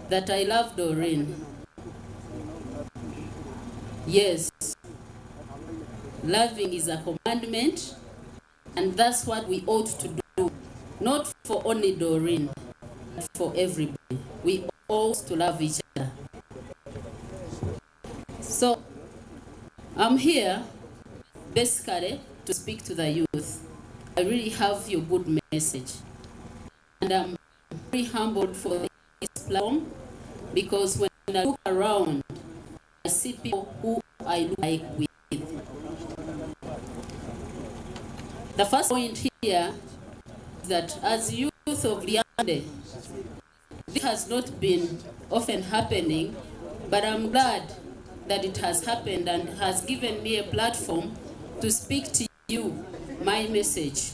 that I love Doreen. Yes, loving is a commandment, and that's what we ought to do, not for only Doreen, but for everybody. We ought to love each other. So, I'm here basically to speak to the youth. I really have your good message, and I'm very humbled for this platform, because when I look around, I see people who I look like with. The first point here is that as youth of Lyantonde, this has not been often happening, but I'm glad that it has happened and has given me a platform to speak to you my message.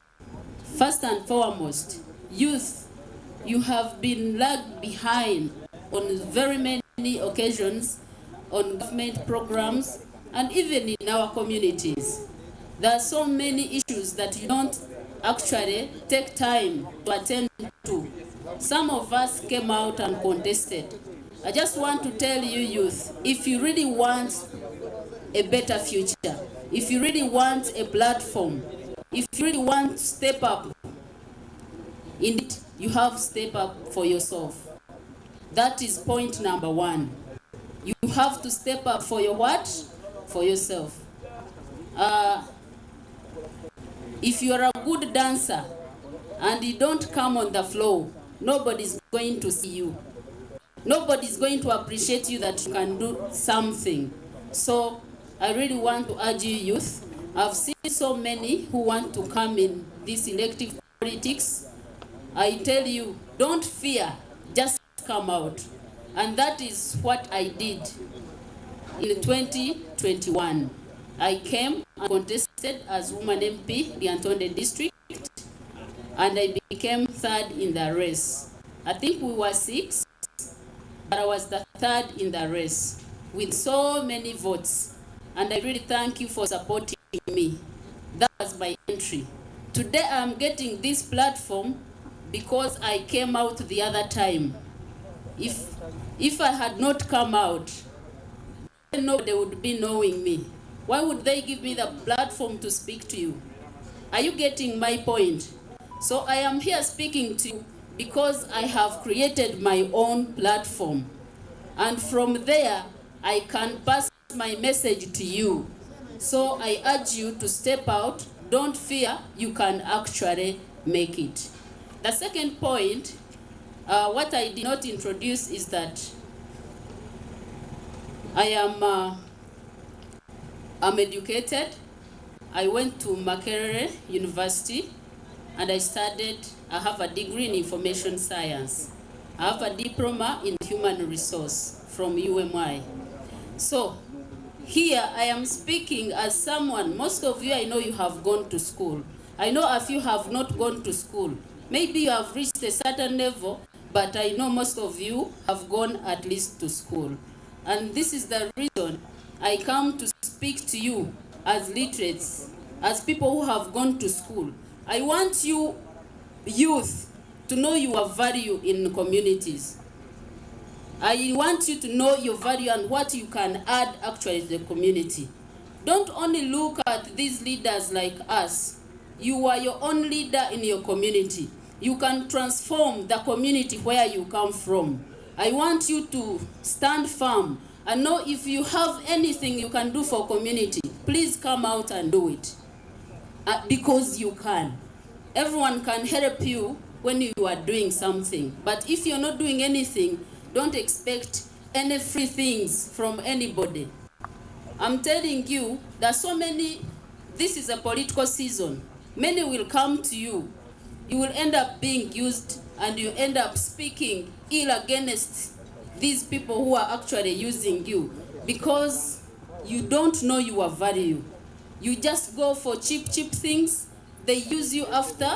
First and foremost, youth, you have been lagged behind on very many occasions on government programs and even in our communities. There are so many issues that you don't actually take time to attend to. Some of us came out and contested. I just want to tell you youth, if you really want a better future, if you really want a platform, if you really want to step up, indeed, you have to step up for yourself. That is point number one. You have to step up for your what? For yourself. If you are a good dancer and you don't come on the floor, nobody's going to see you. Nobody's going to appreciate you that you can do something. So I really want to urge you youth. I've seen so many who want to come in this elective politics. I tell you, don't fear, just come out. And that is what I did in 2021. I came and contested as woman MP, Lyantonde district, and I became third in the race. I think we were 6, but I was the third in the race with so many votes. And I really thank you for supporting me. That was my entry. Today I'm getting this platform because I came out the other time. If I had not come out, nobody would be knowing me. Why would they give me the platform to speak to you? Are you getting my point? So I am here speaking to you because I have created my own platform. And from there, I can pass my message to you. So I urge you to step out. Don't fear, you can actually make it. The second point, what I did not introduce is that I'm educated. I went to Makerere University and I have a degree in information science. I have a diploma in human resource from UMI. So here I am speaking as someone, most of you I know you have gone to school. I know a few have not gone to school. Maybe you have reached a certain level, but I know most of you have gone at least to school. And this is the reason I come to speak to you as literates, as people who have gone to school. I want you, youth, to know your value in communities. I want you to know your value and what you can add actually to the community. Don't only look at these leaders like us. You are your own leader in your community. You can transform the community where you come from. I want you to stand firm and know if you have anything you can do for community, please come out and do it. Because you can. Everyone can help you when you are doing something. But if you're not doing anything, don't expect any free things from anybody. I'm telling you, there are so many, this is a political season. Many will come to you. You will end up being used and you end up speaking ill against these people who are actually using you because you don't know your value. You just go for cheap things. They use you after.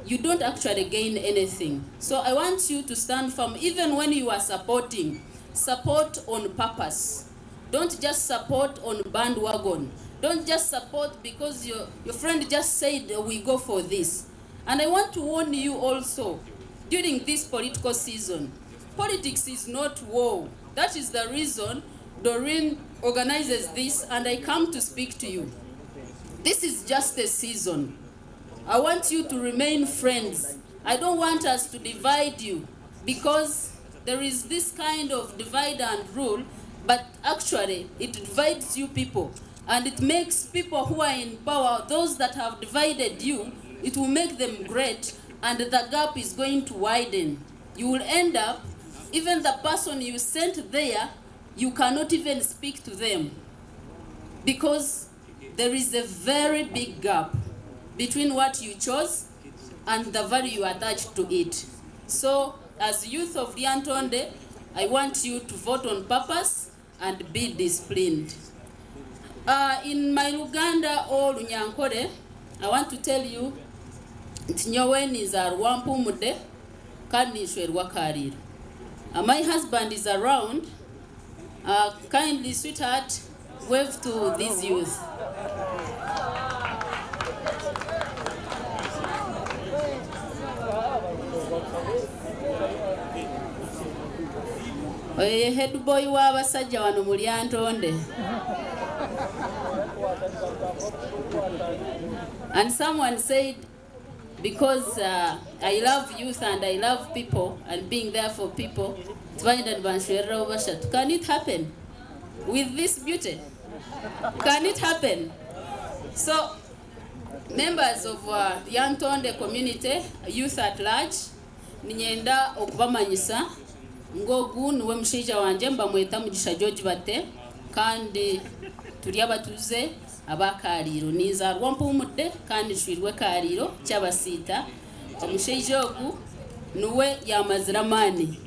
You don't actually gain anything. So I want you to stand firm. Even when you are supporting, support on purpose. Don't just support on bandwagon. Don't just support because your friend just said we go for this. And I want to warn you also, during this political season, politics is not war. That is the reason Doreen organizes this and I come to speak to you. This is just a season. I want you to remain friends. I don't want us to divide you because there is this kind of divide and rule, but actually it divides you people and it makes people who are in power, those that have divided you, it will make them great and the gap is going to widen. You will end up, even the person you sent there, you cannot even speak to them because there is a very big gap between what you chose and the value you attach to it. So, as youth of Lyantonde, I want you to vote on purpose and be disciplined. In my Luganda or Lunyankore, I want to tell you, Nyoweni is a Rwampumude, Kanishwe Rwakariro. My husband is around. Kindly, sweetheart, wave to these youth. Head boy w'abasajja wano mu Lyantonde. And someone said, because I love youth and I love people and being there for people, can it happen with this beauty? Can it happen? So, members of Lyantonde community, youth at large, ninyenda okubamanyisa ngogu niwe mushaija wanje mbamweta Mugisha George Bate kandi turi abatuze abakariro niza Rwampumude kandi shwirwe kariro cyabasita omushaija ogu niwe yamaziramani.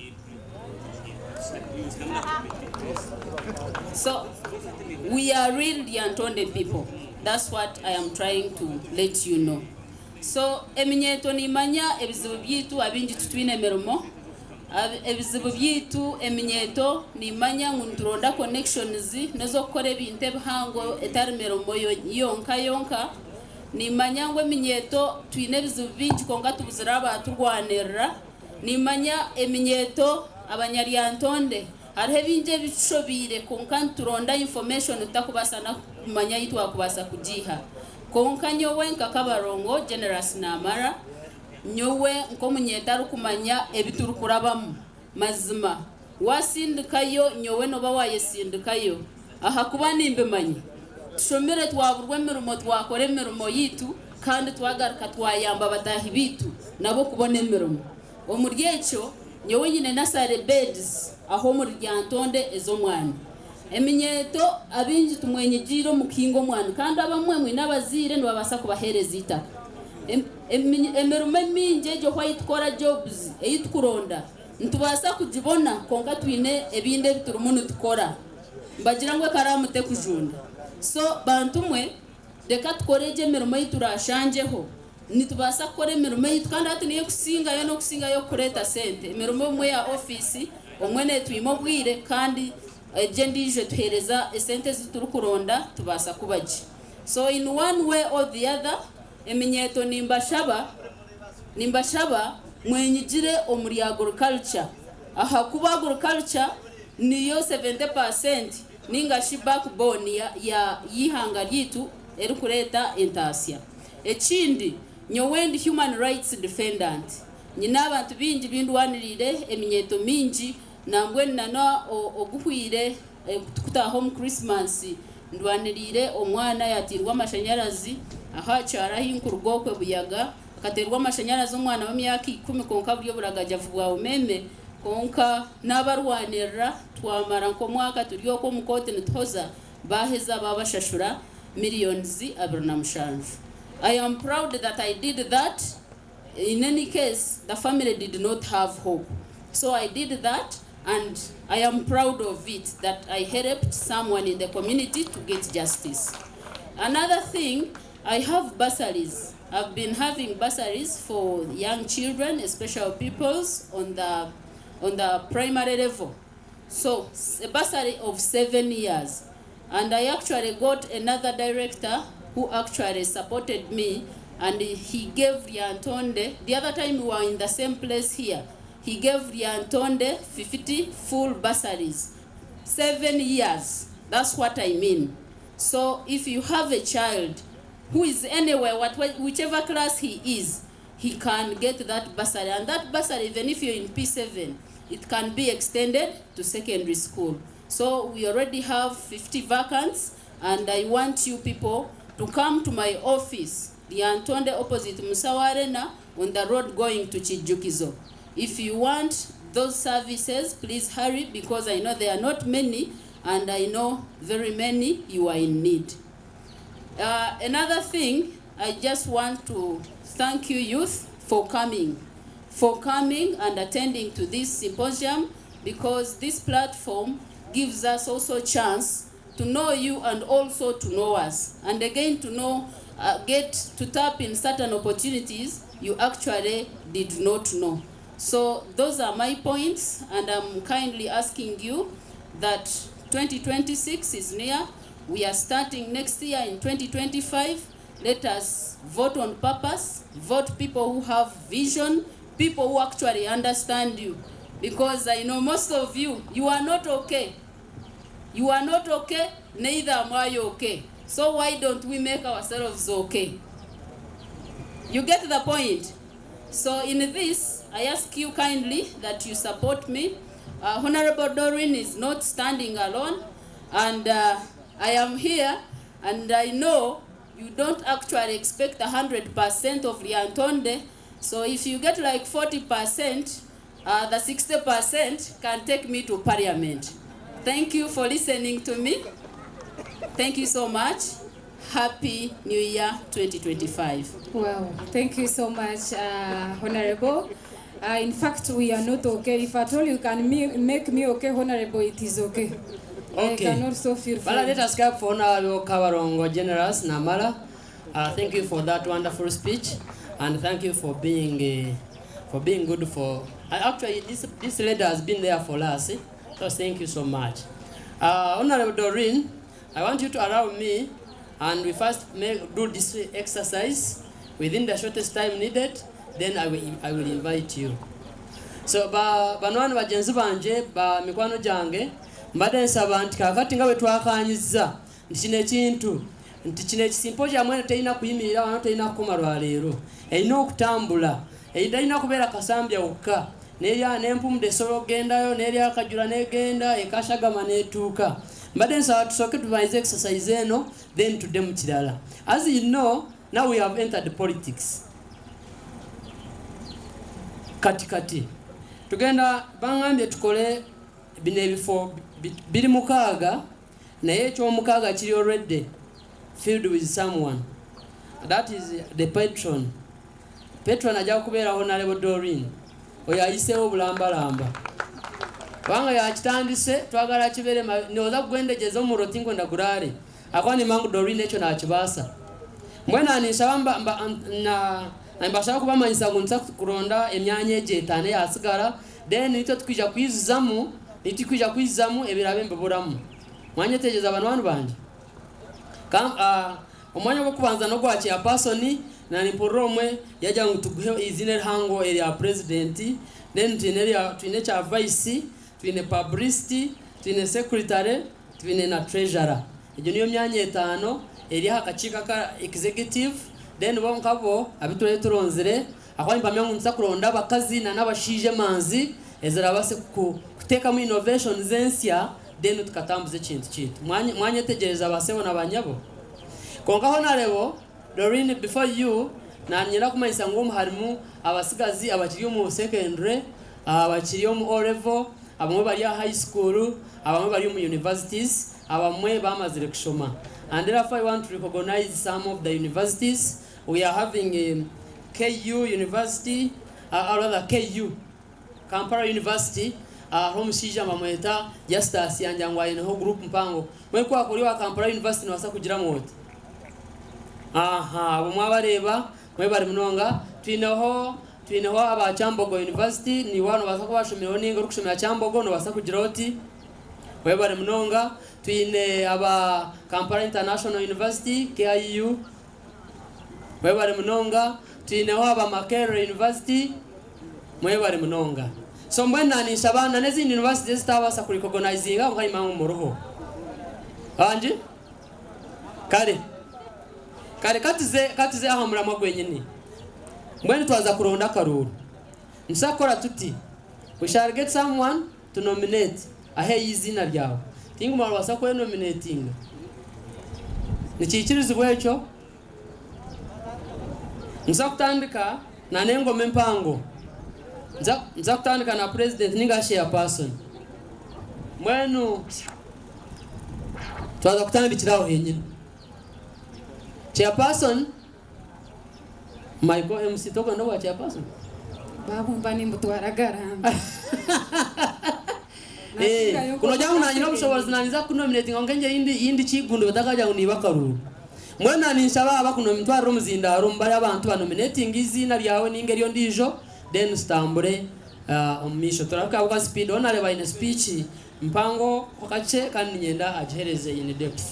So we are real Lyantonde people. That's what I am trying to let you know. So eminyeto nimanya ebizibu byitu abingi tutwine meromo ebizibu byitu eminyeto nimanya ngu nituronda connections nezo kukora ebintu ebihango etari mirimo yonka nimanya ngu eminyeto twine ebizibu bingi konka tubuzira abaturwanirira nimanya eminyeto abanyaryantonde hariho ebingi ebitushobire konka nituronda information tutakubasa kumanya yitwakubasa kugiha konka nyowe nkakabarongo generous namara nyowe nkomunyeta rukumanya ebiturukurabamu mazima wasindikayo nyowe noba wayesindikayo aha kuba nimbimanyi tushomere twaburwa emirimo twakora emirimo yitu kandi twagaruka twayamba batahi bitu nabo kubona emirimo omuri ekyo nyowe nyine nasare beds aho muri Lyantonde ez'omwana eminyeto abingi tumwenyigire omukingo mwana kandi abamwe mwine abazire nibabasa kubahereza itaka emirimo emingi egyo hwayitukora jobs eyitukuronda ntubasa kugibona konka twine ebindi ebiturumu nitukora mbagira ngo karamu tekujunda so bantu mwe reka tukore egyo emirimo yiturashanjeho nitubasa kukora emirimo yitu kandi hati niyo kusingayo no kusingayo kureta sente emirimo mwe ya office omwe netwimo bwire kandi egyo ndije tuhereza esente ziturukuronda tubasa kubaji so in one way or the other eminyeto nimbashaba mwenyigire omuri agriculture aha kuba agriculture niyo 70% ningashi backbone ya yihanga ryitu erikureta entasya ekindi nyowe ndi human rights defendant nyina abantu bingi bindwanirire eminyeto mingi nambwe nana oguhwire tukuta home Christmas ndwanirire omwana yatirwa amashanyarazi aha cyara hinkurugokwe buyaga akaterwa amashanyarazi omwana wa myaka 10 konka byo buragaja vuba umeme konka nabarwanirira twamara nko mwaka turiyo ko mukote nithoza baheza babashashura millions abirnamushanju. I am proud that I did that. In any case, the family did not have hope. So I did that, and I am proud of it, that I helped someone in the community to get justice. Another thing, I have bursaries. I've been having bursaries for young children, special peoples on the primary level. So a bursary of 7 years. And I actually got another director who actually supported me, and he gave Lyantonde, the other time we were in the same place here, he gave Lyantonde 50 full bursaries. 7 years, that's what I mean. So if you have a child who is anywhere, whichever class he is, he can get that bursary. And that bursary, even if you're in P7, it can be extended to secondary school. So we already have 50 vacants, and I want you people to come to my office, Lyantonde opposite Musawa Arena, on the road going to Chijukizo. If you want those services, please hurry, because I know there are not many, and I know very many you are in need. Another thing, I just want to thank you youth for coming and attending to this symposium, because this platform gives us also a chance to know you and also to know us, and again to know, get to tap in certain opportunities you actually did not know. So those are my points, and I'm kindly asking you that 2026 is near. We are starting next year in 2025. Let us vote on purpose, vote people who have vision, people who actually understand you. Because I know most of you, you are not okay. You are not okay, neither am I okay. So why don't we make ourselves okay? You get the point? So in this, I ask you kindly that you support me. Honorable Doreen is not standing alone, and I am here, and I know you don't actually expect 100% of Lyantonde. So if you get like 40%, the 60% can take me to Parliament. Thank you for listening to me. Thank you so much. Happy New Year 2025. Wow, thank you so much, Honorable. In fact, we are not okay. If at all you can make me okay, Honorable, it is okay. Okay. I can also feel free. Well, let us clap for Honorable Kabarongo Generous Namala. Thank you for that wonderful speech, and thank you for being good for And actually, this lady has been there for us. So thank you so much. Honorable Doreen, I want you to allow me, and we first do this exercise within the shortest time needed, then I will invite you. So banwana bagenzi banje ba mikwano jange mbadde nsaba nti kakati nga bwe twakanyiza nti ekintu nti kino ekisymposium mwene terina kuyimirira wano terina kukoma lwaleero erina okutambula erina kubeera kasambya wokka n'erya n'empumudde esobola okugendayo n'erya akajula n'egenda ekashagama n'etuuka mbadde nsaba tusooke tuvanize exercise eno then tudde mu kirala. As you know, now we have entered politics. Kati tugenda bangambye tukole bino ebifo biri mukaaga naye ekyomukaaga kiri already filled with someone. That is the patron. Patron ajja kubeera Honorable Doreen. Oyo ayiseewo bulambalamba. Kubanga yakitandise twagala kibeere nioza kugwendejeza omuroti nkwenda gulaale. Akwani mangu Doreen ekyo nakibaasa. Mbwena nisaba mbasaba kubamanyisa ngu nsa kulonda emyanya egyo etaano eyasigala then nitwe tukija kwizamu ebirabe mbibulamu. Mwanyetegeeza banwanu banje. Omwanya gw'okubanza n'ogwa chairperson nanimpurira omwe yajja ngu tuguhe izina erihango erya president, then twine kya vice, twine publicity, twine secretary, twine na treasurer. Egyo niyo myanya etaano eriho akakiiko ka executive, then bonkabo abitule turonzire akwani pamya ngu nsa kulonda abakazi n'abashiije manzi ezirabase kuteekamu innovation zensya then tukatambuza ekintu kitu. Mwanyetegereza baseho n'abanyabo. Konka Honorable Doreen, before you nanyera kumanyisa ngo harimu abasigazi abakiri mu secondary, abakiri mu O level, abamwe bari high school, abamwe bari mu universities, abamwe bamazire kushoma. And therefore I want to recognize some of the universities. We are having KU University, or rather KU, Kampala University, Homusija Mamweta, Justus Yanjangwa in whole group mpango. Mwekwa kuliwa Kampala University nwasa kugira mwoti. Bumwabareba mwebali munonga twineho aba Kyambogo University ni wano basa kubashomera ninga rukushomera Kyambogo no basa kugira oti mwebali munonga twine aba Kampala International University KIU mwebali munonga twineho aba Makerere University mwebali munonga. So mbwena ni shabana n'ezindi universities zitabasa kurecognizinga nkayima mu roho anje kare katize aho muramwa gwenyine mbwene twaza kuronda karuru nsakora tuti we shall get someone to nominate ahe izina ryawe tingu mara basa ko nominating nikikirizo bwecho nsakutandika na nengo mempango nzakutandika na president ninga chairperson mwenu twaza kutandikiraho henyine chairperson Michael MC toko ndo wa chairperson babu mbani mutwara garamba kuno jangu na nyina bushobozi naniza kunominating ongenje indi chigundo batakaja unibakaruru mwena ninsaba abakuno mitwaro muzindaro mbali abantu banominating izina ryawe ningeri ndijo then stambure omisho turaka kwa speed onale by speech mpango okache kandi nyenda ajereze in depth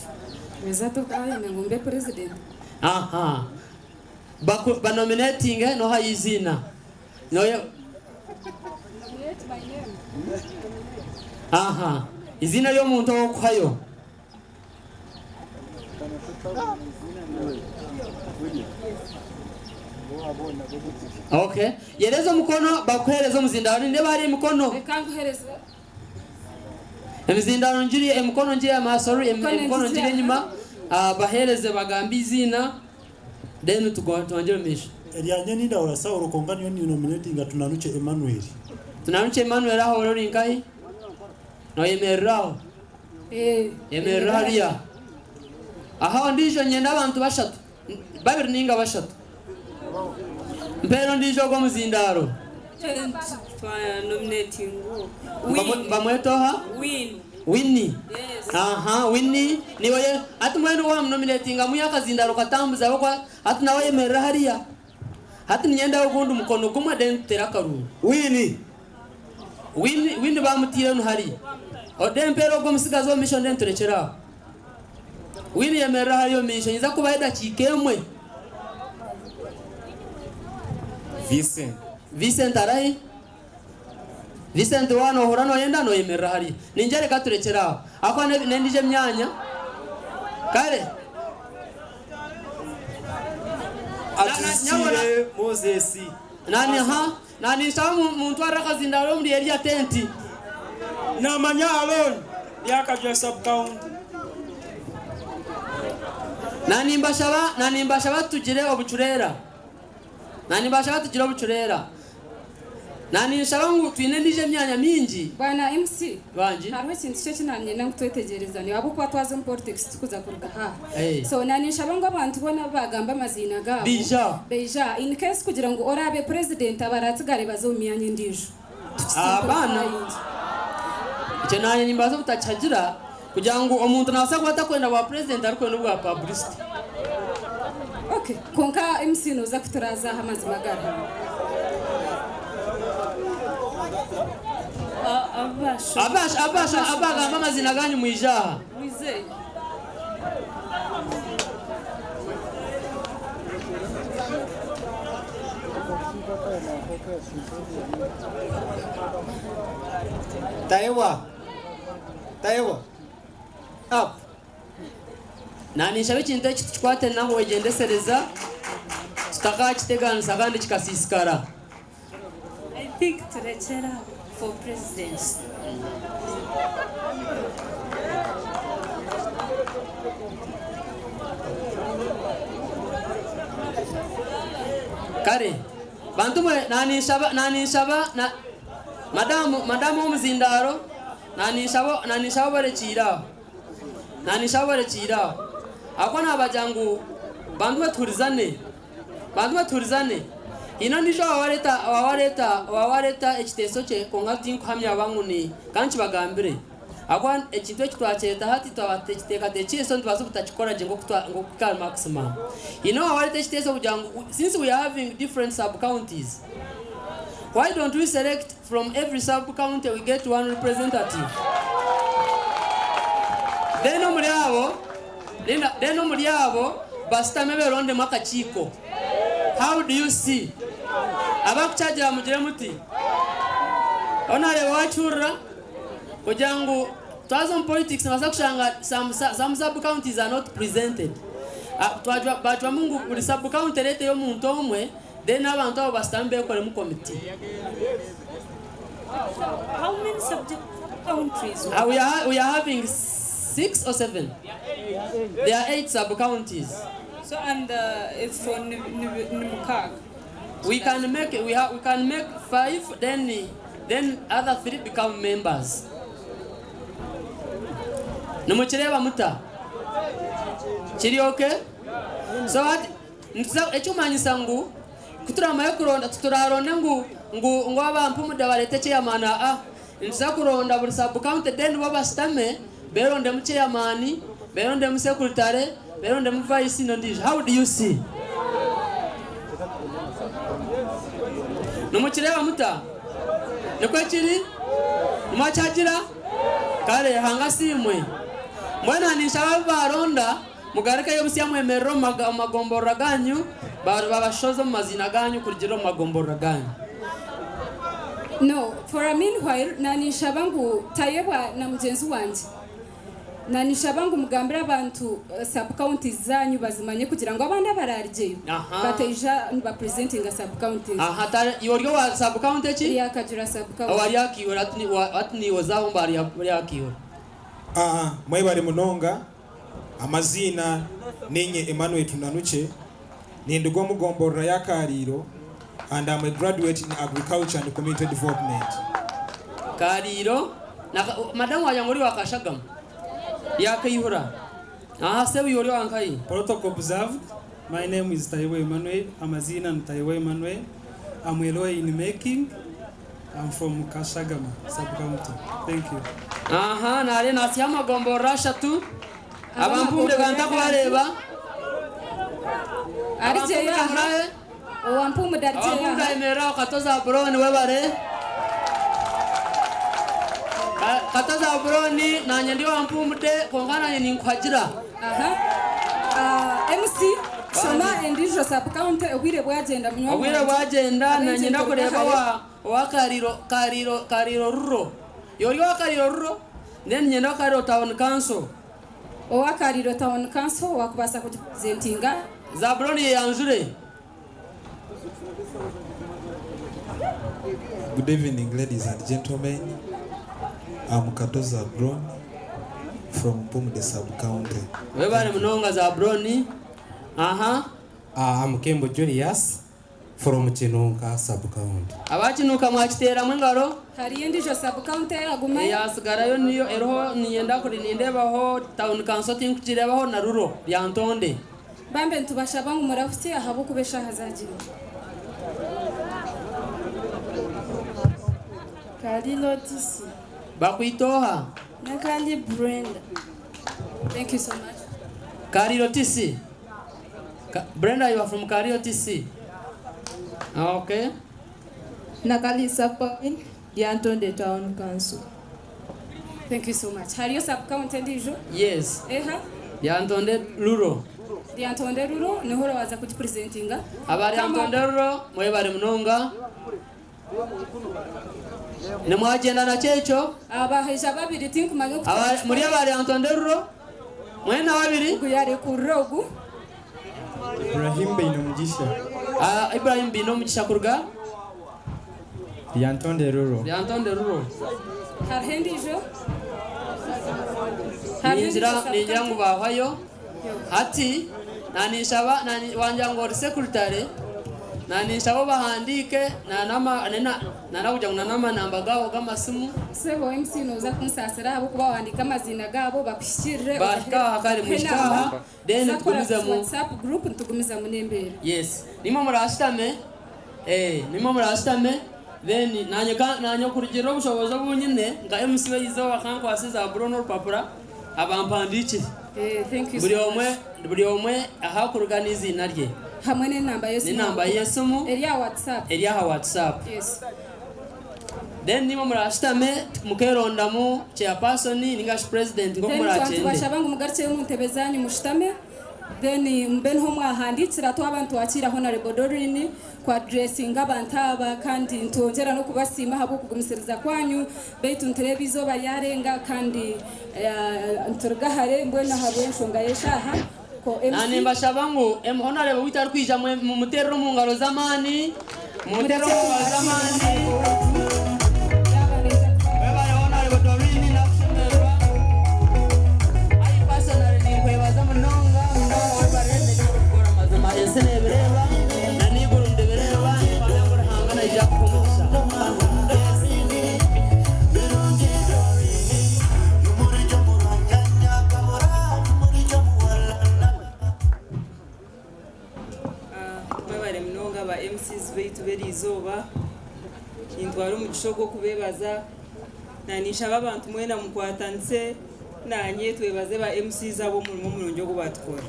mezato kaya ngombe president ba nominating no hayizina no yo izina lyo muntu okwayo okay yerezo mukono bakuhereza muzindaro nde bari mukono ekanguhereza emizindaro njiri emukono njiri amasoro emukono njiri nyuma bahereze bagambi izina then tugonje misho Elianye ninda orasa urukonganyo ni nominating tunanuche Emmanuel aho rori nkai no yemerao yemeraria aha ndijo nyenda abantu bashatu babiri ninga bashatu mpero ndijo go muzindaro nominating bamwetoha Winnie. Winnie niwe atumwenu wa nominating amuyaka zindaro katambuza bakwa atunawe merahariya hati nyenda ugundu mukono gumwe den terakaru Winnie wini bamutire ntari odempero go musigazo mission den turekera wini yemera hariyo mission iza kuba idakikemwe Vincent arai Vincent wano horano yenda no yemera hari ninjere katurekera ako nendije myanya kare Atusire Moses nani samu muntu arakazindaro muri area tenti na manyalo yakajya sub count nani mbashaba tugire obucurera nani shabangu twinendije myanya mingi bwana MC banji hariho ikintu cyo kinanye nakutwetegereza ni abo kwa twaze mu politics tukuza kuruga ha Hey. so nani shabangu abantu bona bagamba amazina gabo beja in case kugira ngo orabe president abaratsigare bazo myanya ndijo abana icyo nanye nimbaza butacagira kugira ngo umuntu nasa kwata kwenda wa president ariko n'ubwa publicity okay konka MC noza kuturaza hamazima gara abagamba amazina ganyu mwijaha wizeye Taiwa up nanisha bikintu ekikwate nabo wegendesereza kitakakiteganisa kandi kikasisikara I think turekera for presidency. kare bantu mwe nanisaba na madamu omuzindaro nanisaba barekira ako nabajangu bantu baturizane ino nijo wawareta ekiteso kye konga tinkuhamya banguni kandi bagambire akwa ekintu ekitwakyeta hati twatekiteekateka ntibaza butakikora gye ngokukara maximum ino wawareta ekiteso kugira ngo since we are having different sub-counties why don't we select from every sub-county we get one representative then omuli abo basitame berondemu akakiiko. How do you see abakuchagira mugire muti onare wachura kugira ngo twazo politics nabaza kushanga some sub counties are not presented twajwa mungu kuri sub county lete yo muntu omwe then abantu abo bastambe kole mu committee. How many subject countries? We are having 6 or 7. There are 8 sub counties. So and it's for Nimukag. We can make 5, then other 3 become members. Numuchireba muta. Chiri okay? So what echumanyisa ngu kuturamaye kuronda tuturaronde ngu abantu mudabarete chairman nza kuronda buri sub county then baba stame beronde mu chairman beronde mu secretary beronde mu vice ndije. How do you see? Numuchireba muta. Niko chiri? Numachagira? Kare hanga simwe. Mbona nishaba baronda mugareka yo busiya mwemerero magombora ganyu babashozo mu mazina ganyu kurigiro magombora ganyu. No, for a meanwhile nanishaba ngu tayebwa na mugenzi wanje. Nanishaba ngu mugambira abantu sub counties zanyu bazimanye kugira ngo abandi bararije. Bateja niba presenting a sub counties. Tare yoryo wa sub county ki? Ya kajura sub county. Awari yakiyora atni wazaho mbari yakiyora. Mwebale munonga amazina ninye Emmanuel Tunanuche nindugo mugombora ya Kariro and I'm a graduate in agriculture and community development. Kariro na madamu wajangori wakashagam yakayihura sebi yori wankai. Protocol observed. My name is Taiwo Emmanuel. Amazina and Taiwo Emmanuel. I'm a lawyer in making. I'm from Kashagama, sub-county. Thank you. Nare nasiyama gombora shatu. Abampumbe banta kubareba. Arije ya owampumbe darije ya. Abampumbe emera katoza brone webare. kataza broni nanye ndi wampumude kongana ni nkwagira. MC Shoma endijo sub counter obwire bwagenda munywa. Obwire bwagenda nanye ndakureba wa kariro ruro. Yori wa kariro ruro then nyenda kariro town council. Owa kariro town council wakubasa kupresentinga Zabroni yanjure. Good evening, ladies and gentlemen. I'm Kato Zabron from Pumde sub-county. Webale mnonga Zabroni. I'm Kembo Julius from Chinunga sub-county. Abachinuka mwachitera mwengaro? Hari endijo sub counter aguma. Yasigarayo niyo eroho niyenda kuri nindebaho town council tinkukirebaho na ruro Lyantonde. Bambe ntubasha bangu murafite ahabo kubesha hazagira. Karilo TC. Bakuitoha. Nakandi Brenda. Thank you so much. Karilo TC. Brenda, you are from Karilo TC. Okay. Nakali Sapin, Lyantonde Town Council. Thank you so much. Hari yo sub counter ndijo? Yes. Lyantonde Luro. Lyantonde Luro niho waza kujipresentinga. Abari Lyantonde Luro mwebare mnonga. Nemwagenda na checho abaheja babiri tinkumanyo kutwa muri abari Lyantonde Luro mwena babiri kuyare kurogu Ibrahim Bino Mugisha. Ibrahim Bino Mugisha kurga Lyantonde Luro. Lyantonde Luro. Harhendijo ninjira ngo bahwayo ati nanishaba nani wanjangora secretary nanishabo bahandike nana kuja kunanama namba gabo gamasimu sebo MC noza kunsasira abo kuba wandika amazina gabo bakwishirire bashika kari mushika then tugumiza mu WhatsApp group tugumiza mu nembere. Yes nimo murashitame nimo murashitame then nanyo kurugero bushobozo bunyine nga MC bayizo bakankwasiza Bruno Papura abampandiki. Thank you. Buri omwe ahakuruganiza inarye hamwe n'inamba yesu n'inamba yesu mu eriya WhatsApp. Yes. Then nimo murashitame mukerondamu chairperson ningash president ngo murachende bashabangu mugarce yo muntebezanyu mushitame then mbenho mwahandikira to abantu akira honorable Dorini kwa dressing abantu aba kandi ntongera no kubasima habo kugumisiriza kwanyu beitu ntelebizo bayarenga kandi nturgahare mbona habo nshonga yeshaha ko MC nani bashabangu honorable witar kwija mu mutero mu ngaro zamani mu mutero wa zamani MCs beitu berizoba intwara umugisho gwo kubebaza nanisha abantu mwena mukwatanse nanye twebaze ba MCs abo mulimo mulonjo go batkora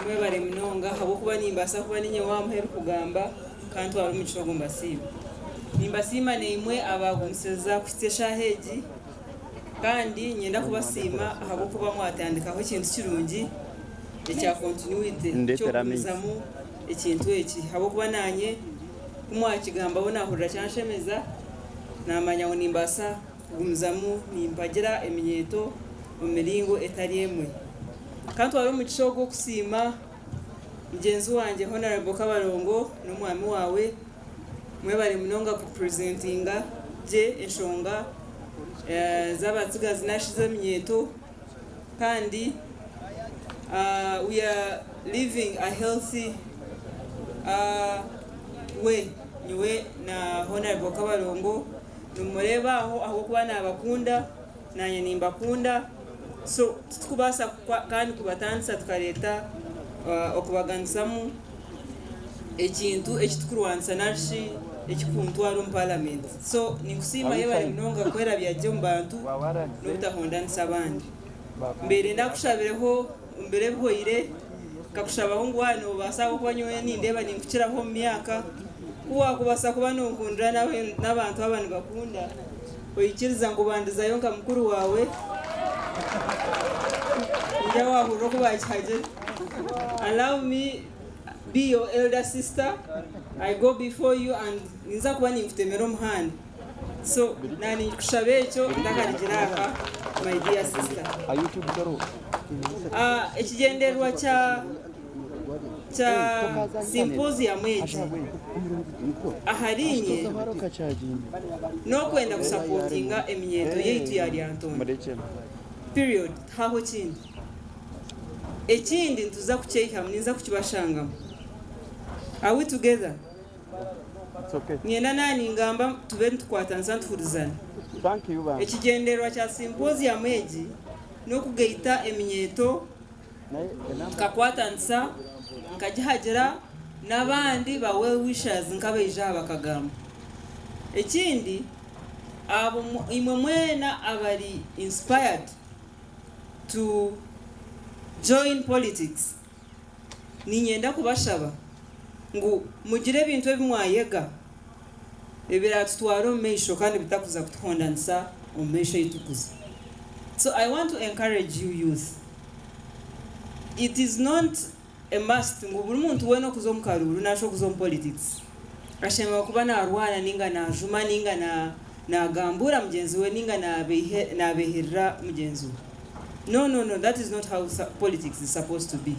mwebare mnonga habo kuba nimbasa kuba ninye wamheru kugamba kandi wari umugisho gwo mbasiba nimbasima nemwe abagumseza kutesha heji kandi nyenda kubasima habo kuba mwatandikaho ikintu kirungi ecya continuity cyo kuzamu ikintu eki habo kuba nanye kumwakigamba bona ahurira cyanshemeza namanya ngo nimbasa kugumzamu nimpagira eminyeto mu miringo etari emwe kandi wari mu kishogo kusima mugenzi wanje honorable Kabarongo n'umwami wawe mwe bari munonga ku presentinga je enshonga zabatsiga zinashize eminyeto kandi we are living a healthy we niwe na honorable Kabarongo numureba aho kuba nabakunda nanye nimbakunda so tukubasa kandi kubatansa tukareta okubaganisamu ekintu ekitukurwanisa nashi ekikuntwara mu parliament so nikusima yebale mnonga kwera byajje mu bantu n'ubutahondanisa abandi mbere ndakushabireho mbere bwoire kakushabaho ngo wano basaba kuba nyoye nindeba ninkukiraho mu myaka kuba kubasa kuba nokundira n'abantu abantu bakunda oyikiriza nkubandizayo nka mukuru wawe njya wahura ko bakihaje. Allow me be your elder sister. I go before you and ninza kuba nimfutemera omuhanda. So nani kushabe ekyo ndakarigiraka my dear sister. Ekigenderwa kya symposium egi aharinye n'okwenda kusapotinga eminyeto yaitu ya Lyantonde period. Haho kindi ekindi ntuza kukyeihamu ninza kukibashangamu. Are we together? Nienda nani ngamba tube ntukwatanisa ntuhurizana. Ekigenderwa kya symposium egi n'okugaita eminyeto tukakwatanisa nkagihagira n'abandi ba well wishers nkabeija bakagamba. Ekindi abo imwe mwena abari inspired to join politics ninyenda kubashaba ngu mugire ebintu ebimwayega ebiratutwara omu maisho kandi bitakuza kutuhondanisa omu maisho yitukuza. So I want to encourage you youth. It is not a must ngu buri muntu wena okuza omu karuru nasho okuza omu politics ashemereire kuba narwana ninga najuma ninga nagambura mugenzi we ninga nabehirira mugenzi we. No, that is not how politics is supposed to be.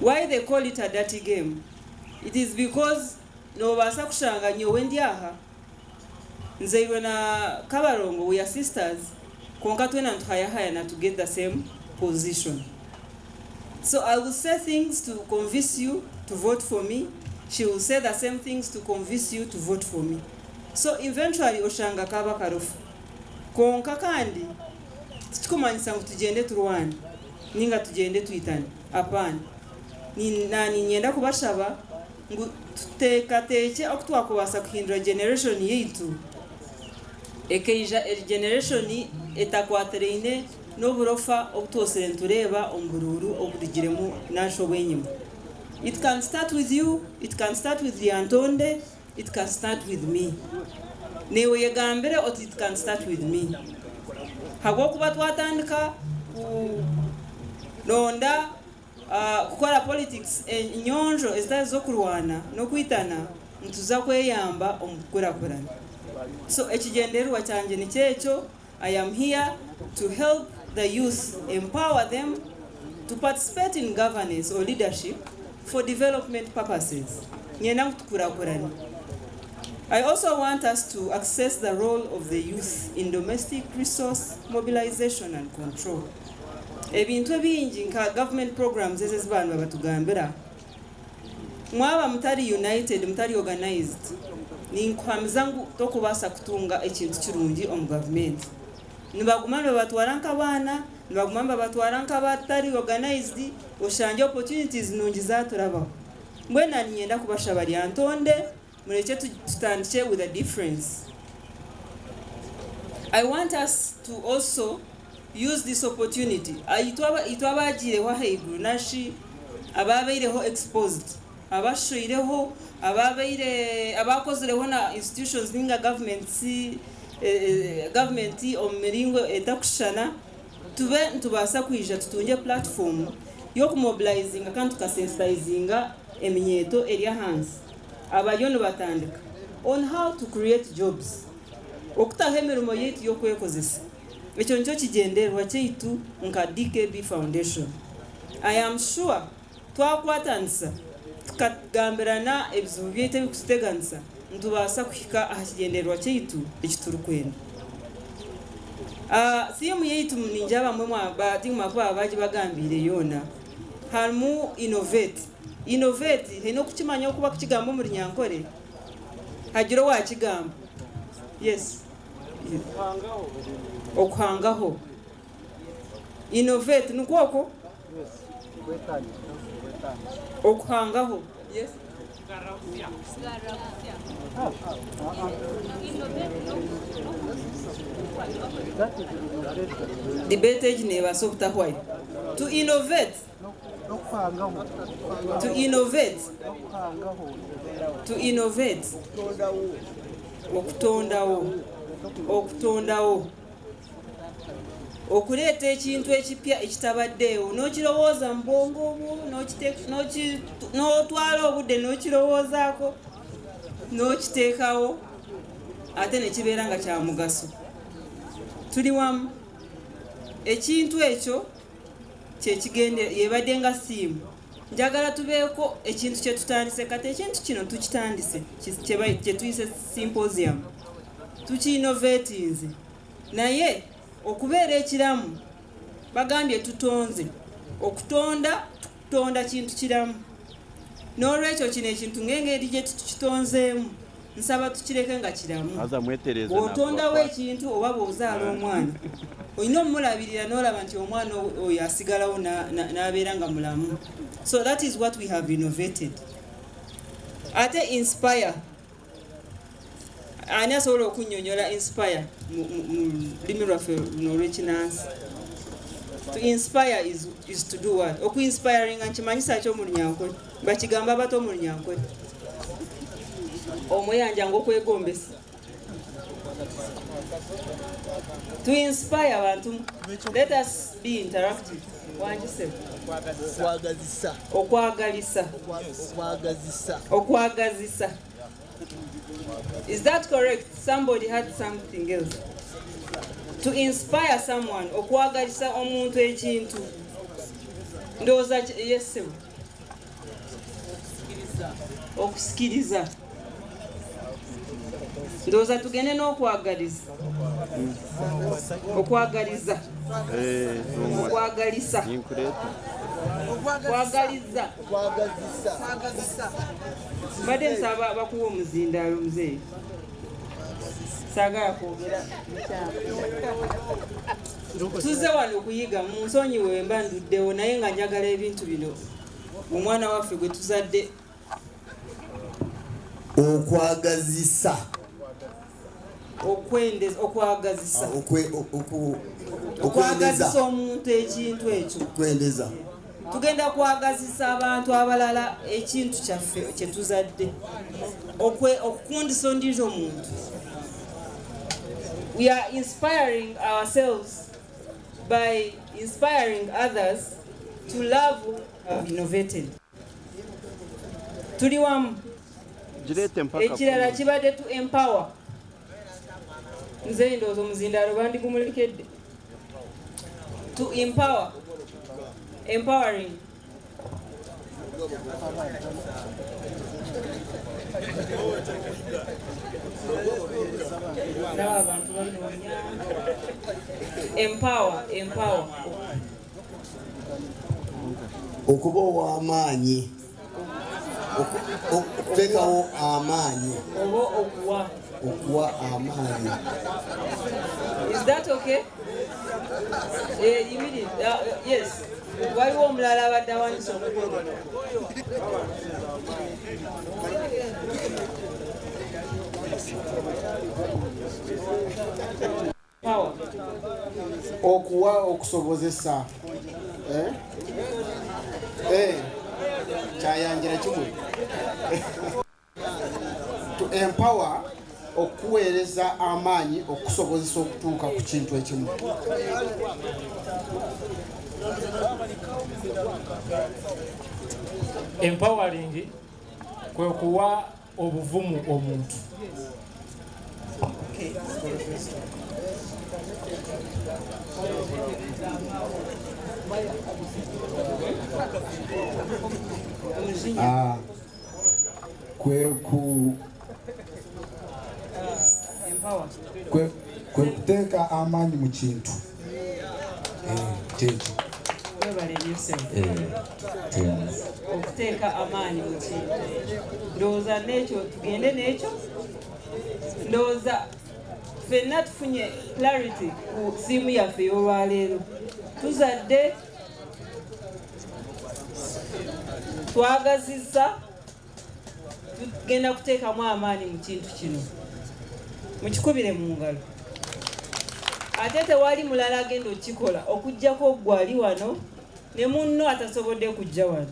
Why they call it a dirty game? It is because nobasa kushanga nyowe ndi aha nzeirwe na Kabarongo, we are sisters, konka twena ntuhayahaya na to get the same position. So I will say things to convince you to vote for me. She will say the same things to convince you to vote for me. So eventually oshanga kaba karofu. Konka kandi tikumanyisa ngu tugende turwane ninga tugende tuyitane. Apana. Nani nyenda kubashaba ngu tutekateke okutwakubasa kuhindura generation yaitu ekeija generation etakwatereine n'oburofa obutosere ntureba ombururu oburigiremu nasho bwenyuma. It can start with you, it can start with Lyantonde, it can start with me. Newe yegambere oti it can start with me. Hagokuba twatandika londa kukora politics enyonjo ezitali zokurwana n'okwitana ntuza kweyamba omukurakurana. So ekigenderwa kyanje ni kyekyo. I am here to help the youth, empower them to participate in governance or leadership for development purposes. I also want us to access the role of the youth in domestic resource mobilization and control. Ebintu ebingi nka government programs ezezibanu abatugambira mwaba mutari united, mutari organized, ninkwamizangu tokubasa kutunga ekintu kirungi omu government. Nibagumana batwara nk'abana, nibagumana batwara nk'abatari organized, oshanje opportunities nungi zaturabaho. Mbwena ninyenda kubashaba Lyantonde mureke tutandike with a difference. I want us to also use this opportunity. Itwabagireho haiguru nashi ababeireho exposed, abashoireho abakozereho na institutions ninga government omumiringo etakushana tube ntubasa kwija tutunge platform yo kumobilizinga kandi tukasensitizinga eminyeto eri hansi abayonu batandika on how to create jobs okutaha emirimo yaitu yokwekozesa. Ekyo nikyo kigenderwa kyaitu nka DKB Foundation. I am sure twakwatanisa tukagambirana ebizibu byaitu ebikuteganisa ntubasa kuhika aha kigenderwa kyaitu ekiturikwenda. Simu yaitu ninja bamwe mwabatinga baji bagambire yona harimu innovate hino kukimanya okuba kukigamba muri Nyankore hagiro wakigamba. Yes, okuhangaho innovate nukwoko okuhangaho. Yes, debate ejine basopta why to innovate okutondawo okutondawo okuleeta ekintu ekipya ekitabaddeewo n'okirowooza mu bwongo bwo n'otwala obudde n'okirowoozaako n'okiteekawo ate ne kibeera nga kya mugaso. Tuli wamu. Ekintu ekyo yebadde nga siimu. Njagala tubeeko ekintu kye tutandise. Kati ekintu kino tukitandise kye tuyise symposium. Tuki-innovatinze. Naye okubeera ekiramu bagambye tutonze. Okutonda kintu kiramu. N'olwekyo kino ekintu ng'engeri gye tukitonzeemu nsaba tukireke nga kiramu. Bw'otondawo ekintu oba bw'ozaala omwana olina omulabirira n'olaba nti omwana oyo asigalawo n'abeera nga mulamu. So that is what we have innovated. Ate inspire. Ani asobola okunnyonnyola inspire mu lulimi lwaffe luno olw'Ekinansi? To inspire is to do what? Oku-inspiringa nkimanyisa ki omulunyankole? Bakigamba bato omulunyankole. Omuyanja ng'okwegombesa. To inspire abantu. Let us be interactive. Okwagazisa. Is that correct? Somebody had something else. To inspire someone. Okwagazisa omuntu ekintu. Ndowooza yes. Okusikiriza. Ndowooza tugende n'okwagaliza. Okwagaliza. Okwagalisa. Okwagaliza. Mbadde nsaba bakuwa omuzindaalo muzeeyi. Saagala kwogera. Tuzze wano okuyiga mu nsonyi we mba nduddewo naye nga njagala ebintu bino omwana waffe gwe tuzadde. Okwagazisa. Okwagazisa. Okwagazisa omuntu ekintu ekyo. Okwendeza. Tugenda kwagazisa abantu abalala ekintu kyaffe kye tuzadde. Okukundisa ondiizo omuntu. We are inspiring ourselves by inspiring others to love what we have innovated. Tuli wamu. Ekirala kibadde to empower. Nze ndowooza omuzindaalo bandigumulekedde. To empower. Empowering. Empower. Okuba ow'amaanyi. Okuteekawo amaanyi. Okuwa amaanyi. Is that okay? You mean it? Yes. Waliwo omulala abadde awanise omukono. Okuwa okusobozesa. Kyayanjira kimwe. To empower okuweereza amaanyi okusobozesa okutuuka ku kintu ekimu. Empowering kwe kuwa obuvumu omuntu. Kwe kuteeka amaanyi mu kintu. Okuteeka amaanyi mu kintu. Ndowooza n'ekyo tugende n'ekyo. Ndowooza ffenna tufunye clarity ku siimu yaffe ey'olwaleero. Tuzadde twagazisa tugenda kuteekamu amaanyi mu kintu kino. Mukikubire mu ngalo. Ate tewali mulala agenda okukikola okuggyako gwali wano ne munno atasobodde kujja wano.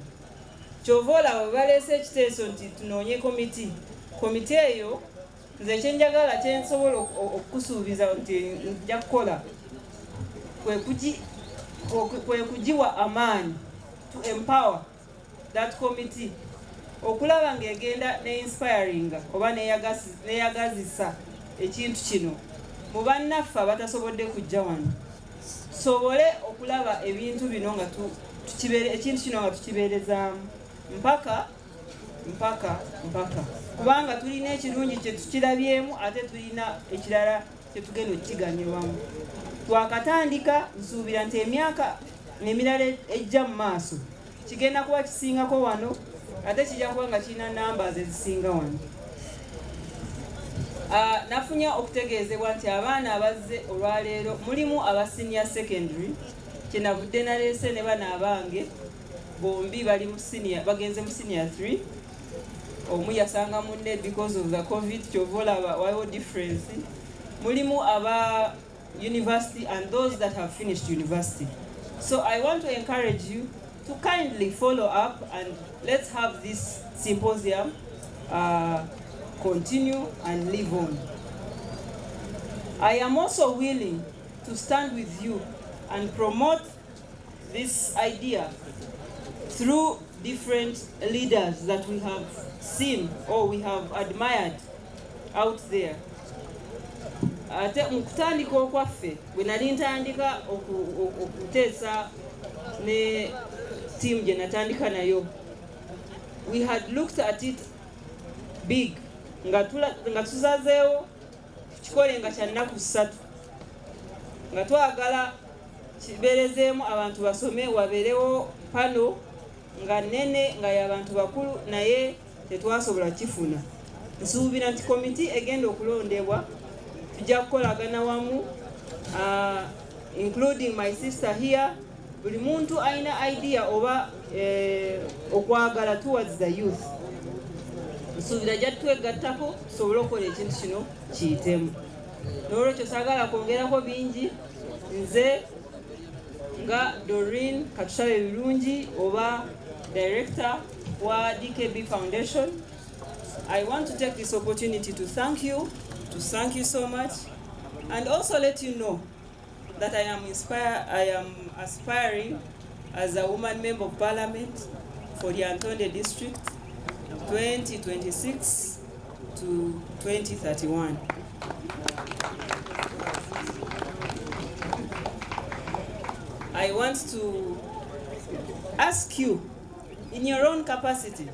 Kyova olaba baleese ekiteeso nti tunoonye komiti. Komiti eyo nze kyenjagala kyensobola okukusuubiza nti nja kukola kwe kugiwa amaanyi, to empower that committee okulaba ng'egenda ne inspiring oba neyagazisa ekintu kino mu bannaffe abatasobodde kujja wano, tusobole okulaba ebintu bino nga ekintu kino nga tukibeerezaamu mpaka kubanga tulina ekirungi kye tukirabyemu ate tulina ekirala kye tugenda okukiganyulwamu. Twakatandika, nsuubira nti emyaka emirala ejja mu maaso kigenda kuba kisingako wano ate kijja kuba nga kirina numbers ezisinga wano. Nafunye okutegeezebwa nti abaana abazze olwaleero mulimu aba senior secondary kyenavudde naleese ne bana abange bombi bali mu senior, bagenze mu senior 3. Omu yasanga munne because of the COVID kyova olaba waliwo difference. Mulimu aba university and those that have finished university. So I want to encourage you to kindly follow up and let's have this symposium continue and live on. I am also willing to stand with you and promote this idea through different leaders that we have seen or we have admired out there. Ate mukutandika okwaffe bwe nali ntandika okuteesa ne team gye natandika nayo, we had looked at it big nga tusazeewo kikole nga kya nnaku 3 nga twagala kibeerezeemu abantu basome, wabeerewo pano nga nnene nga y'abantu bakulu naye tetwasobola kifuna. Nsuubira nti komiti egenda okulondebwa tujja kukolagana wamu, including my sister here. Buli muntu alina idea oba okwagala towards the youth. Nsuubira jja twegattako tusobole okukola ekintu kino kiyitemu. N'olwekyo saagala kwongerako bingi. Nze nga Doreen Katushabe Birungi oba director wa DKB Foundation, I want to take this opportunity to thank you so much, and also let you know that I am aspiring as a woman member of parliament for the Lyantonde district 2026 to 2031. I want to ask you, in your own capacity,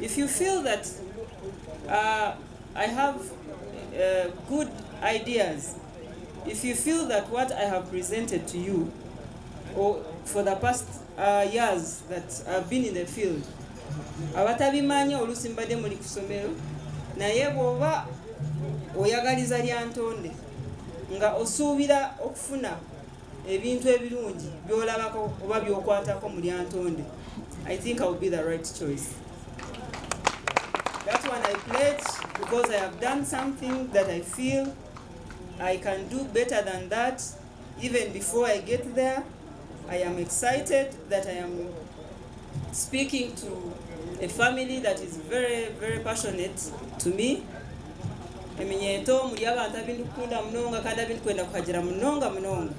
if you feel that I have good ideas, if you feel that what I have presented to you, or for the past years that I've been in the field, abatabimanyi oluusi mbadde muli ku ssomero naye bw'oba oyagaliza Lyantonde nga osuubira okufuna ebintu ebirungi by'olabako oba by'okwatako mu Lyantonde, I think I will be the right choice. That one I pledge because I have done something that I feel I can do better than that. Even before I get there, I am excited that I am speaking to a family that is very, very passionate to me. Eminyeto muli abantu abindukunda munonga kandi abindukwenda kuhagira munonga.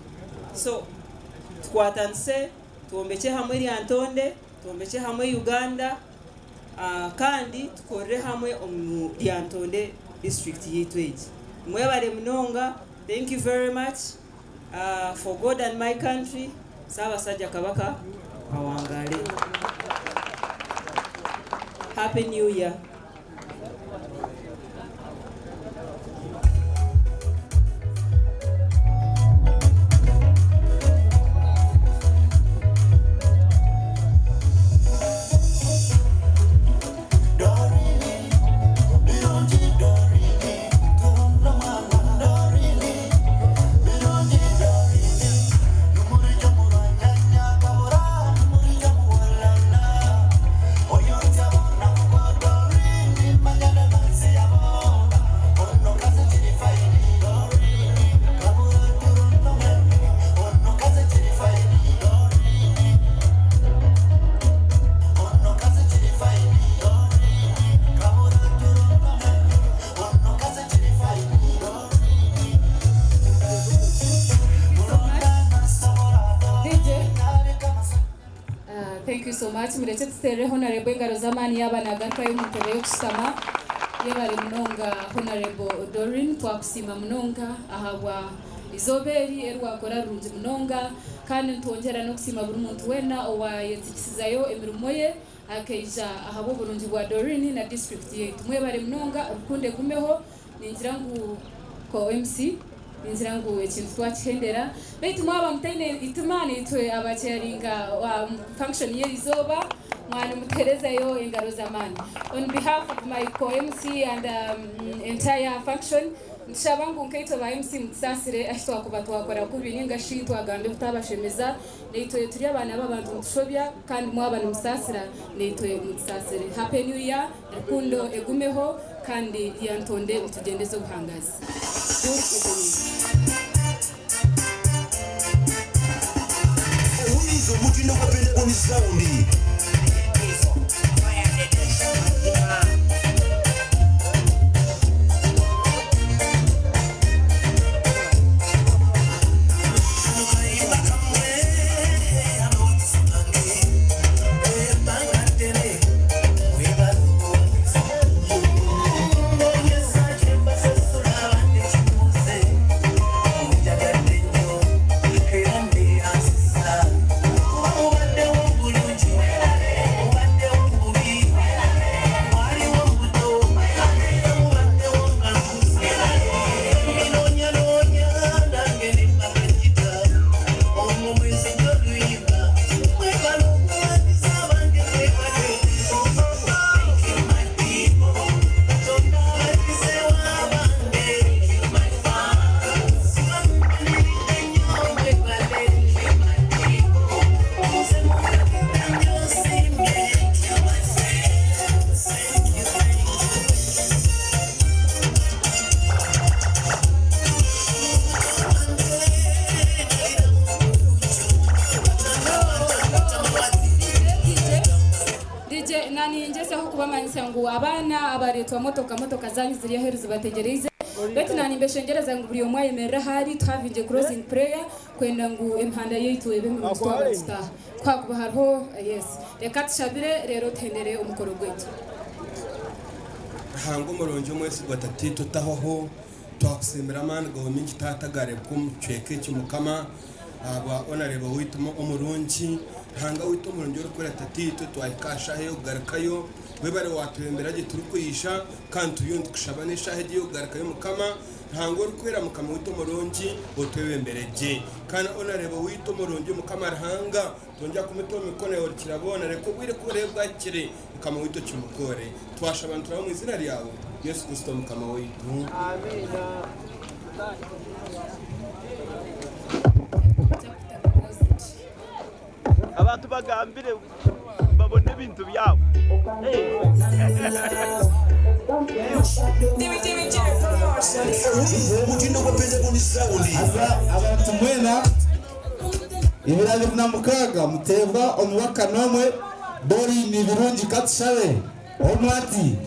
So tukwatanise tuombeke hamwe Lyantonde, tuombeke hamwe Uganda, kandi tukorere hamwe omu Lyantonde district yitu egi. Mwebale munonga. Thank you very much for God and my country. Ssaabasajja Kabaka awangale. Happy New Year. mireke tutere honorable ngaro zamani y'abana gato y'umutebe yo kusama yebare munonga honorable Dorin twakusima munonga ahabwa izoberi erwakora runzi munonga kandi ntongera no kusima buri muntu wena owayetsikisizayo emirimo ye akeja ahabo burungi bwa Dorin na district yetu mwebare munonga rukunde kumeho ningira ngu ko MC ningira ngu ekintu twakihendera baitu mwaba mutaine itumani itwe abacharinga function ye izoba mwana muterezayo engaro zamani. On behalf of my co-MC and entire function nshabangu nkaito ba MC mutsasire ashitwa kuba twakora kubininga shitwa gande kutabashemeza neitwe turi abana b'abantu mutushobya kandi mwabana musasira neitwe mutsasire. Happy New Year, rukundo egumeho kandi Lyantonde mutugendeze ubuhangazi. Umizo mutino kwa pende kuni saundi. Abana abaretwa motoka zanyu ziri aheru zibategereze betu nani mbeshengereza ngo buri omwe yemerera hari twavinje closing prayer kwenda ngo impanda yetu ebe mu twabasta twakuba hariho yes reka tushabire rero tendere umukoro gwetu hango muronje mwese batatu tahoho twakusemera man government tatagare kumcheke kimukama aba honorable wituma umurungi hanga wituma umurungi ukora tatito twayikasha he ugarakayo webare watwembera je turukuyisha kandi tuyundi kushabanisha he je ugarakayo mukama hanga urukwera mukama wituma umurungi otwebembere je kana honorable wituma umurungi mukama hanga tonja kumito mikone yo kirabona reko bwire kurebwa kire mukama wito kimukore twashabantu mu izina ryawe Yesu Kristo mukama witu amina. Abantu bagambire babone ibintu byabo abantu mwena ibirali munamukaga mutebwa omubaka nomwe bori ni birungi katushabe omwati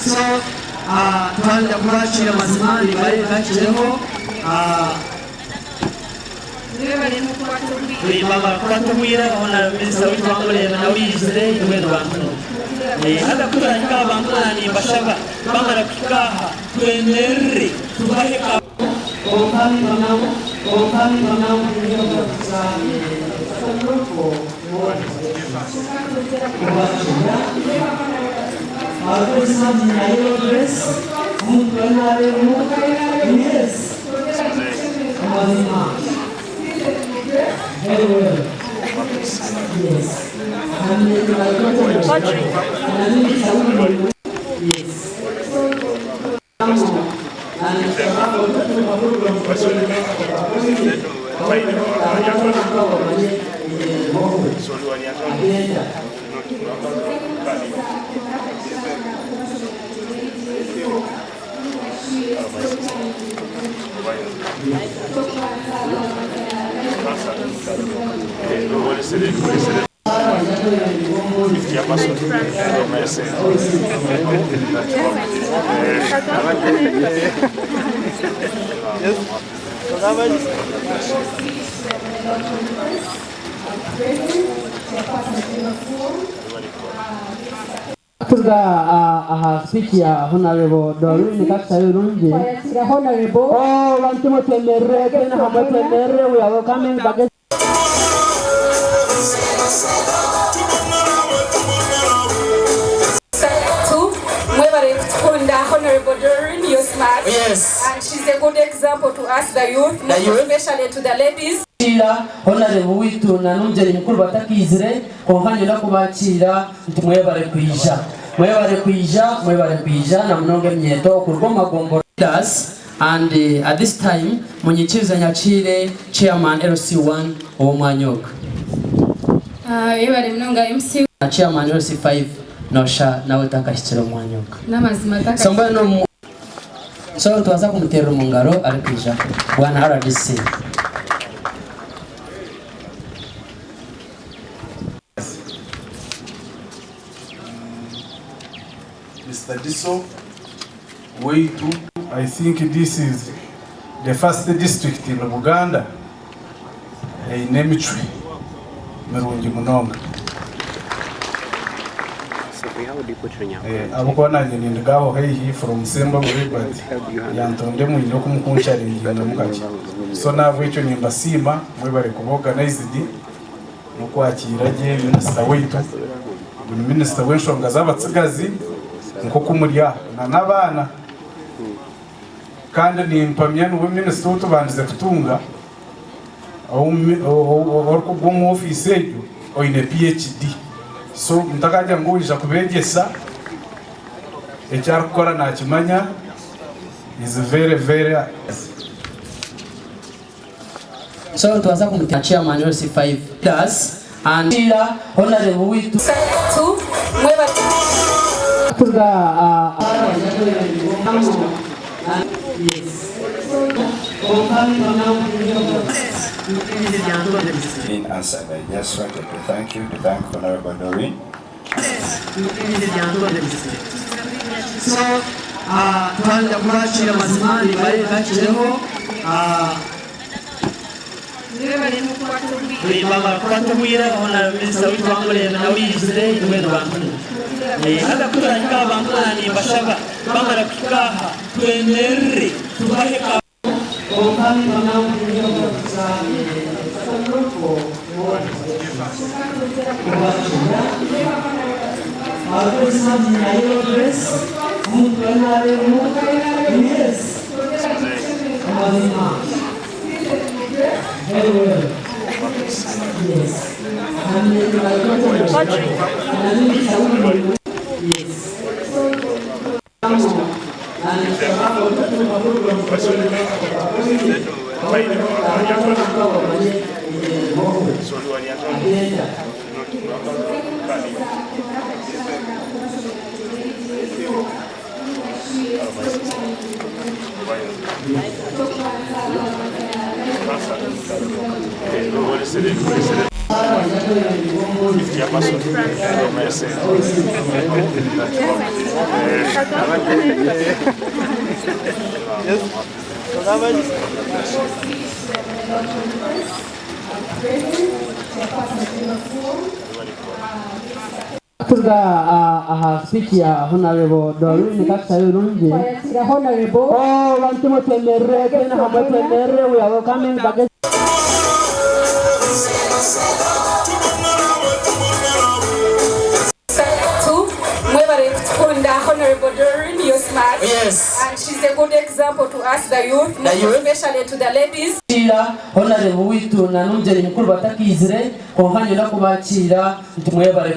So, twajja kubakira mazima libaye gakireho baba kwatubwira ona minisita w'itwangureba nawe yizire iwe rwantu hata kubera kika abantu nani bashaba bamara kikaha twenere tubahe ka okani manao ndio Very well. Yes. Yes. Turga aha speech ya Honorable Doreen Kaksairunji. Honorable. Oh, wanti mo temere kena hama temere we are coming back. Honorable Doreen, you're smart. Yes. And she's a good example to us, the youth, especially to the ladies. Honorable witu na numjeri mkuru batakizire konfanyira kubakira ntumwebare kwijja mwebare kwijja na mnonge mnyeto kurgoma gombo and at this time munyikiza nyakire chairman LC1 omwanyoka yebare mnonga MC na chairman LC5 nosha nawe takashitira omwanyoka namazima takashitira somba no so tuwaza kumutera mu ngaro ari kwijja bwana RDC. Mr. Diso, way to, I think this is the first district in Buganda, in Nemitri, Merungi Munonga. Abukwana ni ngaho hehi from Semba but Lyantonde mu nyoko mukuncha ringinga mukachi. So navo icho ni mbasima mwebare kuorganize no kwakira je minister wetu. Minister wenshonga zabatsigazi nko kumurya n'abana kandi ni impamya n'ubu minister utubandize kutunga au kugumu office ejo oine PhD so mtakajya ngo ija kubegesa ecyarukora nakimanya is very so tuwaza kumutira chairman LC5 does and honorable witu to mweba In answer, I just wanted to thank Honorable Doreen. So, tuanza kuachira mazimani bale bachireho baba kwatu mwira ona minister witu wangole na wizire iwe bantu aga kuranga bantu ni bashaba bamara kikaha twenere tubahe ka omani mama mwira very well. Yes. And Turga aha speech ya Honorable Doreen Kaksairunji. Honorable. Oh, wanti mo temere kena hama temere we are coming back. Honorable Doreen, you're smart. Yes. And she's a good example to us, the youth, especially to the ladies. Honorable witu na numjeri mkuru batakizire konfanyira kubakira ntumwebare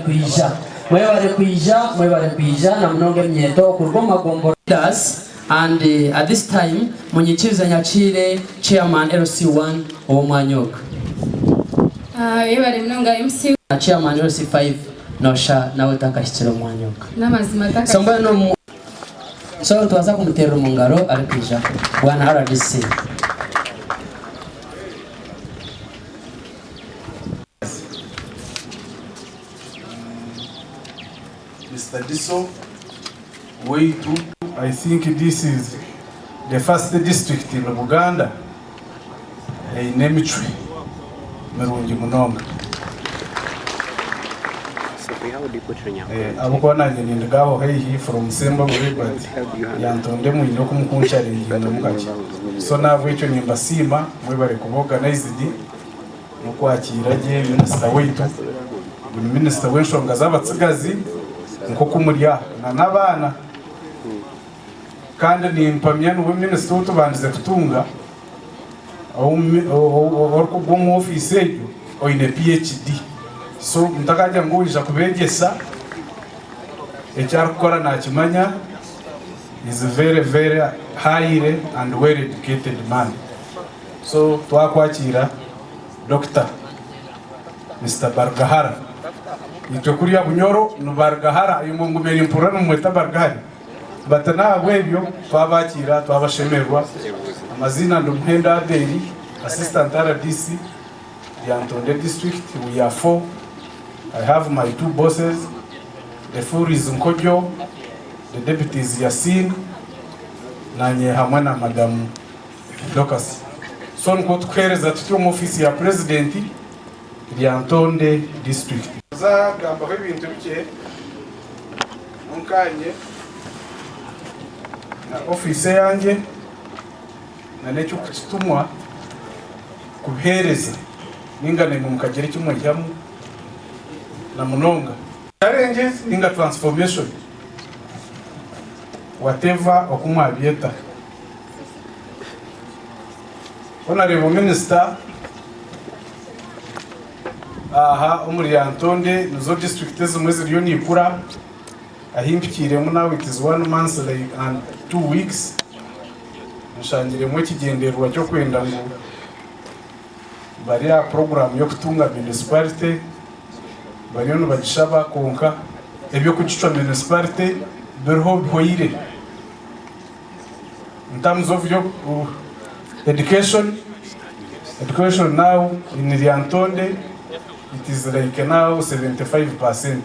kwijja na mnonge mnyeto kurgoma gombo does and at this time munyikiza nyakire chairman LC1 omwanyoka yebare mnonga MC na chairman LC5 nosha nawe takashitira omwanyoka namazima takashitira somba no so tuwaza kumutera mu ngaro ari kwijja bwana RDC. Mr. Diso Weitu. I think this is the first district in Uganda in Emitry, Merungi Munonga. Abukwana nyine ngaho hehi from Semba but Lyantonde mu ino kumukunchallenge namukachi. So nabo icyo nimba sima mwe bari kuorganized no kwakira je Minister Weitu. Minister w'enshonga z'abatsigazi nko kumurya n'abana kandi ni impamya n'ubu Minister utubandize kutunga orko mu office ejo oine PhD. So mtakajya ngo ija kubegesa ecyarukora nakimanya is a very highly and well educated man. So twakwakira Dr. Mr. Bargahara icyo kuriya bunyoro no Bargahara uyu mungu meri impura no mweta Bargahari batana webyo twabakira twabashemerwa amazina ndo Mpenda Adeli assistant RDC Lyantonde district. We are 4. I have my 2 bosses. The 4 is Nkojo, the deputy is Yasin, nanye hamwe na Madam Lucas. So nko tukhereza tuti mu office ya president Lyantonde district. Za gamba ibintu bike munkanye na office yanjye na necyo kutumwa kuhereza ningane mu kagere kimwe cyamu na Munonga challenges ninga transformation whatever okumwa bieta. Honorable Minister umuri Lyantonde nuzo district zimwe ziriyo nikura ahimpikiremo nawe it is 1 month and 2 weeks mushangiremo kigenderwa cyo kwenda ngo bari ya program yo kutunga municipality bariyo no bagishaba konka ebyo kugica municipality berho bhoire in terms of your education now in Lyantonde it is like now 75%.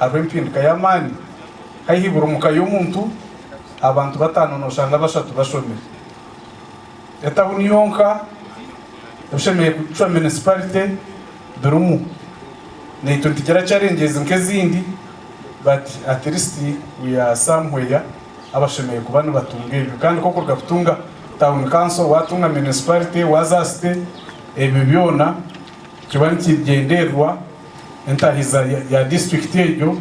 Arempin kayamani hayibura mukayo muntu abantu batano no shanga bashatu bashome etabuni yonka ushemeye kuca municipality berumu ne tuntikira challenges nk'ezindi but at least we are somewhere abashemeye kubana batunge kandi koko gakutunga town council watunga municipality wazaste ebibyona kibani kigenderwa entahiza ya district ejo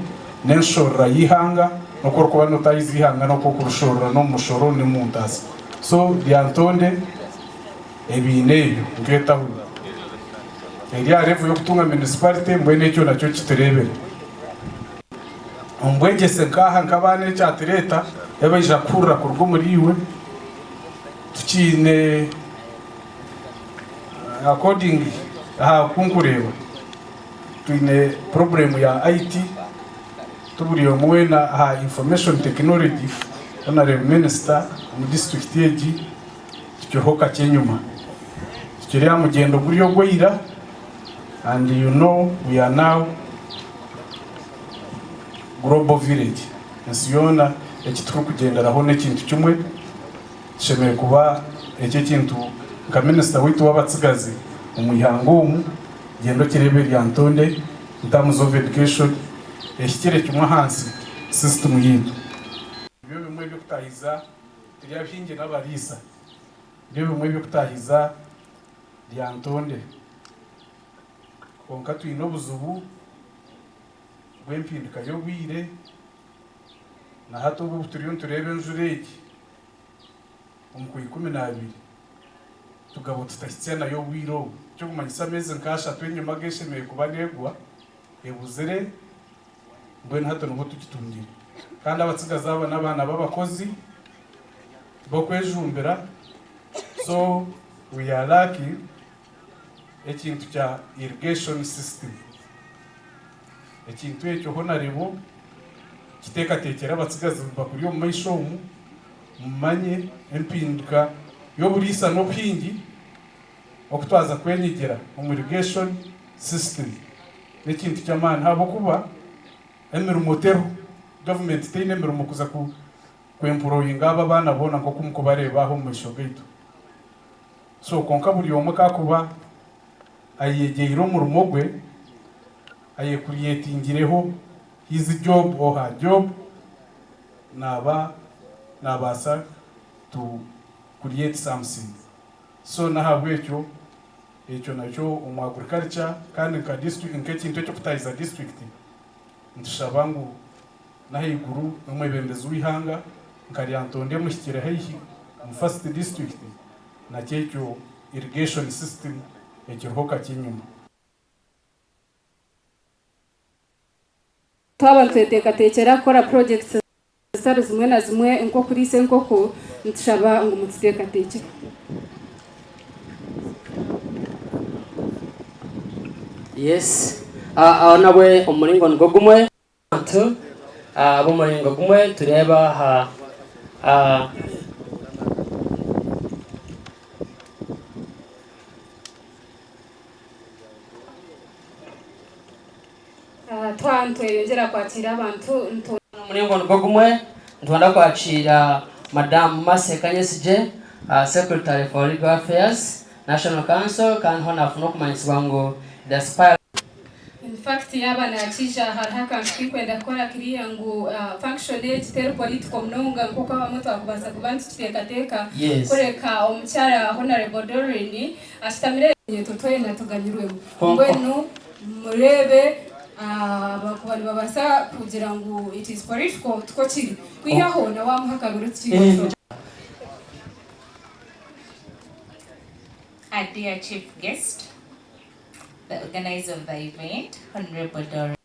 nenshora yihanga no korko bano tayizihanga no kokurushora no mushoro ni muntazi. So Lyantonde ebinebyo ngeta Elia revu yo kutunga municipality mbwene cyo nacyo kiterebere ombwegese nkaha nkabane cyatereta yabaje akura kurwo muriwe tukine according kunkureba tuine problem ya IT tuburiyo mwena information technology. Honorable Minister mu district yeji cyohoka cyenyuma kiriya mugendo guriyo gweira and you know we are now global village nsiyona ekituru kugenderaho n'ekintu kimwe shemeye kuba ecyo kintu nka Minister witu w'abatsigazi umuyango umu gendo kirebe Lyantonde in terms of education ekikire kimwe hansi system yitu byo bimwe byo kutahiza tiriya hinge n'abarisa byo bimwe byo kutahiza Lyantonde konka twine obuzubu bw'empinduka y'obwire na hato ubu turiyo turebe enjureki omu 12 tugabo tutahitse nayo bwiro cyo kumanyisa ameze nkasha twenyuma geshemeye kuba negwa ebuzire mbwe hato nubo tukitungira kandi abatsigaza aba n'abana b'abakozi bo kwejumbira. So we are lucky ekintu kya irrigation system ekintu ekyo honarebo kitekatekera abatsigazi bakuri mu maisho mumanye empinduka y'oburisa n'obhingi okutwaza kwenyigira mu irrigation system ekintu ky'amani habo kuba emirimo tero government teine mirimo kuza kwemporoyinga aba bana bona nko kumukubarebaho mu mishogaitu so konka buri omwe kakuba ayegeiro mu rumogwe aye creatingireho his job or her job nabasa to create something so nahabwekyo ekyo nakyo mu agriculture kandi nka district nk'ekintu ekyo kutayiza district ntushabangu nahiguru n'umwebembezi w'ihanga nka Lyantonde mushyikira heihi mu first district na cyekyo irrigation system ekiriho kakinyuma twaba twetekera kora projects zitari zimwe na zimwe nko kuri se nkoko ntushaba ngo mutiteekateekera. Yes, nawe umuringo ngo gumwe abantu abumuringo gumwe tureba twantweyongera kwakira abantu umuringo ngo gumwe ntwanda kwakira Madam Masekanyesije Secretary for Legal Affairs National Council kan hona funo kumanyiswa ngo the spire. In fact yaba nakisha haraka kwenda kora kiriya ngo functionate ter political mnonga nkuko abamutu akubaza kubantu tutekateka kureka omucyara Honorable Doreen ashitamire yeto na tuganyirwe mbwenu murebe abakubali babasa kugira ngo it is political tukokiri kwiyaho na wamuhakarura tukiri. Our dear chief guest, the organizer of the event, Honorable Doreen.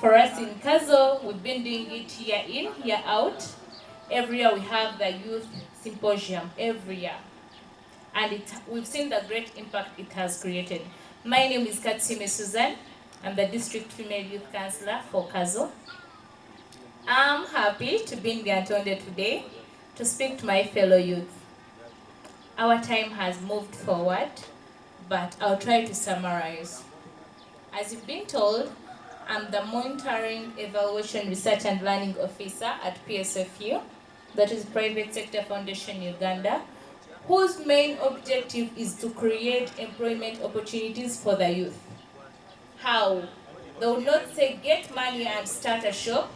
For us in Kazo, we've been doing it year in, year out. Every year we have the youth symposium, every year. And we've seen the great impact it has created. My name is Katsime Susan. I'm the district female youth councillor for Kazo. I'm happy to be in Lyantonde today to speak to my fellow youth. Our time has moved forward, but I'll try to summarize. As you've been told, I'm the Monitoring, Evaluation, Research and Learning Officer at PSFU, that is Private Sector Foundation Uganda, whose main objective is to create employment opportunities for the youth. How? They will not say get money and start a shop,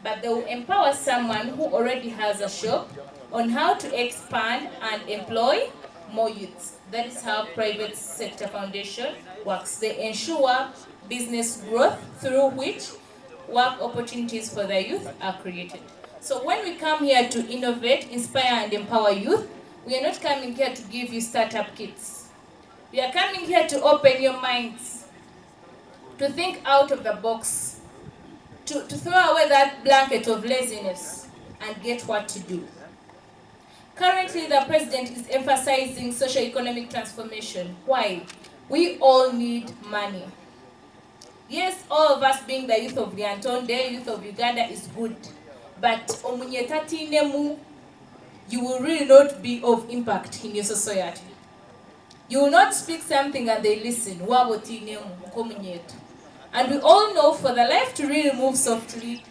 but they will empower someone who already has a shop on how to expand and employ more youths. That is how Private Sector Foundation works. They ensure business growth through which work opportunities for the youth are created. So when we come here to innovate, inspire and empower youth, we are not coming here to give you startup kits. We are coming here to open your minds, to think out of the box, to throw away that blanket of laziness and get what to do. Currently, the president is emphasizing socio-economic transformation. Why? We all need money. Yes, all of us being the youth of Lyantonde, youth of Uganda is good. But you will really not be of impact in your society. You will not speak something and they listen. And we all know for the life to really move softly,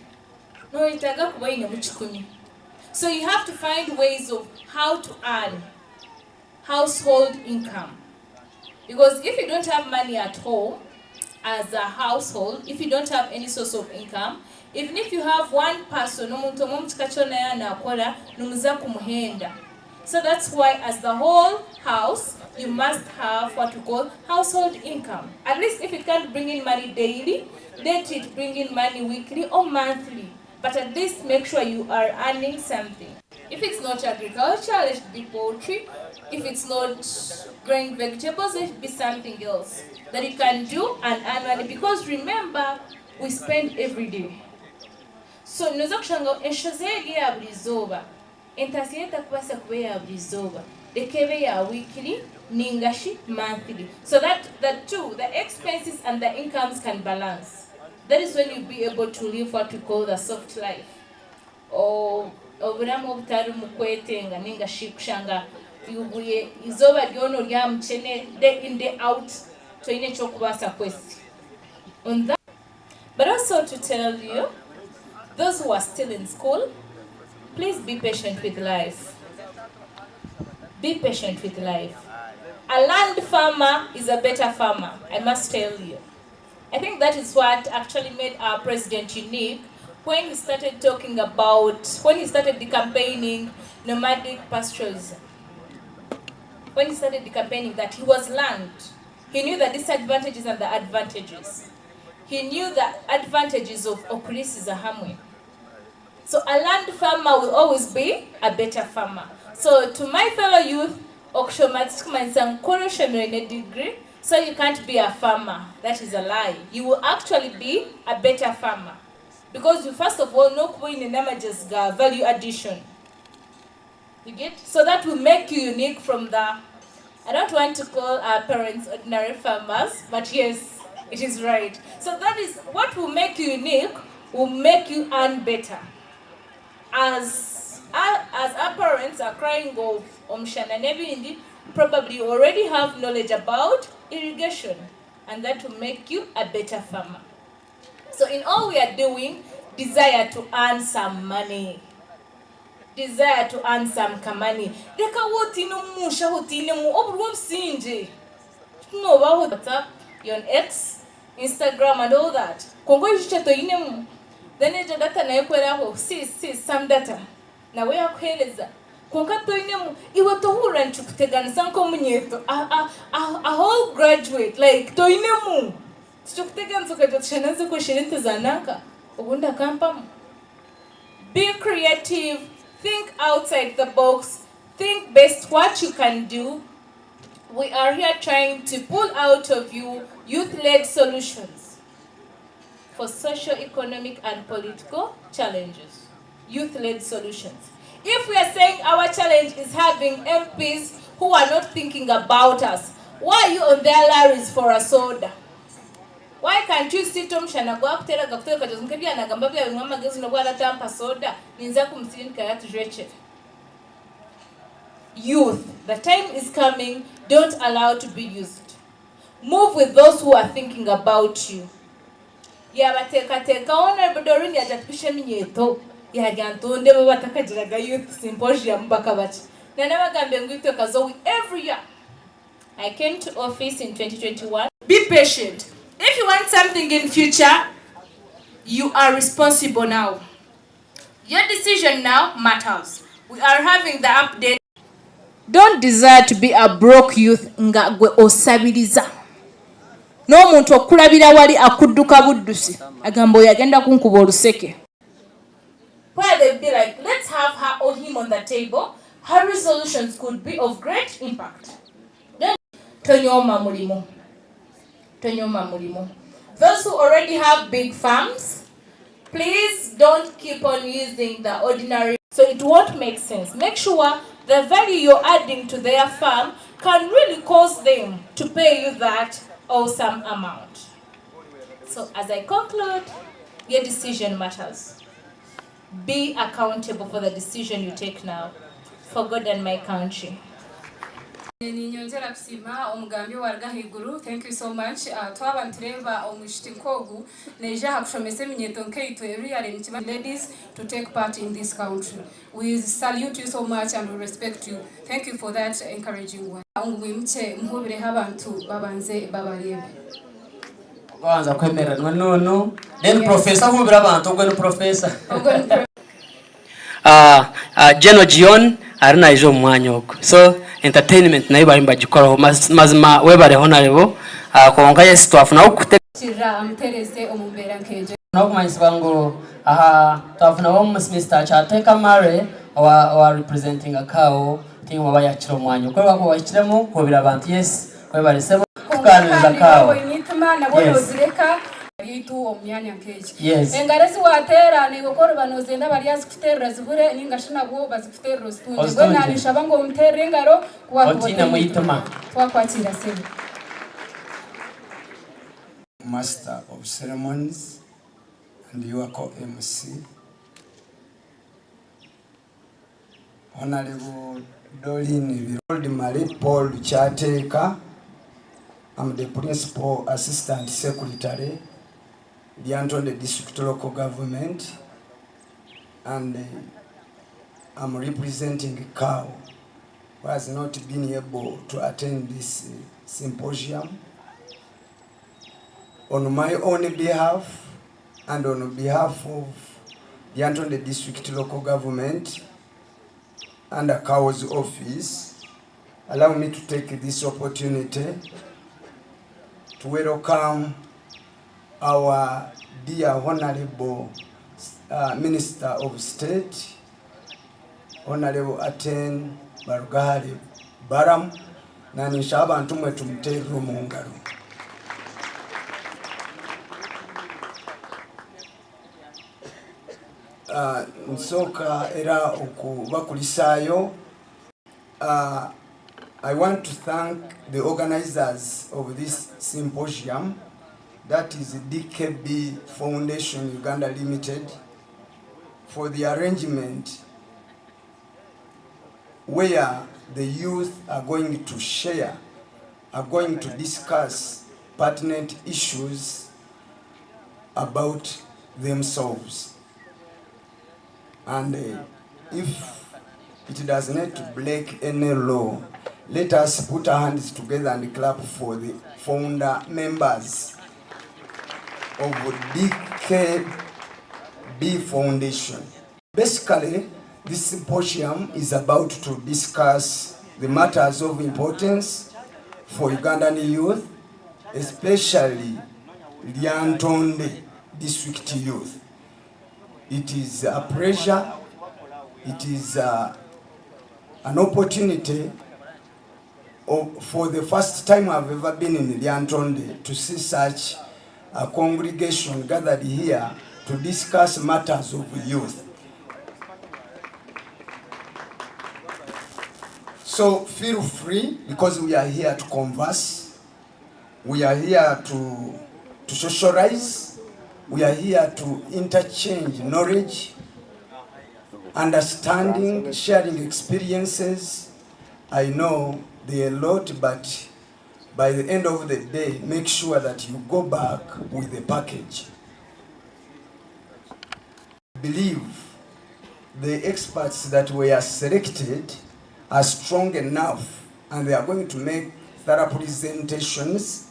so you have to find ways of how to earn household income. Because if you don't have money at home, as a household, if you don't have any source of income, even if you have one person, so that's why as the whole house, you must have what we call household income. At least if it can't bring in money daily, let it bring in money weekly or monthly. But at least make sure you are earning something. If it's not agriculture, let it be poultry. If it's not growing vegetables, let it be something else that you can do and earn money. Because remember, we spend every day. So noza kushanga enshoze ya bulizoba. Entasieta kubasa kube ya bulizoba. Dekebe ya weekly, ningashi monthly. So that the two, the expenses and the incomes can balance. That is when you'll be able to live what we call the soft life. Or obulamu obutali mukwetenga ningashi kushanga yubuye izoba lyono lya mchene day in day out toine chokubasa kwesi. On that, but also to tell you, Those who are still in school, please be patient with life. Be patient with life. A land farmer is a better farmer, I must tell you. I think that is what actually made our president unique when he started talking about, when he started the campaigning nomadic pastoralism. When he started the campaigning that he was land. He knew the disadvantages and the advantages. He knew the advantages of Okulisiza Hamwe. So a land farmer will always be a better farmer. So to my fellow youth, in a degree, so you can't be a farmer. That is a lie. You will actually be a better farmer. Because you first of all know point in damages value addition. You get? So that will make you unique from the, I don't want to call our parents ordinary farmers, but yes, it is right. So that is what will make you unique, will make you earn better. As our parents are crying of Omshana Nebindi, probably already have knowledge about irrigation, and that will make you a better farmer. So in all we are doing, desire to earn some money. Desire to earn some money. Deka woti no musha hoti no mu obru sinje. No ba WhatsApp, you're on X, Instagram and all that. Kongo yiche to inemu. Then ejo data na yokwera ho see some data. Na we akweleza. Konka to inemu iwe to hura nchukuteganisa nko munyeto. A whole graduate like to inemu. Nchukuteganisa kwa jotshananza ko shirinte zanaka. Ogunda kampamu. Be creative. Think outside the box. Think best what you can do. We are here trying to pull out of you youth-led solutions for socio-economic and political challenges. Youth-led solutions. If we are saying our challenge is having MPs who are not thinking about us, why are you on their lorries for a soda? Why can't you sit on Shana go up there Gaktoka na Gambabia and Mama Gazin of Walla Tampa soda, Ninzakum Sin Kayat Rechet? Youth, the time is coming, don't allow to be used. Move with those who are thinking about you. Yabateka Honorable Dorin Yajapisha Minyeto, Lyantonde Wataka Youth Symposium Bakabach. Nana Gambia Kazo every year. I came to office in 2021. Be patient. If you want something in future, you are responsible now. Your decision now matters. We are having the update. Don't desire to be a broke youth nga gwe osabiriza. No muntu okulabira wali akudduka buddusi agamba oyagenda kunkuba oluseke. Where they'll be like, let's have her or him on the table. Her resolutions could be of great impact. Then tonyoma mulimo. Those who already have big farms, please don't keep on using the ordinary. So it won't make sense. Make sure the value you're adding to their farm can really cause them to pay you that awesome amount. So as I conclude, your decision matters. Be accountable for the decision you take now, for God and my country. Ninyongera kusima omugambi warga higuru. Thank you so much. Twaba ntureba omushitikogu neja hakushomese minyeto nkeito every ladies to take part in this country. We salute you so much and we respect you. Thank you for that encouraging word. Ongwimche mhubire habantu babanze babarebe. Kwanza kwemererwa nono then professor hubira abantu gwe professor. General Gion arina ijo mwanya okwo. So entertainment nayo bari mbagikoraho mazima webare honorable konka yes twafuna okutera amtereze omumbera nkeje no kumanyiswa ngo aha twafuna wo Mr. Chateka Mare wa representing akao tingo bayakira omwanya ko bako bakiremo ko birabantu yes webare sebo kuganiriza akao nituma nabone ozireka yitu omyanya nkeje yes engarezi watera ni gukora banozenda bari yazikuterera zibure ningashina bwo bazikuterera stunje bwe nanisha bango mterere ngaro kwa otina muyituma kwa kwatira sebo. Master of Ceremonies and your co-MC, Honorable Dolin Marie Paul Chateka. I'm the Principal Assistant Secretary, Lyantonde District Local Government, and I'm representing COW, who has not been able to attend this symposium. On my own behalf and on behalf of the Lyantonde District Local Government and the COW's office, allow me to take this opportunity to welcome our dear Honorable Minister of State, Honorable Aten Barugari Baram, na nisha abantu mwe tumuteru mu ngalo. Nsoka era okubakulisayo. I want to thank the organizers of this symposium, that is DKB Foundation Uganda Limited, for the arrangement where the youth are going to share, are going to discuss pertinent issues about themselves. And if it does not break any law, let us put our hands together and clap for the founder members of DKB Foundation. Basically, this symposium is about to discuss the matters of importance for Ugandan youth, especially Lyantonde district youth. It is a pleasure, it is an opportunity for the first time I've ever been in Lyantonde to see such a congregation gathered here to discuss matters of youth. So feel free, because we are here to converse, we are here to socialize, we are here to interchange knowledge, understanding, sharing experiences. I know there are a lot, but by the end of the day, make sure that you go back with the package. Believe the experts that were selected are strong enough, and they are going to make thorough presentations,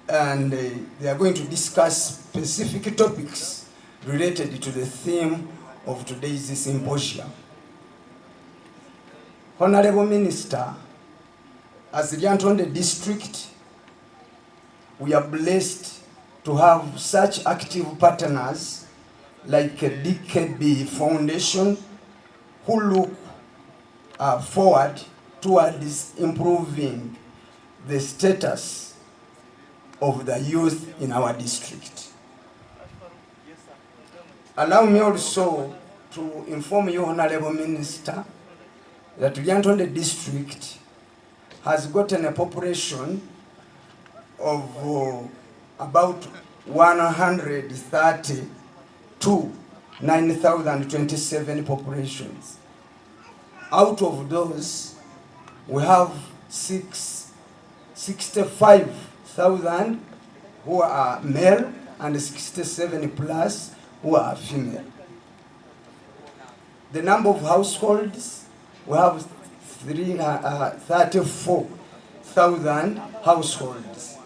and they are going to discuss specific topics related to the theme of today's symposium. Honorable Minister, as the Lyantonde District, we are blessed to have such active partners like DKB Foundation, who look forward towards improving the status of the youth in our district. Allow me also to inform you, Honorable Minister, that Lyantonde District has gotten a population of about 132 9,027 populations. Out of those, we have 65,000 who are male and 67 plus who are female. The number of households, we have 34,000 households.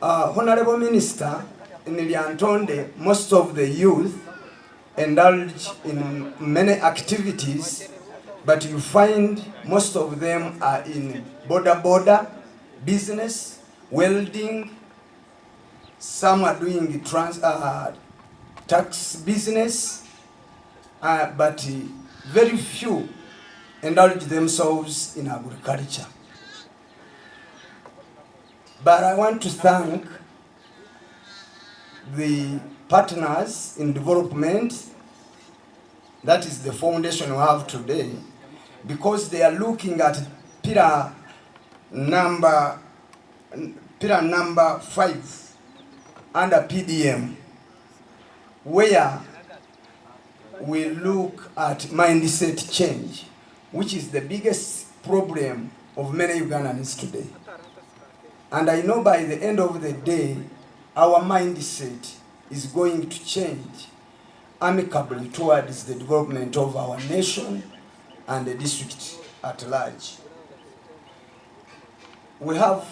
Honorable Minister, in Lyantonde, most of the youth indulge in many activities, but you find most of them are in border business, welding, some are doing tax business, but very few indulge themselves in agriculture. But I want to thank the partners in development, that is the foundation we have today, because they are looking at pillar number 5 under PDM, where we look at mindset change, which is the biggest problem of many Ugandans today. And I know by the end of the day, our mindset is going to change. amicably towards the development of our nation and the district at large. We have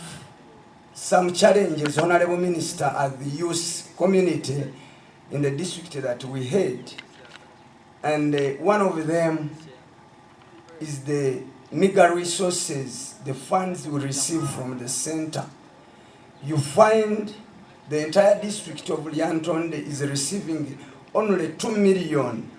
some challenges, Honorable Minister, as the youth community in the district that we had. And one of them is the meager resources, the funds we receive from the center. You find the entire district of Lyantonde is receiving only 2 million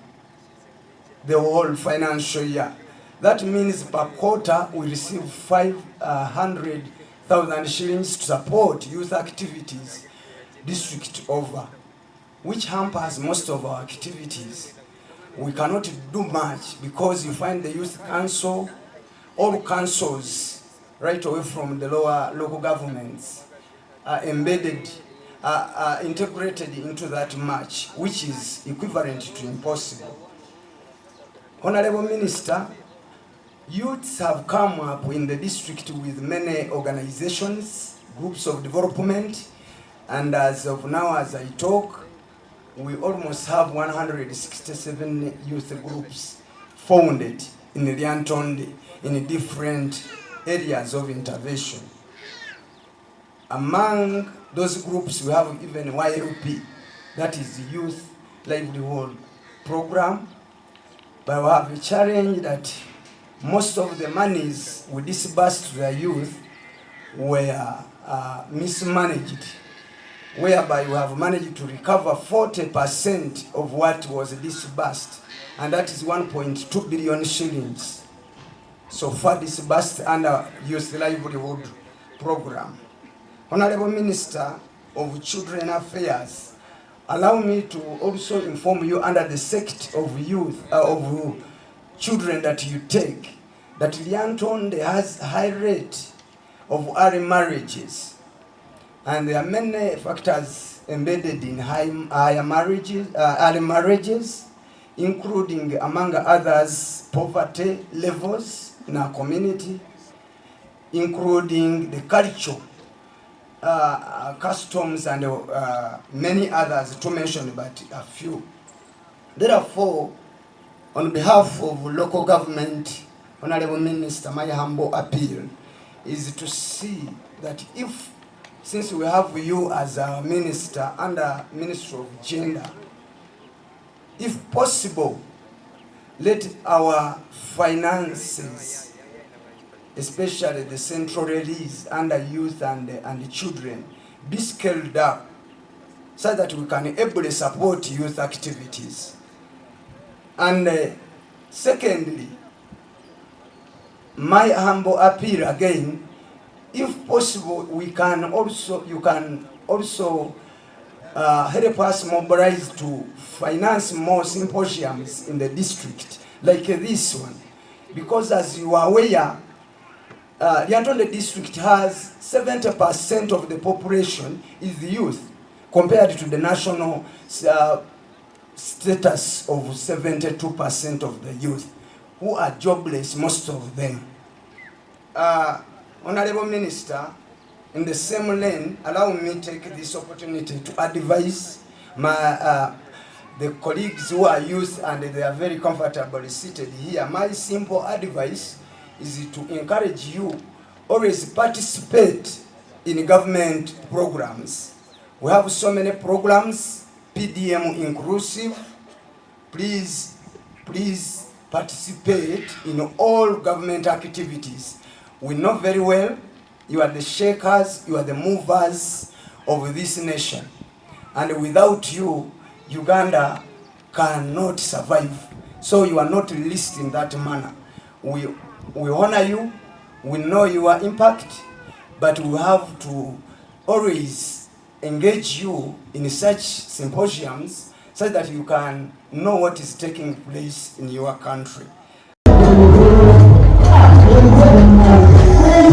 the whole financial year. That means per quarter we receive 500,000 shillings to support youth activities district over, which hampers most of our activities. We cannot do much because you find the youth council, all councils right away from the lower local governments are embedded, integrated into that match, which is equivalent to impossible. Honorable Minister, youths have come up in the district with many organizations, groups of development, and as of now as I talk, we almost have 167 youth groups founded in Lyantonde in different areas of intervention. Among those groups, we have even YLP, that is the Youth Livelihood Program. But we have a challenge that most of the monies we disbursed to the youth were mismanaged, whereby we have managed to recover 40% of what was disbursed, and that is 1.2 billion shillings so far disbursed under Youth Livelihood Program. Honorable Minister of Children Affairs, allow me to also inform you under the sect of youth, of children that you take, that Lyantonde has a high rate of early marriages. And there are many factors embedded in early marriages, including, among others, poverty levels in our community, including the culture, customs, and many others to mention but a few. Therefore, on behalf of local government, Honorable Minister, my humble appeal is to see that if, since we have you as a minister under Ministry of Gender, if possible, let our finances, especially the central release under youth and children, be scaled up so that we can ably support youth activities. And secondly, my humble appeal again, if possible, you can also help us mobilize to finance more symposiums in the district, like this one. Because as you are aware, Lyantonde district has 70% of the population is the youth, compared to the national status of 72% of the youth, who are jobless, most of them. Honorable Minister, in the same lane, allow me to take this opportunity to advise the colleagues who are youth and they are very comfortably seated here. My simple advice is to encourage you always participate in government programs. We have so many programs, PDM inclusive. Please participate in all government activities. We know very well you are the shakers, you are the movers of this nation. And without you, Uganda cannot survive. So you are not listed in that manner. We honor you, we know your impact, but we have to always engage you in such symposiums so that you can know what is taking place in your country.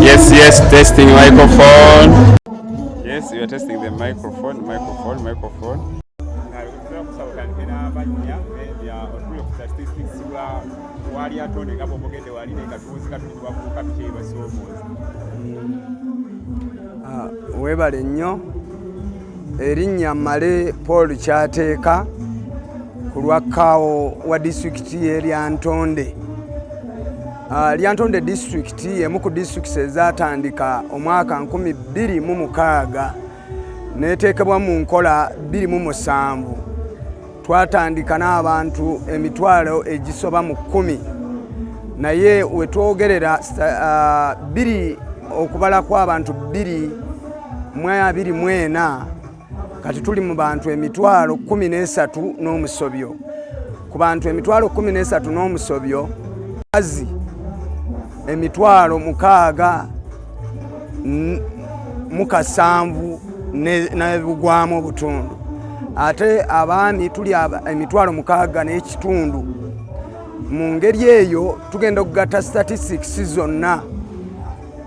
Yes, testing microphone. Yes, we are testing the microphone. Webale nnyo erinnya Male Paul Kyateeka kulwa kawo wa district ye Lyantonde. Lyantonde district emu ku districts ezatandika omwaka 2006 neteekebwa mu nkola 2007. Twatandika n'abantu emitwalo egisoba mu 10 naye wetwogerera biri okubala kw'abantu 224 kati tuli mu bantu emitwalo 13 n'omusobyo. Ku bantu emitwalo 13 n'omusobyo bazi emitwalo 607 n'ebigwamu obutundu. Ate abaami tuli emitwalo 6 n'ekitundu. Mu ngeri eyo tugenda okugatta statistics zonna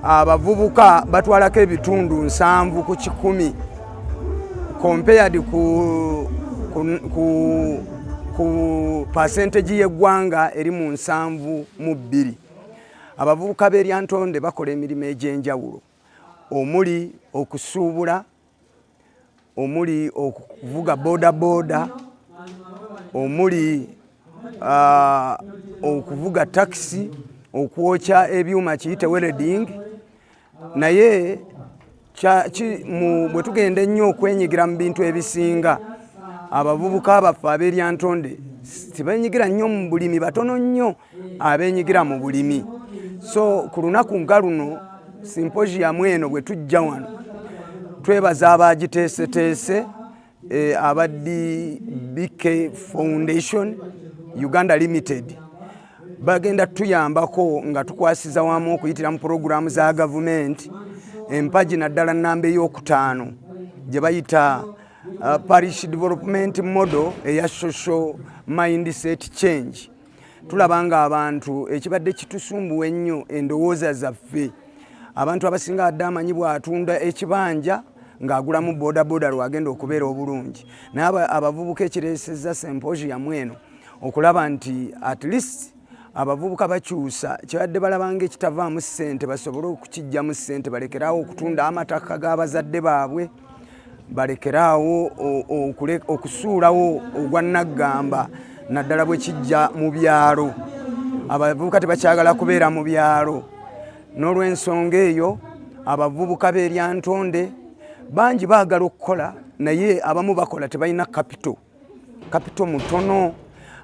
abavubuka batwalako ebitundu 7 ku 100 compared ku percentage y'eggwanga eri mu 7.2. Abavubuka b'e Lyantonde bakola emirimu egy'enjawulo omuli okusuubula, omuli okuvuga boda, omuli okuvuga taxi, okwokya ebyuma kiyite welding. Naye bwe tugenda ennyo okwenyigira mu bintu ebisinga, abavubuka baffe ab'e Lyantonde tibeenyigira nnyo mu bulimi, batono nnyo abeenyigira mu bulimi. So ku lunaku nga luno symposium eno bwe tujja wano twebaza abagiteeseteese aba BK Foundation Uganda Limited. Bagenda tuyambako nga tukwasiza wamu okuyitira mu programu za gavumenti empagi naddala nnamba ey'okutaano gye bayita Parish Development Model eya Social Mindset Change. Tulaba nga abantu ekibadde kitusumbuwa ennyo endowooza zaffe. Abantu abasinga badde amanyi bw'atunda ekibanja ng'agulamu bodaboda lwagenda okubeera obulungi. Naye abavubuka ekireesezza symposium eno okulaba nti at least abavubuka bakyusa kibadde balabanga ekitavaamu ssente basobole okukijjamu ssente, balekeraawo okutunda amataka g'abazadde baabwe, balekeraawo okusuulawo ogwa naggamba naddala bwe kijja mu byalo. Abavubuka tebakyagala kubeera mu byalo. N'olw'ensonga eyo abavubuka b'e Lyantonde bangi baagala okukola naye abamu bakola tebalina kapito mutono.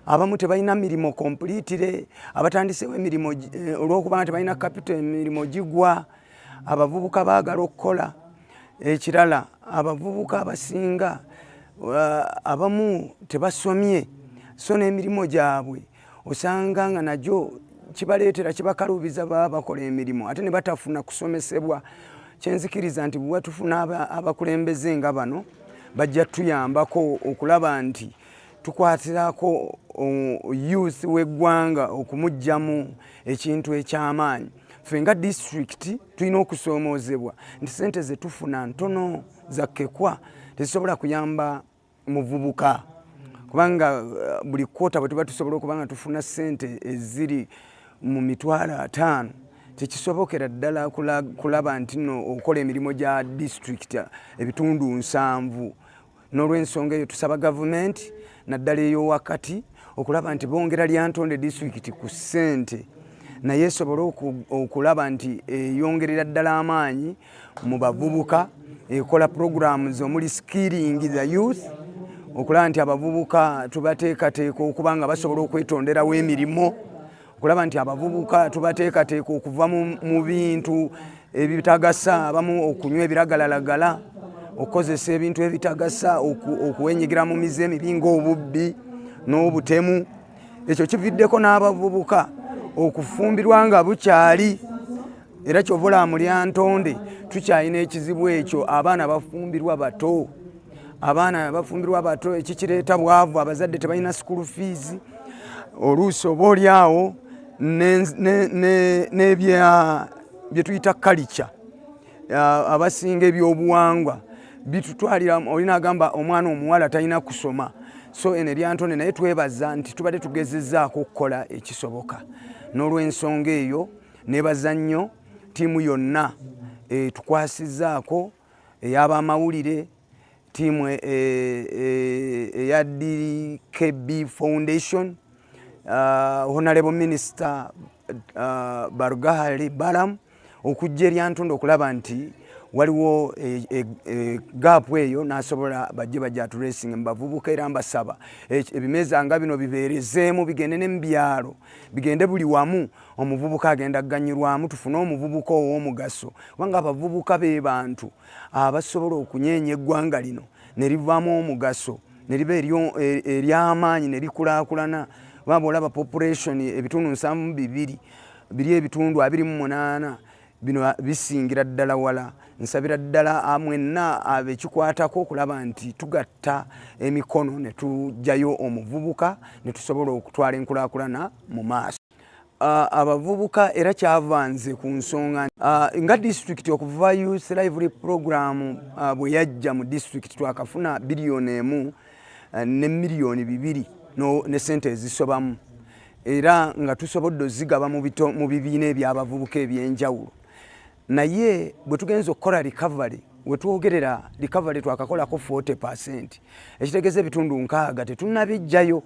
Abamu tebalina mirimo kompulitire, abatandisewo emirimu olw'okuba tebalina kapito emirimu gigwa. Abavubuka baagala okukola. Ekirala abavubuka abasinga abamu tebasomye, so n'emirimu gyabwe osanga nga nagyo kibaleetera kibakaluubiza baba bakola emirimu ate ne batafuna kusomesebwa. Kyenzikiriza nti bwe tufuna abakulembeze nga bano bajja tuyambako okulaba nti tukwatirako youth w'eggwanga okumuggyamu ekintu eky'amaanyi. Ffe nga district tulina okusoomoozebwa nti ssente ze tufuna ntono zakkekwa, tezisobola kuyamba muvubuka. Kubanga buli kwota bwe tuba tusobola okuba nga tufuna ssente eziri mu mitwalo 5 tekisobokera ddala kulaba nti no okola emirimu gya district ebitundu 7. N'olw'ensonga eyo tusaba gavumenti naddala ey'owakati okulaba nti bongera Lyantonde district ku ssente naye esobole okulaba nti yongerera ddala amaanyi mu bavubuka, ekola programs omuli skilling the youth, okulaba nti abavubuka tubateekateeka okuba nga basobola okwetonderawo emirimu, okulaba nti abavubuka tubateekateeka okuva mu bintu ebitagasa, abamu okunywa ebiragalalagala, okukozesa ebintu ebitagasa, okuwenyigira mu mize emibi ng'obubbi n'obutemu. Ekyo kividdeko n'abavubuka okufumbirwa nga bukyali. Era ky'ovola mu Lyantonde tukyalina ekizibu ekyo, abaana bafumbirwa bato. Abaana bafumbirwa bato, ekikireeta bwavu, abazadde tebalina school fees. Oluusi oba oli awo bye tuyita culture, abasinga ebyobuwangwa bitutwalira, olina agamba omwana omuwala talina kusoma. So ene Lyantonde naye twebaza nti tubadde tugezezzaako okukola ekisoboka. N'olw'ensonga eyo nebaza nnyo ttiimu yonna tukwasizzaako ey'abamawulire, tiimu eya DKB Foundation, Honorable Minister Barugahali Baram okujja Lyantonde okulaba nti waliwo gap eyo nasobola bajje bajja addressing mbavubuka era mbasaba ebimeza nga bino bibeerezeemu bigende ne mu byalo bigende buli wamu omuvubuka agenda ganyirwamu tufune omuvubuka ow'omugaso kubanga abavubuka be bantu abasobola okunyeenya eggwanga lino ne livaamu omugaso ne liba ery'amaanyi ne likulaakulana baba olaba population ebitundu 72 biri ebitundu 28 bino bisingira ddala wala nsabira ddala mwenna abekikwatako okulaba nti tugatta emikono ne tujjayo omuvubuka ne tusobola okutwala enkulaakulana mu maaso. Abavubuka era kyavanze ku nsonga nga district okuva Youth Lively Program bwe yajja mu district twakafuna biliyoni 1 ne miliyoni 2 ne sente ezisobamu era nga tusobodde ozigaba mu bibiina eby'abavubuka ebyenjawulo. Naye bwe tugenza okukola recovery wetwogerera recovery twakakolako 40%, ekitegeeza ebitundu 60 tetunnabijjayo.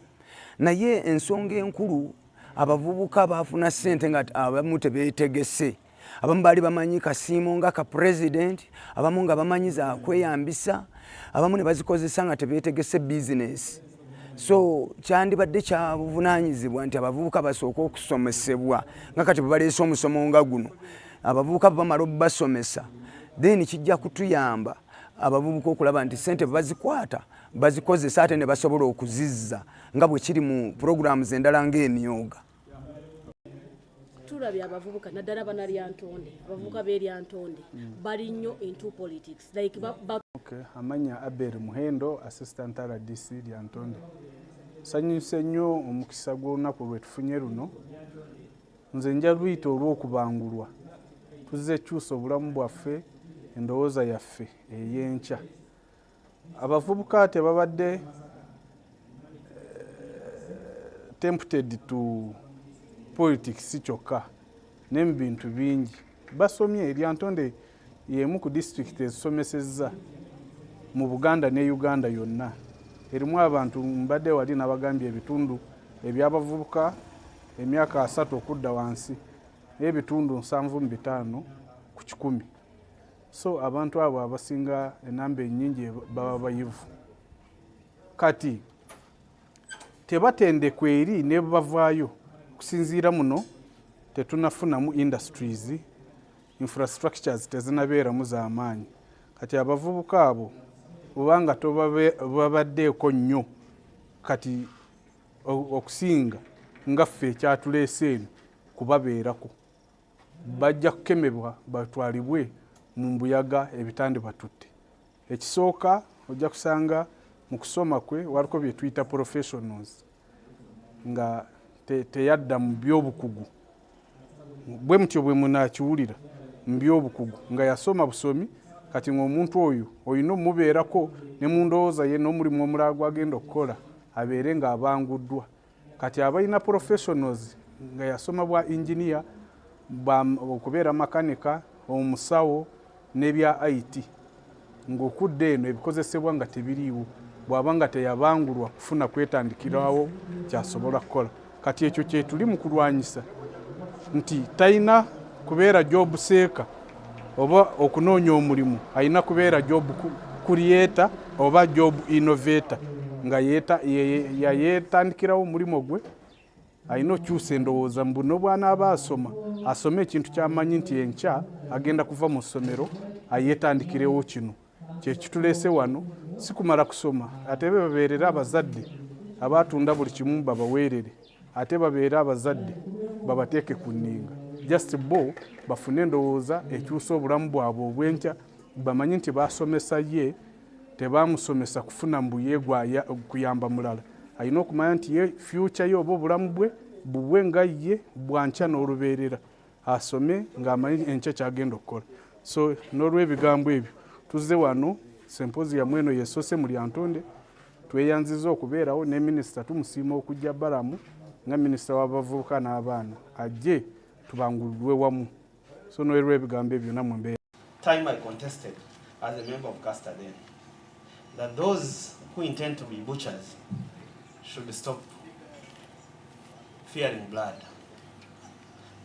Naye ensonga enkulu abavubuka bafuna ssente nga abamu tebeetegese, abamu baali bamanyi kasiimo nga ka president, abamu nga bamanyi za kweyambisa, abamu ne bazikozesa nga tebeetegese business. So kyandibadde kya buvunaanyizibwa nti abavubuka basooka okusomesebwa nga kati bwe baleese omusomo nga guno abavubuka bamala obbasomesa then kijja kutuyamba abavubuka okulaba nti ssente bazikwata bazikozesa ate ne basobola okuzizza nga bwe kiri mu programs endala ng'emyoga. Tulabye abavubuka naddala bana Lyantonde, abavubuka b'e Lyantonde bali nnyo into politics like amanya Abel Muhendo, assistant RDC Lyantonde. Sanyuse nnyo omukisa gw'olunaku lwe tufunye luno. Nze nja luyita olw'okubangulwa tuzze kyusa obulamu bwaffe endowooza yaffe ey'enkya. Abavubuka tebabadde tempted to politics kyokka ne mu bintu bingi. Basomye Lyantonde y'emu ku district ezisomesezza mu Buganda ne Uganda yonna. Erimu abantu mbadde wali n'abagambye ebitundu eby'abavubuka emyaka 3 okudda wansi ebitundu 75 ku 100. So abantu abo abasinga enamba ennyingi baba bayivu. Kati tebatendekwa eri ne bavaayo kusinziira muno tetunafunamu industries, infrastructures tezinabeeramu z'amaanyi. Kati abavubuka abo obanga tobabaddeeko nnyo kati okusinga nga ffe ekyatuleese eno kubabeerako bajja kukemebwa batwalibwe mu mbuyaga ebitande batutte. Ekisooka ojja kusanga mu kusoma kwe waliko bye tuyita professionals nga teyadda mu byobukugu bwe mutyo bwe munaakiwulira mu byobukugu nga yasoma busomi kati ng'omuntu oyo olina omubeerako ne mu ndowooza ye n'omulimu omulala gwagenda okukola abeere ng'abanguddwa. Kati abalina professionals nga yasoma bwa engineer okubeera makanika omusawo n'ebya IT ng'okudde eno ebikozesebwa nga tebiriiwo bw'aba nga teyabangulwa kufuna kwetandikirawo kyasobola kukola. Kati ekyo kye tuli mu kulwanyisa nti talina kubeera job seeker oba okunoonya omulimu, alina kubeera job creator oba job innovator nga yeetandikirawo omulimu gwe. Alina okyusa endowooza mbuno bw'anaaba asoma asome ekintu ky'amanyi nti enkya agenda kuva mu ssomero ayeetandikirewo kino. Kye kituleese wano si kumala kusoma ate babeerera abazadde abaatunda buli kimu babaweerere ate babeere abazadde babateeke ku nninga just bo bafune endowooza ekyusa obulamu bwabwe obwenkya bamanyi nti baasomesa ye tebaamusomesa kufuna mbuye kuyamba mulala. Alina okumanya nti ye future ye oba obulamu bwe bubwe nga ye bwankya n'olubeerera asome ng'amanyi enkya kyagenda okukola. So n'olw'ebigambo ebyo tuzze wano symposium eno yesoose mu Lyantonde tweyanziza okubeerawo ne minisita tumusiima okujja Balamu nga minisita w'abavubuka n'abaana ajje tubangulwe wamu. So n'olw'ebigambo ebyo namwe mbeera. Time I contested as a member of Caster then. that those who intend to be butchers should stop fearing blood.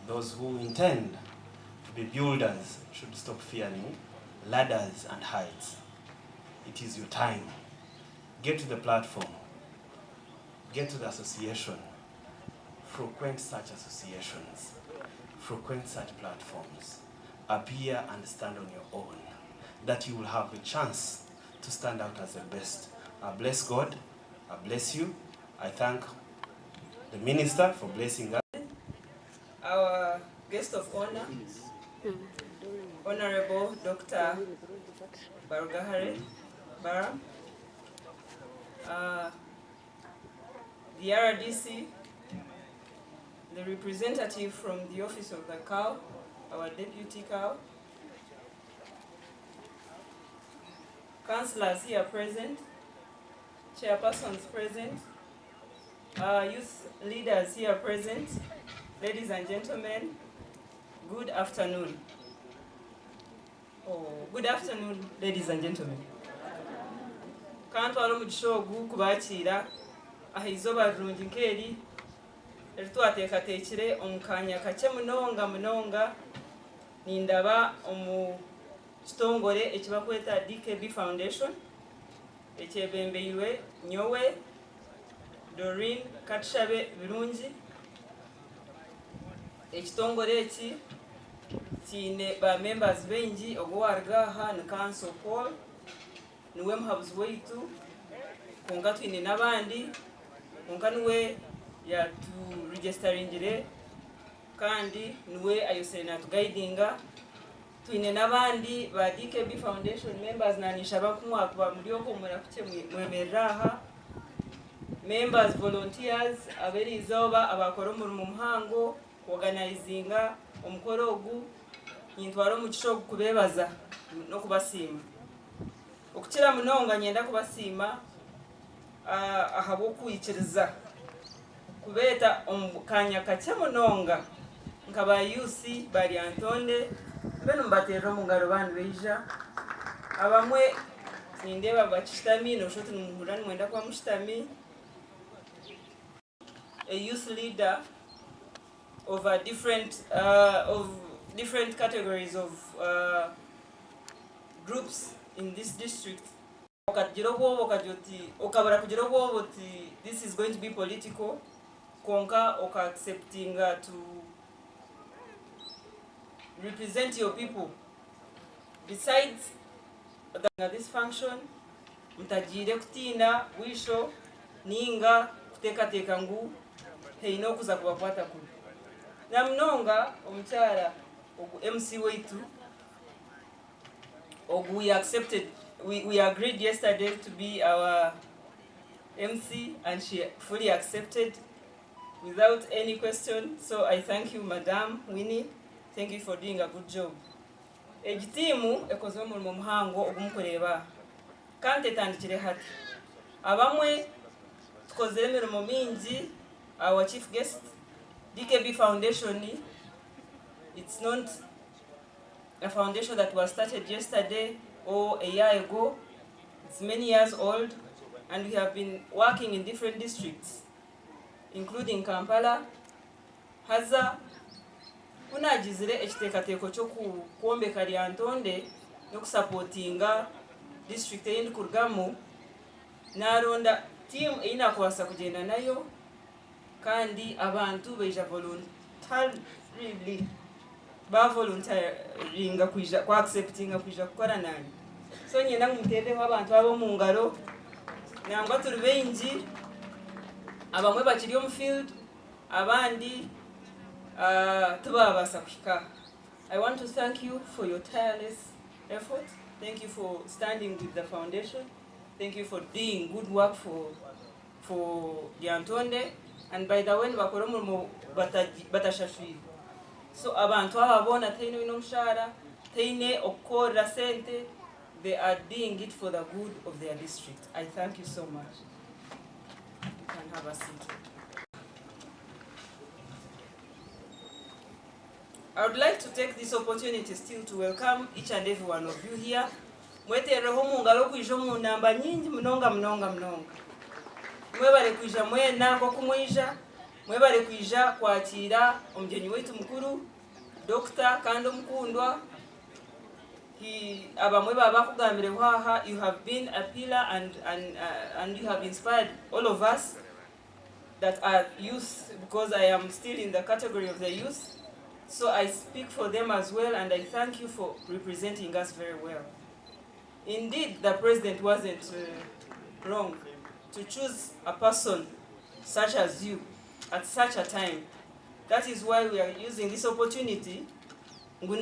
Those who intend to be builders should stop fearing ladders and heights. It is your time. Get to the platform. Get to the association. Frequent such associations. Frequent such platforms. Appear and stand on your own. That you will have a chance to stand out as the best. I bless God. I bless you. I thank the minister for blessing us. Our guest of honor, Honorable Dr. Barugahare Bara, the RDC, the representative from the office of the cow, our deputy cow, councillors here present, chairpersons present, youth leaders here present, ladies and gentlemen, good afternoon. Good afternoon, ladies and gentlemen. Kantwala omugisha ogu kubaakira aha izooba rirungi nk'eri eritwateekateekire omu kaanya kakye munonga nindaba omu kitongole ekibakweta DKB Foundation ekyebembeirwe nyowe Doreen Katushabe birungi. Ekitongole eki kiine ba members bengi ogwaruga aha ni Council Paul niwe muhabuzi waitu konka twine n'abandi konka niwe yaturegisteringire kandi niwe ayosere natugaidinga. Twine n'abandi ba DKB Foundation members nanishaba kumwakuba muri oko murakuke mwemerera aha members volunteers aberi izooba abakora omurimo muhango organizinga omukoro ogu nintwara omugisha ogu kubebaza no kubasiima okukira munonga nyenda kubasiima ahabw'okwikiriza kubeeta omu kaanya kakye munonga nkaba yusi ba Lyantonde beno mbateerera omu ngaro bandi beija abamwe nindeeba bakishitami noshoti nimuhurira nimwenda kuba mushitami. A youth leader of different categories of groups in this district. This is going to be political. Konka oka accepting to represent your people. Besides this function, mtajire kutina wisho ninga kuteka ngu heino kuza kubakwata kuli. Na mnonga omukyala MC waitu we accepted, we agreed yesterday to be our MC and she fully accepted without any question. So I thank you, Madam Winnie. Thank you for doing a good job. Ejitimu ekoze omulimo muhango ogumukureba kandi etandikire hati abamwe tukozere emirimo mingi. Our chief guest, DKB Foundation, it's not a foundation that was started yesterday or a year ago. It's many years old, and we have been working in different districts, including Kampala, Haza. Kunagizire ekiteekateeko ky'okwombeka Lyantonde n'okusupportinga district eyindi kurugamu n'aronda team eyinakwasa kugenda nayo kandi abantu beija voluntarily volunteeringa kwija kwa acceptinga kwija kukora nani. So nyenda muteereho abantu abo mu ngaro nangwa turi bengi abamwe bakiri omu field abandi tubabasa kuhika. I want to thank you for your tireless effort. Thank you for standing with the foundation. Thank you for doing good work for Lyantonde. And by the way, bakora omurimo batashashwire. So abantu ababona teine n'omushahara teine okukora sente, they are doing it for the good of their district. I thank you so much. You can have a seat. I would like to take this opportunity still to welcome each and every one of you here. mwetereho mu ngalo kwija mu namba nyingi munonga. Mwebale kwija mwena ko kumwija, mwebale kwija kwakira omugeni wetu mukuru Dr. kandi omukundwa. Abamwe baba kugambire hwaha, you have been a pillar and you have inspired all of us that are youth, because I am still in the category of the youth. So I speak for them as well, and I thank you for representing us very well. Indeed, the president wasn't wrong to choose a person such as you at such a time. That is why we are using this opportunity to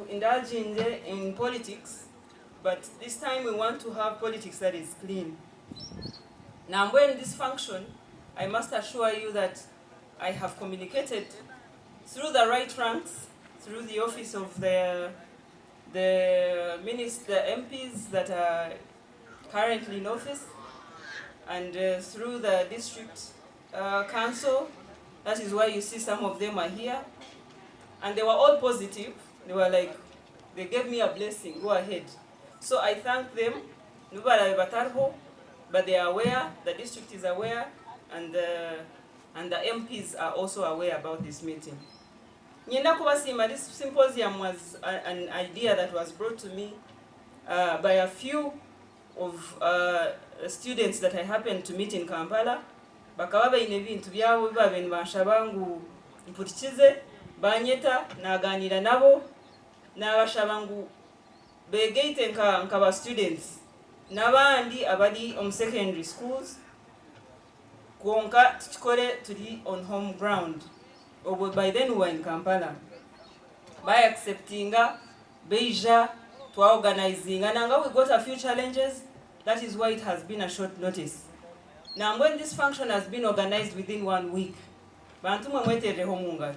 indulge in politics, but this time we want to have politics that is clean. Now, when this function, I must assure you that I have communicated through the right ranks, through the office of the MPs that are currently in office, and through the district council. That is why you see some of them are here. And they were all positive. They were like, they gave me a blessing, go ahead. So I thank them, but they are aware, the district is aware, and the MPs are also aware about this meeting. This symposium was an idea that was brought to me by a few of students that I happened to meet in Kampala. Bakaba bayine ebintu byabo bibabe nibashabangu mpurikize banyeta naganira nabo nabashabangu begeite nkaba students nabandi abali on secondary schools konka tukore turi on home ground. By then we were in Kampala. By acceptinga beija to organizing, and we got a few challenges. That is why it has been a short notice. Now, when this function has been organized within 1 week, bantu mwete homunga.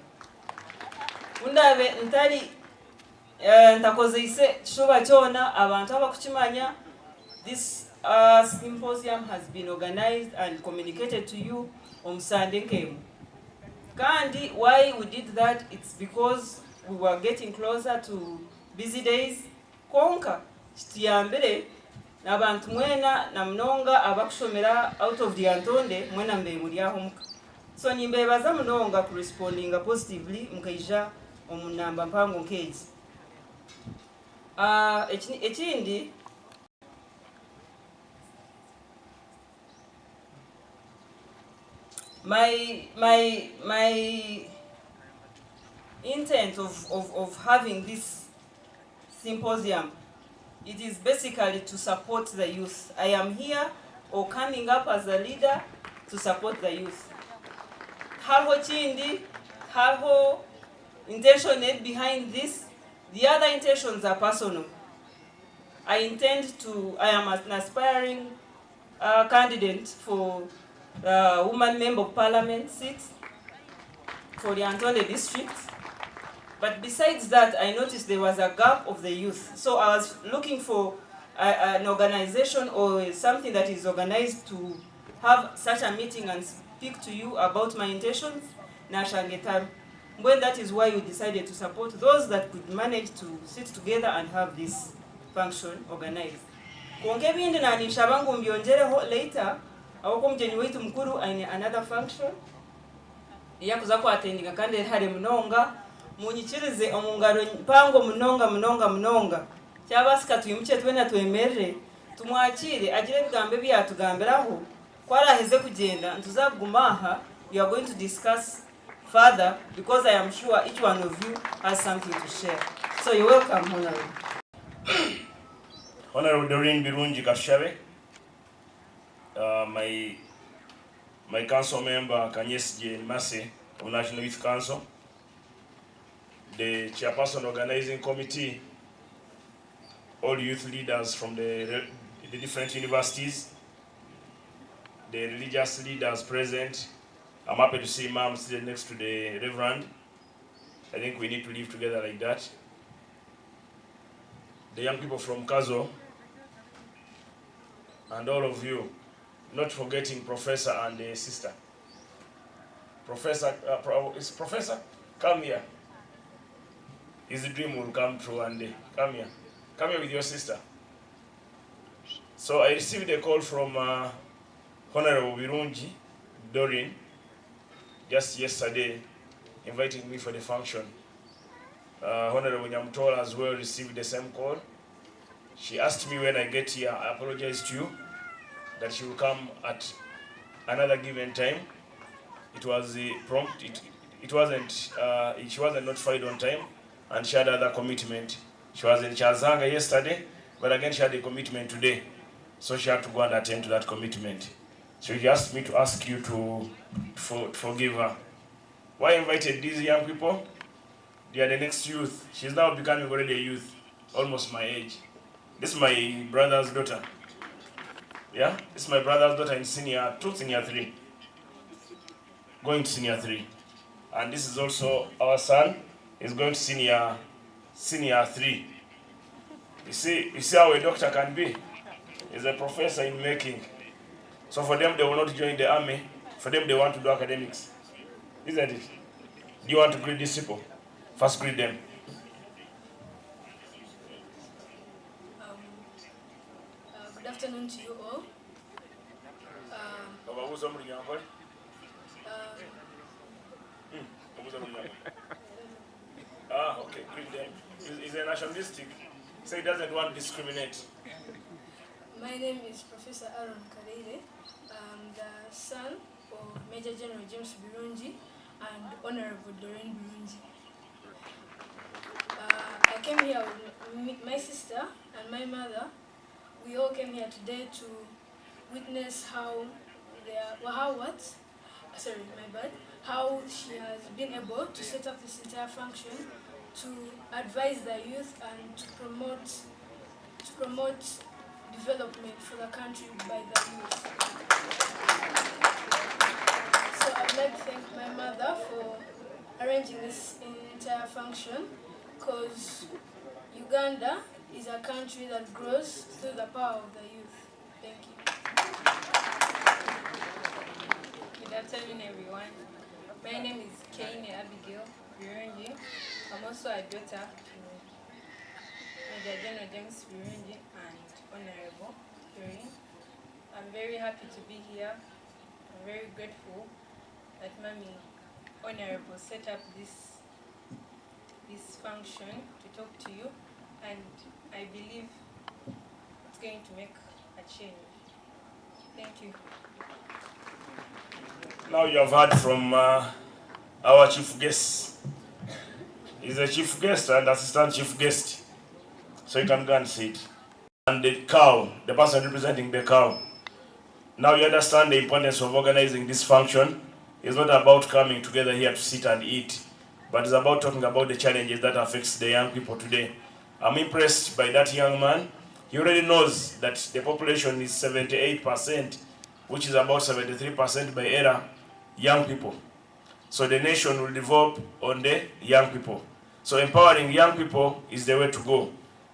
Undabe ntari ntakozeise shoba chona abantu abakuchimanya. This symposium has been organized and communicated to you on Sunday came. Kandi, why we did that? It's because we were getting closer to busy days. Konka chitiyambere n'abantu mwena na mnonga abakushomera out of Lyantonde mwena mbe muri aho muka. So nimbebaza mnonga ku responding positively mukaija omunamba mpango nkeji. Ekindi my intent of having this symposium, it is basically to support the youth. I am here or coming up as a leader to support the youth. Harho chindi, harho intention behind this. The other intentions are personal. I am an aspiring candidate for woman member of parliament seat for the Lyantonde district. But besides that, I noticed there was a gap of the youth. So I was looking for an organization or something that is organized to have such a meeting and speak to you about my intentions. When that is why we decided to support those that could manage to sit together and have this function organized. Later, another function. Munyikirize omungaro mpango munonga cyabasika twimuke twena twemerere tumwakire agire bigambe byatugambiraho kwaraheze kugenda ntuzagumaha. You are going to discuss further because I am sure each one of you has something to share. So you're welcome, Honorable. Honorable Doreen Birungi Kashabe, my council member Kanyesi Mase of National Youth Council, the chairperson organizing committee, all youth leaders from the different universities, the religious leaders present. I'm happy to see Mom sitting next to the Reverend. I think we need to live together like that. The young people from Kazo, and all of you, not forgetting Professor and the sister. Professor, is Professor? Come here. his dream will come true one day. Come here. Come here with your sister. So I received a call from Honorable Birungi Doreen just yesterday, inviting me for the function. Honorable Nyamtola as well received the same call. She asked me when I get here, I apologize to you, that she will come at another given time. It was prompt. It wasn't. She wasn't notified on time, and she had other commitment. She was in Chazanga yesterday, but again she had a commitment today, so she had to go and attend to that commitment. So she asked me to ask you to forgive her. Why I invited these young people? They are the next youth. She's now becoming already a youth, almost my age. This is my brother's daughter. Yeah, this is my brother's daughter in senior 3, going to senior 3, and this is also our son. Is going to senior 3. You see how a doctor can be. He's a professor in making. So for them, they will not join the army. For them, they want to do academics, isn't it? Do you want to greet these people? First, greet them. Good afternoon to you all. Okay, greet them. He's a nationalistic, so he doesn't want to discriminate. My name is Professor Aaron Kareire. I'm the son of Major General James Birungi and Honorable Doreen Birungi. I came here with my sister and my mother. We all came here today to witness how she has been able to set up this entire function to advise the youth and to promote development for the country by the youth. So I'd like to thank my mother for arranging this entire function, because Uganda is a country that grows through the power of the youth. Thank you. Good afternoon, everyone. My name is Kane Abigail Birungi. I'm also a daughter to Major General James Birungi and Honorable Doreen. I'm very happy to be here. I'm very grateful that Mami Honorable set up this function to talk to you, and I believe it's going to make a change. Thank you. Now you have heard from our chief guest. He's a chief guest and assistant chief guest, so you can go and sit. And the cow, the person representing the cow. Now you understand the importance of organizing this function. It's not about coming together here to sit and eat, but it's about talking about the challenges that affects the young people today. I'm impressed by that young man. He already knows that the population is 78%, which is about 73% by era, young people. So the nation will develop on the young people. So empowering young people is the way to go.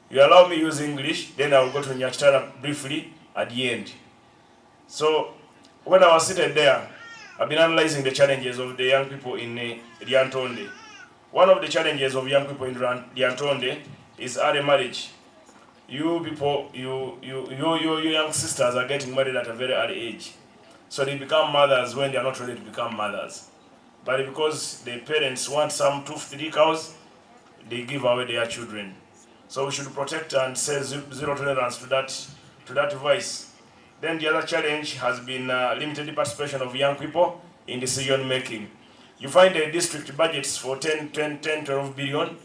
You allow me to use English, then I will go to Nyachitara briefly at the end. So when I was seated there, I've been analyzing the challenges of the young people in Lyantonde. One of the challenges of young people in Lyantonde is early marriage. You people, you young sisters are getting married at a very early age. So they become mothers when they are not ready to become mothers. But because the parents want some 2-3 cows, they give away their children. So we should protect and say zero tolerance to that vice. Then the other challenge has been limited participation of young people in decision making. You find the district budgets for 12 billion,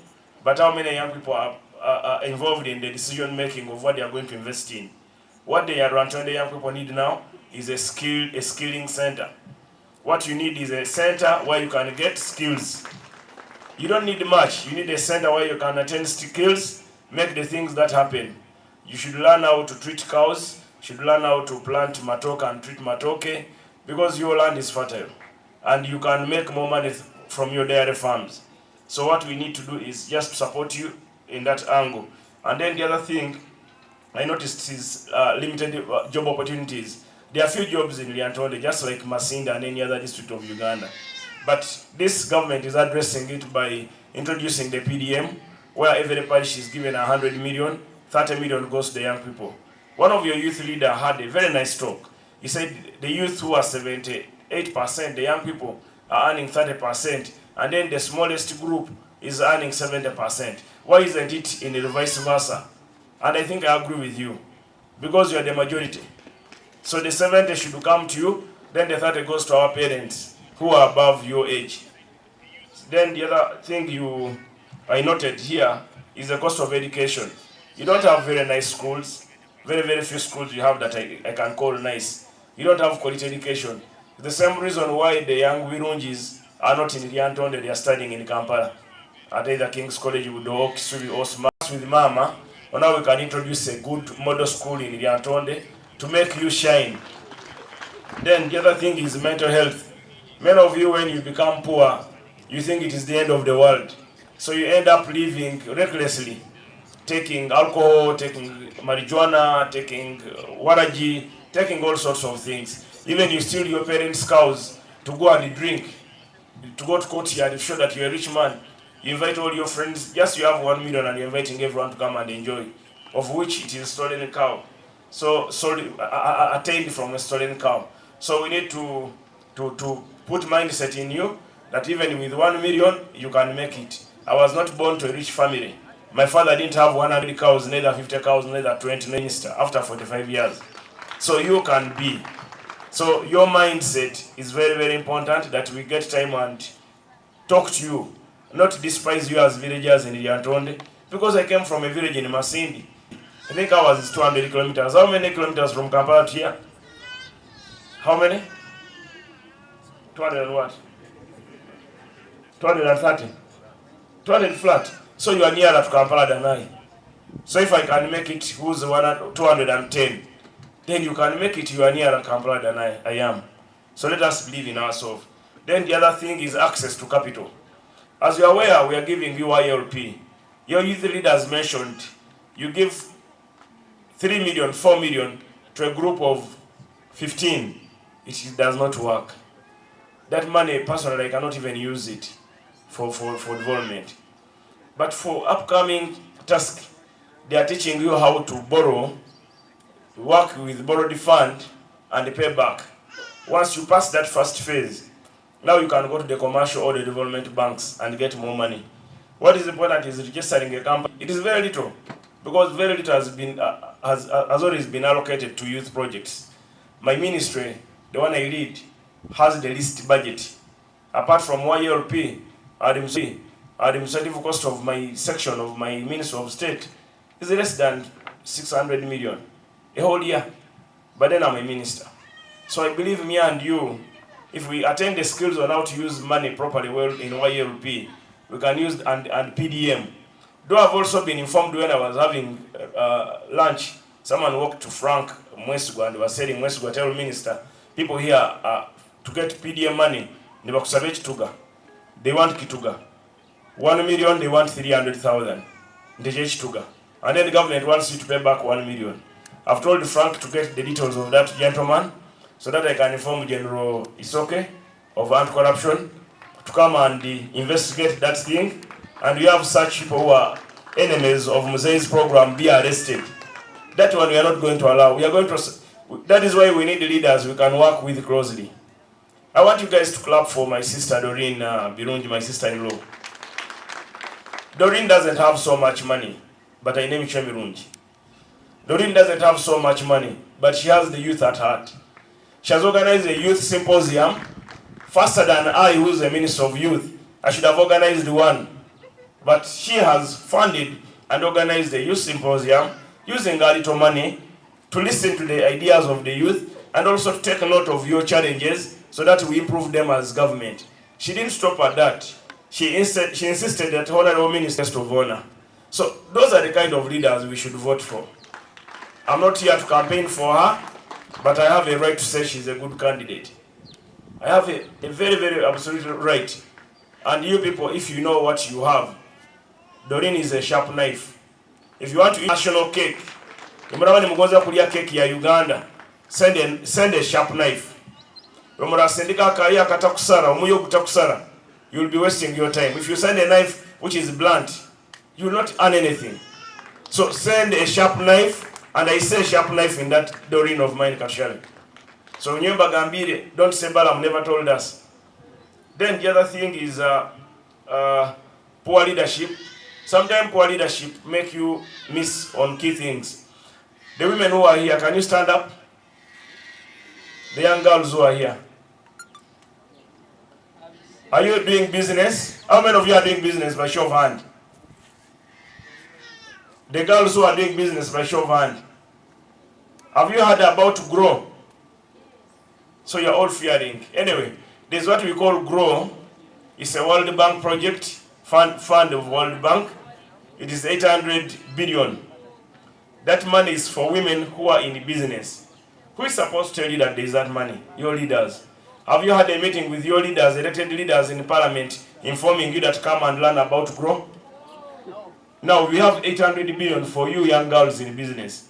but how many young people are involved in the decision making of what they are going to invest in? What the Lyantonde young people need now is a skilling center. What you need is a center where you can get skills. You don't need much. You need a center where you can attend skills, make the things that happen. You should learn how to treat cows. You should learn how to plant matoke and treat matoke, because your land is fertile and you can make more money from your dairy farms. So what we need to do is just support you in that angle. And then the other thing I noticed is limited job opportunities. There are few jobs in Lyantonde, just like Masinda and any other district of Uganda. But this government is addressing it by introducing the PDM, where every parish is given 100 million, 30 million goes to the young people. One of your youth leaders had a very nice talk. He said the youth who are 78%, the young people are earning 30%, and then the smallest group is earning 70%. Why isn't it in the vice versa? And I think I agree with you, because you are the majority. So the 70 should come to you, then the 30 goes to our parents who are above your age. Then the other thing I noted here is the cost of education. You don't have very nice schools. Very, very few schools you have that I can call nice. You don't have quality education. The same reason why the young Virunjis are not in Lyantonde, they are studying in Kampala. At either King's College with Kisubi or Smash with Mama. Or now we can introduce a good model school in Lyantonde to make you shine. Then the other thing is mental health. Many of you, when you become poor, you think it is the end of the world. So you end up living recklessly, taking alcohol, taking marijuana, taking waraji, taking all sorts of things. Even you steal your parents' cows to go and drink, to go to courtyard to show that you're a rich man. You invite all your friends, just you have 1 million and you're inviting everyone to come and enjoy, of which it is stolen cow. So, attained from a stolen cow. So we need to put mindset in you that even with 1 million, you can make it. I was not born to a rich family. My father didn't have 100 cows, neither 50 cows, neither 20 minister after 45 years. So you can be. So your mindset is very, very important, that we get time and talk to you, not despise you as villagers in Lyantonde, because I came from a village in Masindi. I think ours is 200 kilometers. How many kilometers from Kampala to here? How many? 200 and what? 230. 200 flat. So you are nearer to Kampala than I. So if I can make it, who's 210, then you can make it, you are nearer Kampala than I am. So let us believe in ourselves. Then the other thing is access to capital. As you are aware, we are giving you ILP. Your youth leaders mentioned, you give 3 million, 4 million to a group of 15. It does not work. That money, personally, I cannot even use it for development. But for upcoming task, they are teaching you how to borrow, work with borrowed fund, and pay back. Once you pass that first phase, now you can go to the commercial or the development banks and get more money. What is important is registering a company. It is very little, because very little has always been allocated to youth projects. My ministry, the one I lead, has the least budget. Apart from YLP, administrative cost of my section of my Ministry of State is less than 600 million a whole year. But then I'm a minister. So I believe me and you, if we attend the skills on how to use money properly well in YLP, we can use and PDM. Though I've also been informed when I was having lunch, someone walked to Frank Mwesugwa and was saying, Mwesugwa, tell minister, people here to get PDM money, they want Kituga. 1 million, they want 300,000. And then the government wants you to pay back 1 million. I've told Frank to get the details of that gentleman so that I can inform General Isoke of anti-corruption to come and investigate that thing. And we have such people who are enemies of Muze's program be arrested. That one we are not going to allow. We are going to. That is why we need leaders we can work with closely. I want you guys to clap for my sister Doreen Birunji, my sister-in-law. Doreen doesn't have so much money, but I name Birunji. Doreen doesn't have so much money, but she has the youth at heart. She has organized a youth symposium faster than I, who's the Minister of Youth. I should have organized one. But she has funded and organized a youth symposium using a little money to listen to the ideas of the youth and also to take note of your challenges so that we improve them as government. She didn't stop at that. She insisted that honorable ministers of honor. So those are the kind of leaders we should vote for. I'm not here to campaign for her, but I have a right to say she's a good candidate. I have a very, very absolute right. And you people, if you know what you have, Doreen is a sharp knife. If you want to eat national cake, cake ya Uganda, send a sharp knife. You'll be wasting your time. If you send a knife which is blunt, you will not earn anything. So send a sharp knife, and I say sharp knife in that Doreen of mine, Kashari. So Nyemba Gambire, don't say Balaam never told us. Then the other thing is poor leadership. Sometimes poor leadership make you miss on key things. The women who are here, can you stand up? The young girls who are here. Are you doing business? How many of you are doing business by show of hand? The girls who are doing business by show of hand. Have you heard about GROW? So you're all fearing. Anyway, there's what we call GROW. It's a World Bank project, fund of World Bank. It is 800 billion. That money is for women who are in business. Who is supposed to tell you that there is that money? Your leaders. Have you had a meeting with your leaders, elected leaders in parliament, informing you that come and learn about GROW? Now we have 800 billion for you young girls in business.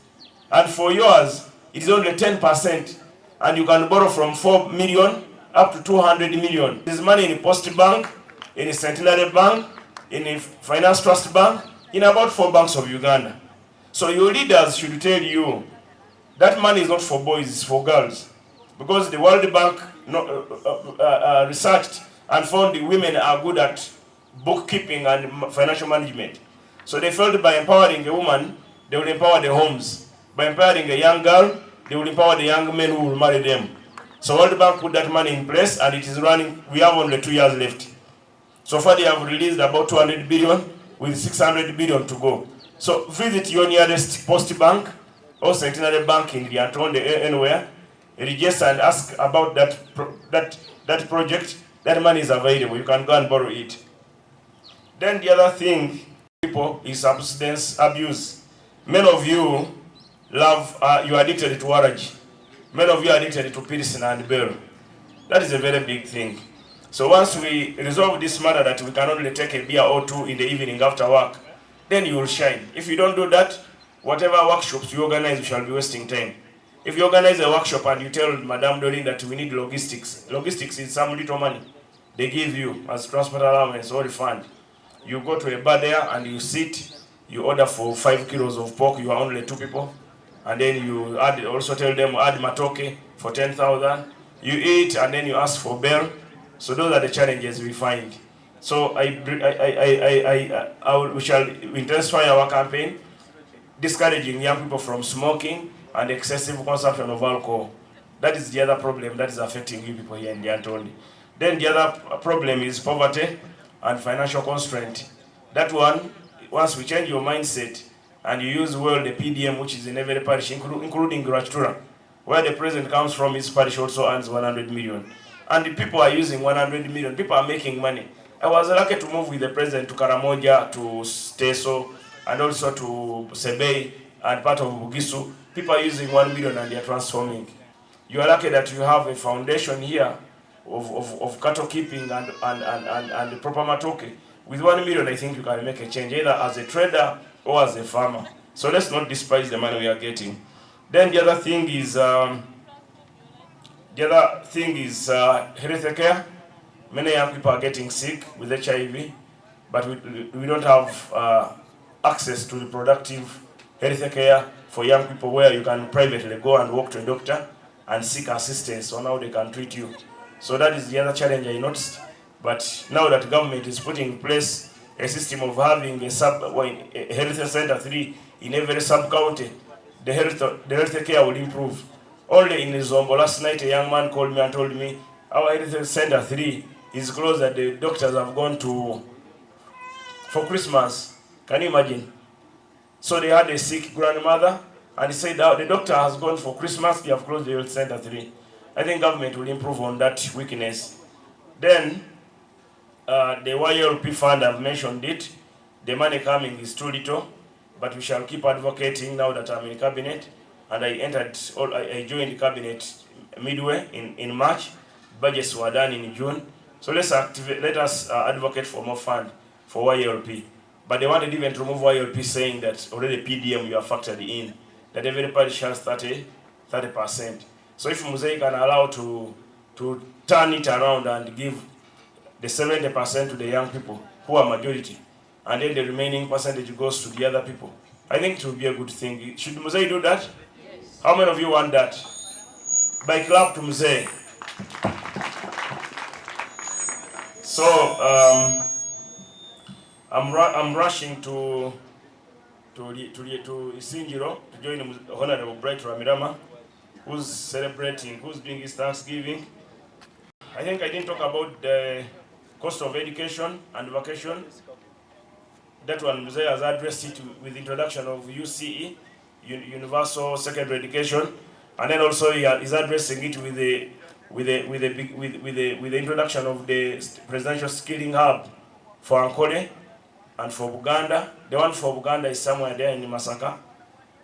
And for yours, it is only 10%. And you can borrow from 4 million up to 200 million. There's money in Post Bank, in the Centenary Bank, in the Finance Trust Bank, in about 4 banks of Uganda. So your leaders should tell you that money is not for boys, it's for girls. Because the World Bank researched and found the women are good at bookkeeping and financial management. So they felt by empowering a woman, they will empower the homes. By empowering a young girl, they will empower the young men who will marry them. So World Bank put that money in place and it is running. We have only 2 years left. So far they have released about 200 billion with 600 billion to go. So visit your nearest Post Bank or Centenary Bank in Lyantonde, anywhere, register and ask about that project. That money is available. You can go and borrow it. Then the other thing, people, is substance abuse. Many of you love, you are addicted to waragi. Many of you are addicted to pilsner and beer. That is a very big thing. So once we resolve this matter that we can only take a beer or two in the evening after work, then you will shine. If you don't do that, whatever workshops you organize, you shall be wasting time. If you organize a workshop and you tell Madame Doreen that we need logistics is some little money they give you as transport allowance or refund. You go to a bar there and you sit, you order for 5 kilos of pork, you are only 2 people, and then you also tell them add matoke for 10,000. You eat and then you ask for bail. So those are the challenges we find. So we shall intensify our campaign, discouraging young people from smoking and excessive consumption of alcohol. That is the other problem that is affecting you people here in Lyantonde. Then the other problem is poverty and financial constraint. That one, once we change your mindset and you use well the PDM, which is in every parish, including Grachtura, where the president comes from, his parish also earns 100 million. And the people are using 100 million. People are making money. I was lucky to move with the president to Karamoja, to Teso, and also to Sebei and part of Bugisu. People are using 1 million and they are transforming. You are lucky that you have a foundation here of cattle keeping and the proper matoke. With 1 million, I think you can make a change, either as a trader or as a farmer. So let's not despise the money we are getting. Then the other thing is health care. Many young people are getting sick with HIV, but we don't have access to reproductive health care for young people where you can privately go and walk to a doctor and seek assistance on how they can treat you. So that is the other challenge I noticed. But now that government is putting in place a system of having a health center 3 in every sub-county, the health care will improve. Only in Zombo last night, a young man called me and told me, our health center 3 is closed, that the doctors have gone for Christmas. Can you imagine? So they had a sick grandmother, and he said the doctor has gone for Christmas, they have closed the health center 3. I think government will improve on that weakness. Then, the YLP fund, I've mentioned it. The money coming is too little, but we shall keep advocating now that I'm in cabinet. And I joined the cabinet midway in March. Budgets were done in June. So let us advocate for more fund for YLP. But they wanted even to remove YLP, saying that already PDM you are factored in, that every parish has 30%. So if Mosaic can allow to turn it around and give the 70% to the young people who are majority, and then the remaining percentage goes to the other people. I think it will be a good thing. Should Mzee do that? Yes. How many of you want that? By clap to Mzee. So I'm rushing to Isinjiro to join Honorable Bright Ramirama, who's celebrating, who's doing his Thanksgiving. I think I didn't talk about the cost of education and vacation. That one Mzee has addressed it with the introduction of UCE, Universal Secondary Education, and then also he is addressing it with the introduction of the Presidential Skilling Hub for Ankole and for Buganda. The one for Buganda is somewhere there in Masaka,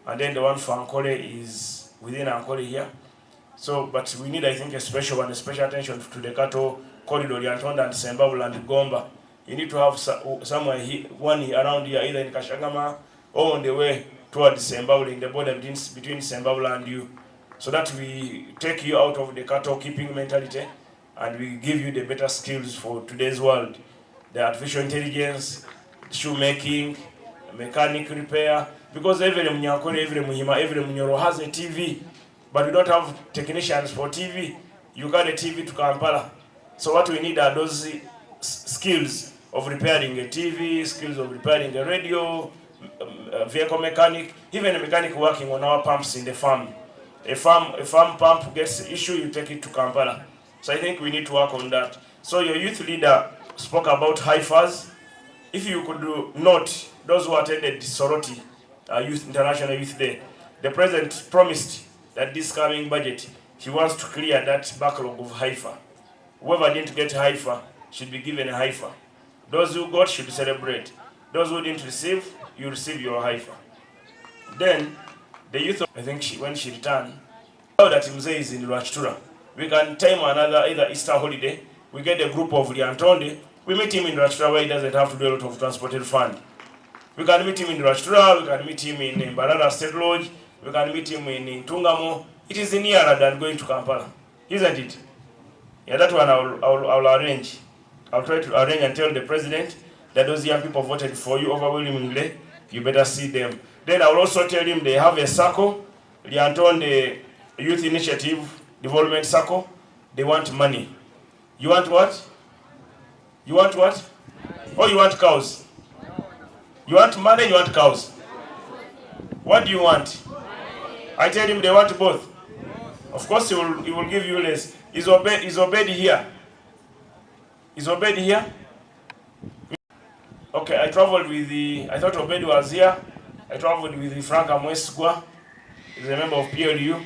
and then the one for Ankole is within Ankole here. So, but we need, I think, a special attention to the cattle corridor, Lyantonde and Sembabula and Gomba. You need to have somewhere one around here, either in Kashagama or on the way towards Sembabula, in the border between Sembabula and you, so that we take you out of the cattle keeping mentality and we give you the better skills for today's world. The artificial intelligence, shoemaking, mechanic repair, because every Munyakore, every Muhima, every Munyoro has a TV, but we don't have technicians for TV. You got a TV to Kampala. So what we need are those skills of repairing a TV, skills of repairing a radio, vehicle mechanic, even a mechanic working on our pumps in the farm. A farm pump gets an issue, you take it to Kampala. So I think we need to work on that. So your youth leader spoke about HIFAs. If you could note, those who attended Soroti International Youth Day, the president promised that this coming budget, he wants to clear that backlog of HIFA. Whoever didn't get HIFA should be given a HIFA. Those who got should celebrate. Those who didn't receive, you receive your HIFA. Then, the youth, I think when she returned, now that Mzee is in Rachtura, we can time another, either Easter holiday, we get a group of Lyantonde, we meet him in Rachtura where he doesn't have to do a lot of transported fund. We can meet him in Rachtura, we can meet him in Barara State Lodge, we can meet him in Tungamo. It is nearer than going to Kampala, isn't it? Yeah, that one I'll arrange. I'll try to arrange and tell the president that those young people voted for you overwhelmingly. You better see them. Then I'll also tell him they have a circle, Lyantonde Youth Initiative Development Circle. They want money. You want what? You want what? Oh, you want cows? You want money, you want cows? What do you want? I tell him they want both. Of course, he will give you less. Is Obed here? Is Obed here? Okay, I traveled with I thought Obed was here. I traveled with Frank Amwesgwa, he's a member of PLU.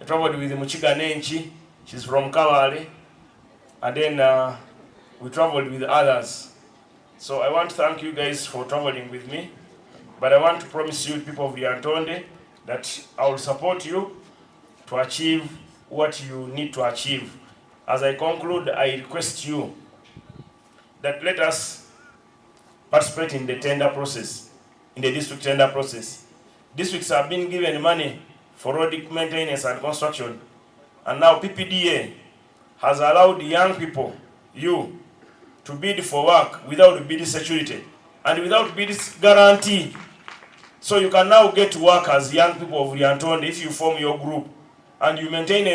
I traveled with Muchiga Nenchi, she's from Kawale. And then we traveled with others. So I want to thank you guys for traveling with me. But I want to promise you, people of Lyantonde, that I will support you to achieve what you need to achieve. As I conclude, I request you that let us participate in the tender process, in the district tender process. Districts have been given money for road maintenance and construction, and now PPDA has allowed young people, you, to bid for work without bid security and without bid guarantee. So you can now get to work as young people of Lyantonde if you form your group and you maintain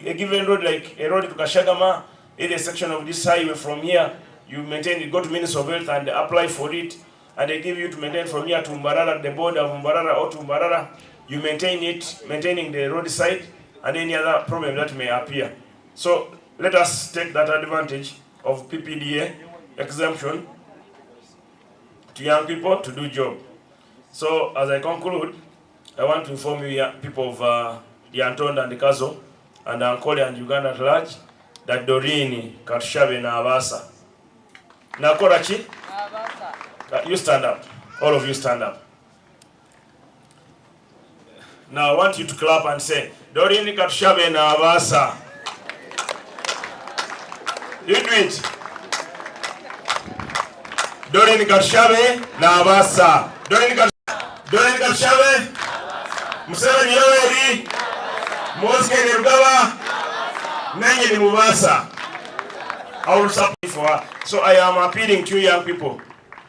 a given road, like a road to Kashagama, a section of this highway from here, you maintain it, go to Ministry of Health and apply for it, and they give you to maintain from here to Mbarara, the border of Mbarara or to Mbarara. You maintain it, maintaining the roadside and any other problem that may appear. So let us take that advantage of PPDA exemption to young people to do job. So as I conclude, I want to inform you people of Lyantonde and Kazo and Ankole and Uganda at large that Dorini, Katushabe na Abasa. Nakorachi? You stand up. All of you stand up. Now I want you to clap and say, Dorini Katushabe na Abasa. You do it. Dorini Katushabe na Abasa. Dorini Katushabe. Museveni Yoweri. Mosque Nirugaba. Nenye ni Mubasa. I will support for her. So I am appealing to young people.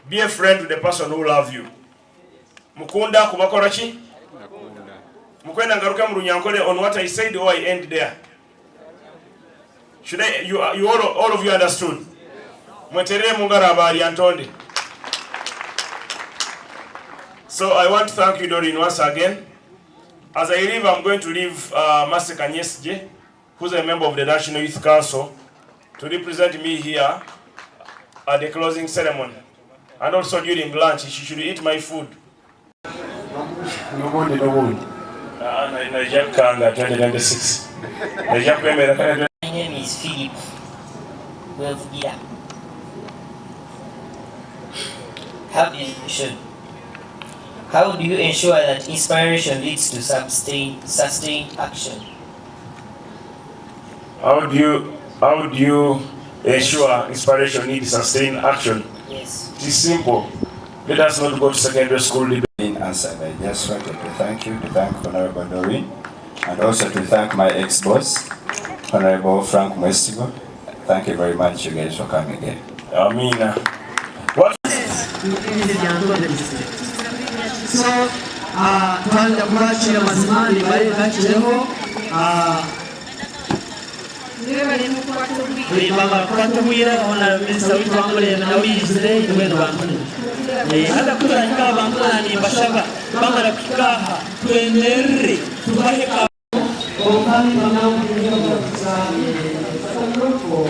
Be a friend to the person who love you. Mukunda kubakora ki? Mukwenda ngaruka mu Runyankole on what I said or I end there. Should I, you all of you understood? Mwetere mungara ba Lyantonde. So I want to thank you, Doreen, once again. As I leave, I'm going to leave Master Kanyesje, who's a member of the National Youth Council, to represent me here at the closing ceremony. And also during lunch, she should eat my food. My name is Philip Welfbia. How do you ensure that inspiration leads to sustained action? How do you ensure inspiration needs sustained action? Yes. It is simple. Let us not go to secondary school. Answer. I just wanted to thank Honorable Doreen, and also to thank my ex-boss, Honorable Frank Mwestigo. Thank you very much, you guys, for coming again. Amina. What? So, twanja kubakira mazimani bari bakireho baba kwatubwira ona Mr. Witwangule na wizire ibweno bantone hada kuranga bamwana ni bashaba bamara kikaha twenere tubahe ka okani mama ngiyo tsani sakamroko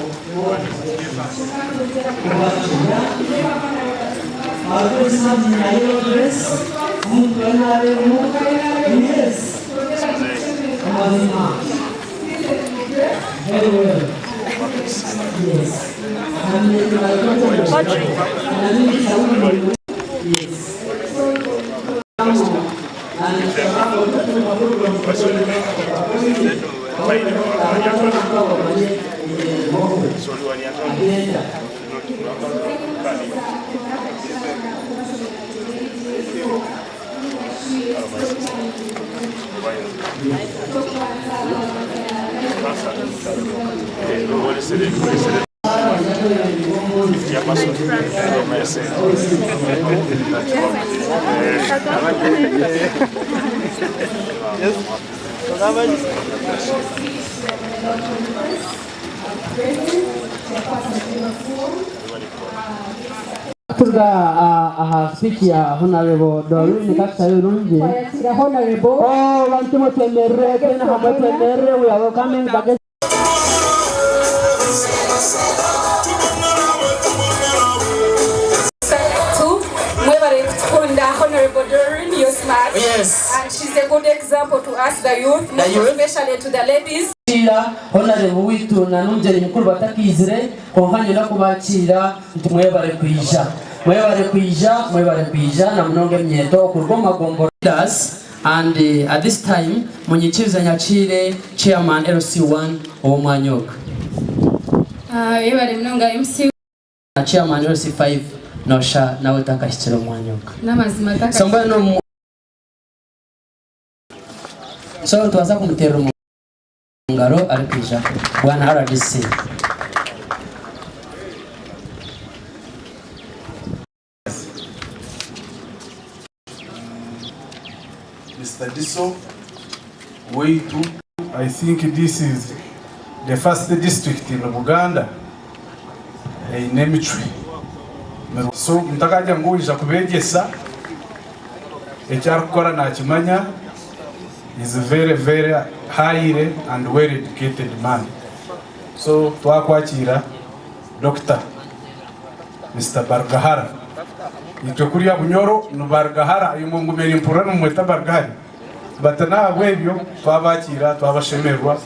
speech ya Honorable Doreen Kakayurungi. Honorable. Oh, wantumo temere kena hamo temere we are coming back. Honorable Doreen, you're smart. Yes. And she's a good example to us, the youth, especially to the ladies. Honorable witu na nungeri mukuru batakizire konfanye no kubakira ntumwebare kwijja na mnonge myeto kurgoma gombo leaders. And at this time munyikiza nyakire chairman LC1 Omwanyoka yebare mnonga MC na chairman LC5 nosha nawe takashitiro Omwanyoka namazima taka somba no so tuwaza kumutera ngaro arikija bwana RDC. Mr. Diso, way to, I think this is the first district in Buganda in Nemichwe. So mtakaja nguja kubegesa ekyarukora na kimanya is a very highly and well educated man. So twakwakira Dr. Mr. Bargahara itokuria bunyoro no Bargahara yumungumera impura no mweta Bargahari batana bwebyo twabakira twabashemerwa